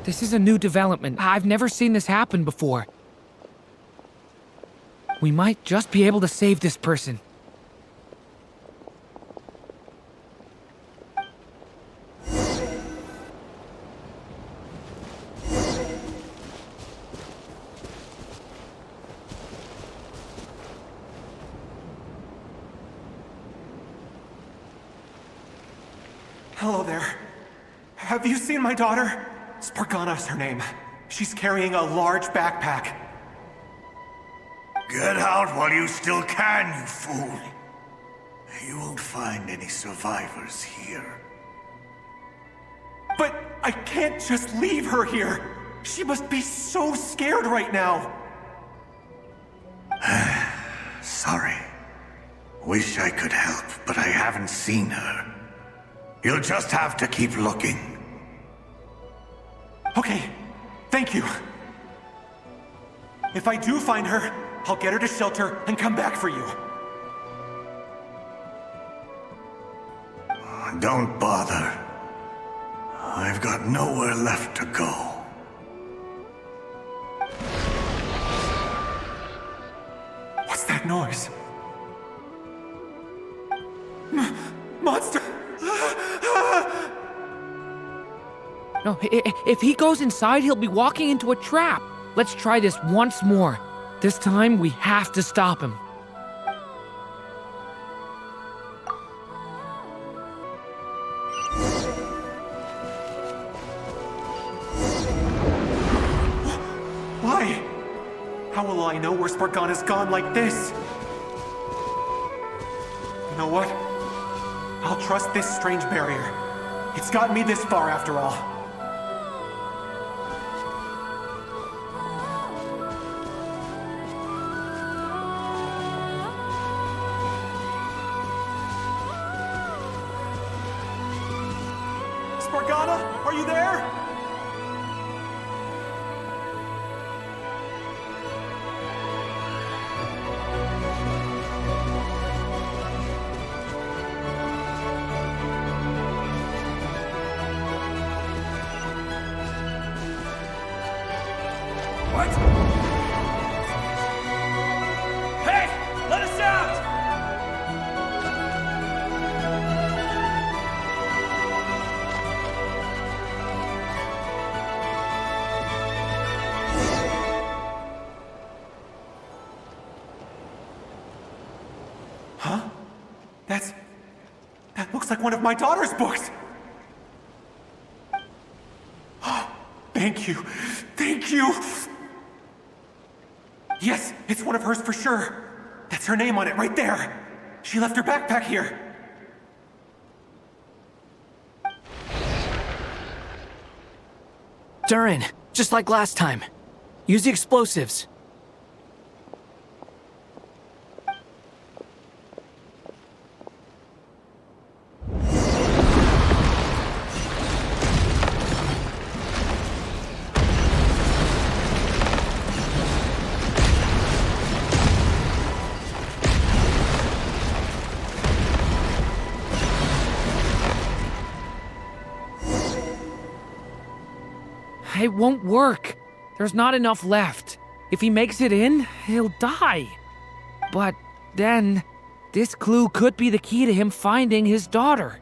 This is a new development. I've never seen this happen before. We might just be able to save this person. Hello there. Have you seen my daughter? Spargana's her name. She's carrying a large backpack. Get out while you still can, you fool. You won't find any survivors here. But I can't just leave her here. She must be so scared right now. Sorry. Wish I could help, but I haven't seen her. You'll just have to keep looking. Okay, thank you. If I do find her, I'll get her to shelter and come back for you. Don't bother. I've got nowhere left to go. What's that noise? Monster! No, if he goes inside, he'll be walking into a trap. Let's try this once more. This time, we have to stop him. Why? How will I know where Spargana's gone like this? You know what? I'll trust this strange barrier. It's gotten me this far after all. Spargana, are you there? What? Hey! Let us out! Huh? That looks like one of my daughter's books! Thank you. Thank you! Yes, it's one of hers for sure. That's her name on it right there. She left her backpack here. Durin, just like last time. Use the explosives. It won't work. There's not enough left. If he makes it in, he'll die. But then, this clue could be the key to him finding his daughter.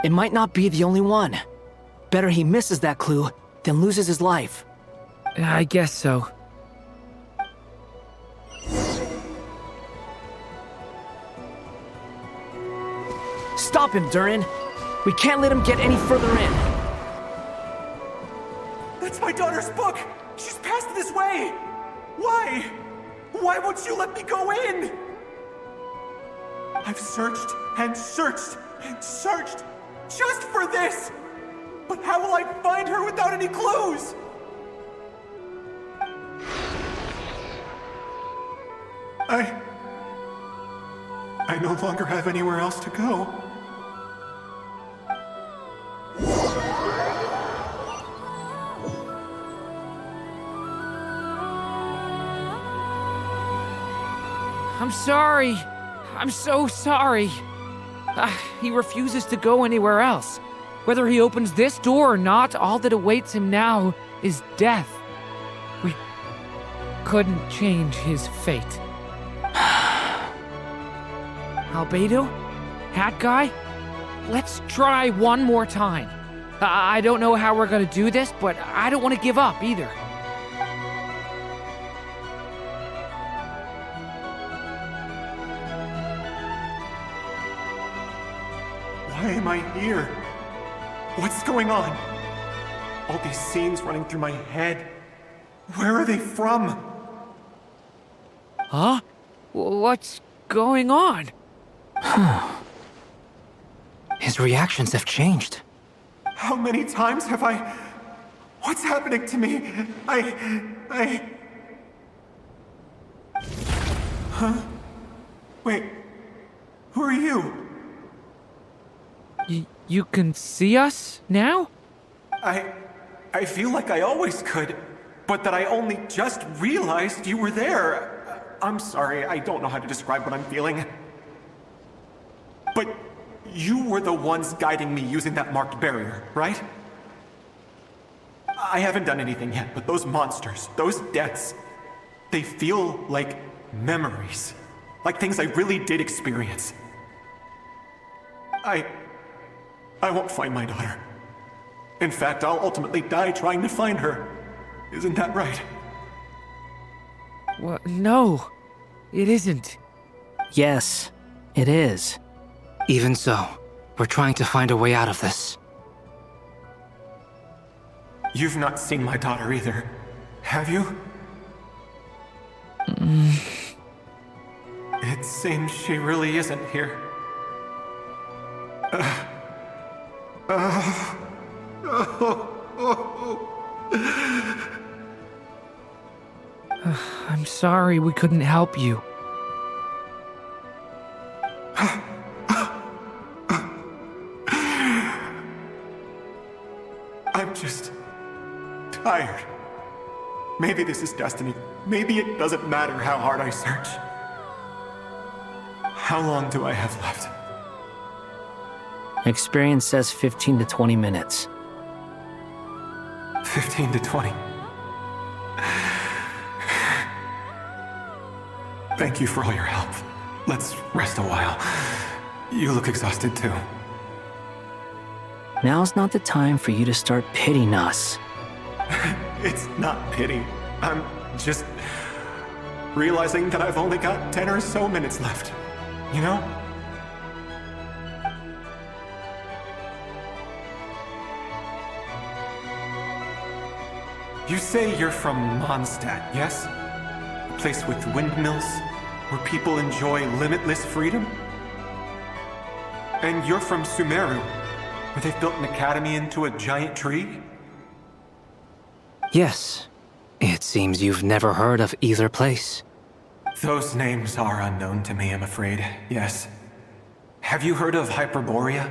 It might not be the only one. Better he misses that clue than loses his life. I guess so. Stop him, Durin. We can't let him get any further in. That's my daughter's book! She's passed this way! Why? Why won't you let me go in? I've searched and searched and searched just for this! But how will I find her without any clues? I no longer have anywhere else to go. I'm sorry. I'm so sorry. He refuses to go anywhere else. Whether he opens this door or not, all that awaits him now is death. We couldn't change his fate. Albedo? Hat Guy? Let's try one more time. I don't know how we're gonna do this, but I don't want to give up either. Why am I here? What's going on? All these scenes running through my head. Where are they from? Huh? What's going on? His reactions have changed. How many times have I... What's happening to me? Huh? Wait. Who are you? You can see us now? I feel like I always could, but that I only just realized you were there. I'm sorry, I don't know how to describe what I'm feeling. But you were the ones guiding me using that marked barrier, right? I haven't done anything yet, but those monsters, those deaths, they feel like memories. Like things I really did experience. I won't find my daughter. In fact, I'll ultimately die trying to find her. Isn't that right? Well, no, it isn't. Yes, it is. Even so, we're trying to find a way out of this. You've not seen my daughter either, have you? It seems she really isn't here. I'm sorry we couldn't help you. Maybe this is destiny. Maybe it doesn't matter how hard I search. How long do I have left? Experience says 15 to 20 minutes. 15 to 20. Thank you for all your help. Let's rest a while. You look exhausted too. Now's not the time for you to start pitying us. It's not pity. I'm just realizing that I've only got 10 or so minutes left. You know? You say you're from Mondstadt, yes? A place with windmills, where people enjoy limitless freedom? And you're from Sumeru, where they've built an academy into a giant tree? Yes. It seems you've never heard of either place. Those names are unknown to me, I'm afraid, yes. Have you heard of Hyperborea?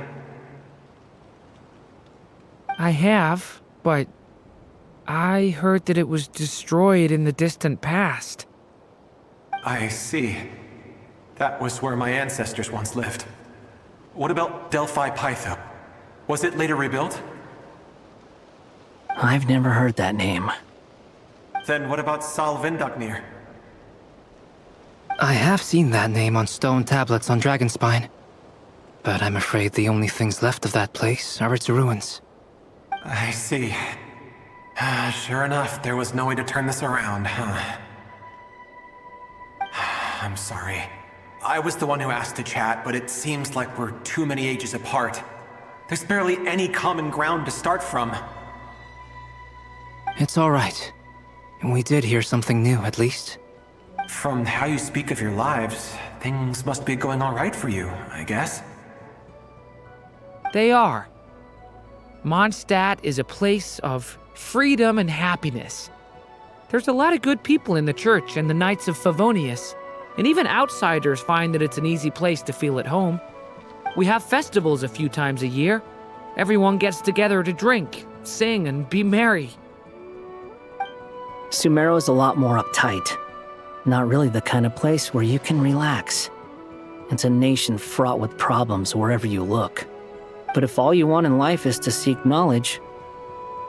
I have, but I heard that it was destroyed in the distant past. I see. That was where my ancestors once lived. What about Delphi Pytho? Was it later rebuilt? I've never heard that name. Then what about Salvindagnir? I have seen that name on stone tablets on Dragonspine. But I'm afraid the only things left of that place are its ruins. I see. Sure enough, there was no way to turn this around, huh? I'm sorry. I was the one who asked to chat, but it seems like we're too many ages apart. There's barely any common ground to start from. It's all right. We did hear something new, at least. From how you speak of your lives, things must be going all right for you, I guess. They are. Mondstadt is a place of freedom and happiness. There's a lot of good people in the church and the Knights of Favonius, and even outsiders find that it's an easy place to feel at home. We have festivals a few times a year. Everyone gets together to drink, sing, and be merry. Sumeru is a lot more uptight. Not really the kind of place where you can relax. It's a nation fraught with problems wherever you look. But if all you want in life is to seek knowledge,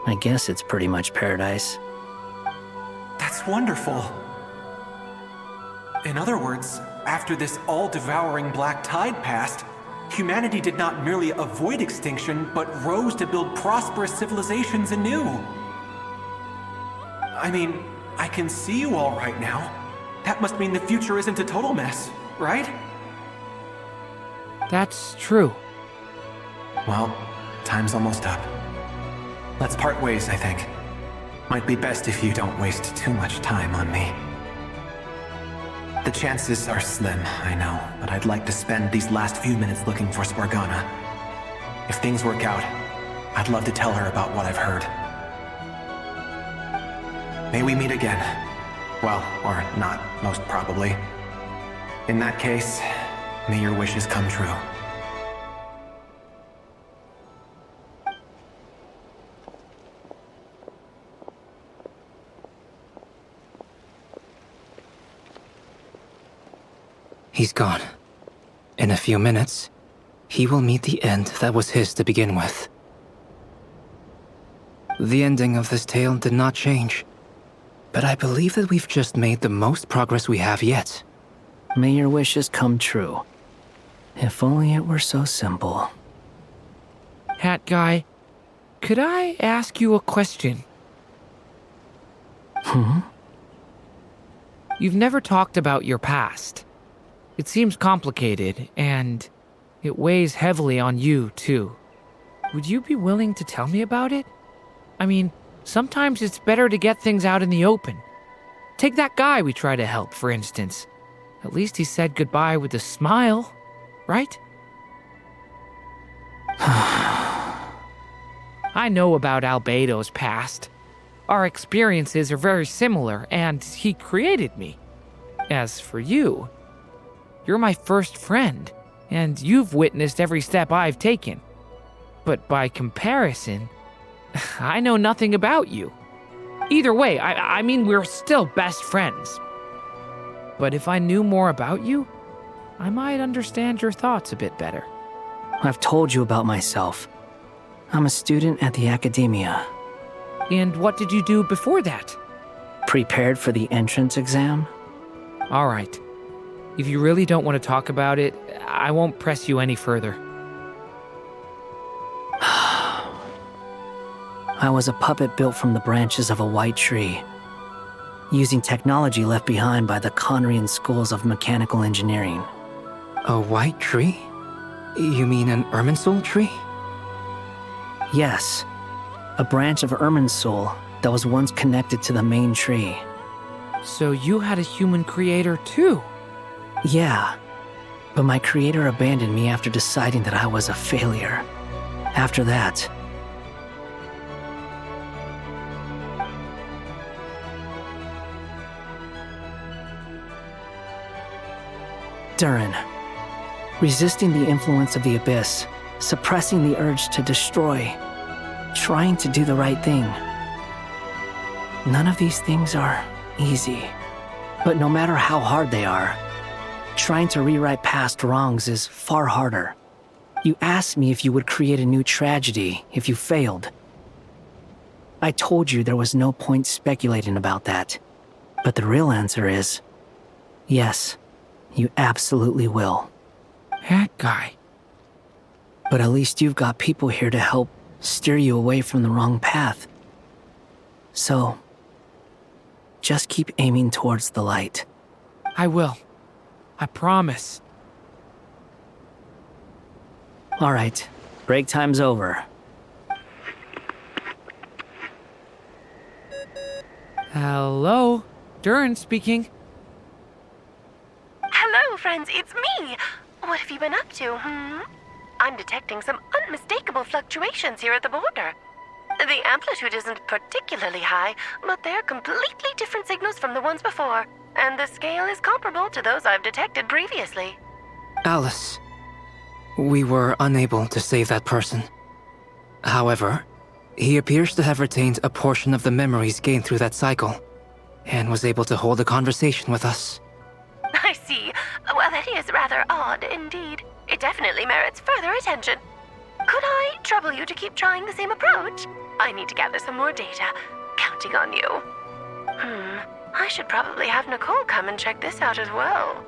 I guess it's pretty much paradise. That's wonderful. In other words, after this all-devouring black tide passed, humanity did not merely avoid extinction, but rose to build prosperous civilizations anew. I mean, I can see you all right now. That must mean the future isn't a total mess, right? That's true. Well, time's almost up. Let's part ways, I think. Might be best if you don't waste too much time on me. The chances are slim, I know, but I'd like to spend these last few minutes looking for Spargana. If things work out, I'd love to tell her about what I've heard. May we meet again. Well, or not, most probably. In that case, may your wishes come true. He's gone. In a few minutes, he will meet the end that was his to begin with. The ending of this tale did not change, but I believe that we've just made the most progress we have yet. May your wishes come true. If only it were so simple. Hat guy, could I ask you a question? You've never talked about your past. It seems complicated, and it weighs heavily on you, too. Would you be willing to tell me about it? I mean, sometimes it's better to get things out in the open. Take that guy we try to help, for instance. At least he said goodbye with a smile, right? I know about Albedo's past. Our experiences are very similar, and he created me. As for you, you're my first friend, and you've witnessed every step I've taken. But by comparison, I know nothing about you. Either way, I mean, we're still best friends. But if I knew more about you, I might understand your thoughts a bit better. I've told you about myself. I'm a student at the academia. And what did you do before that? Prepared for the entrance exam? All right. If you really don't want to talk about it, I won't press you any further. I was a puppet built from the branches of a white tree, using technology left behind by the Conrian schools of mechanical engineering. A white tree? You mean an Irminsul tree? Yes, a branch of Irminsul that was once connected to the main tree. So you had a human creator too? Yeah, but my creator abandoned me after deciding that I was a failure. After that, Durin, resisting the influence of the Abyss, suppressing the urge to destroy, trying to do the right thing. None of these things are easy, but no matter how hard they are, trying to rewrite past wrongs is far harder. You asked me if you would create a new tragedy if you failed. I told you there was no point speculating about that, but the real answer is, yes, you absolutely will. That guy. But at least you've got people here to help steer you away from the wrong path. So, just keep aiming towards the light. I will. I promise. All right, break time's over. Hello? Durin speaking. Hello, friends, it's me. What have you been up to, I'm detecting some unmistakable fluctuations here at the border. The amplitude isn't particularly high, but they're completely different signals from the ones before, and the scale is comparable to those I've detected previously. Alice, we were unable to save that person. However, he appears to have retained a portion of the memories gained through that cycle, and was able to hold a conversation with us. I see. Well, that is rather odd indeed. It definitely merits further attention. Could I trouble you to keep trying the same approach? I need to gather some more data. Counting on you. I should probably have Nicole come and check this out as well.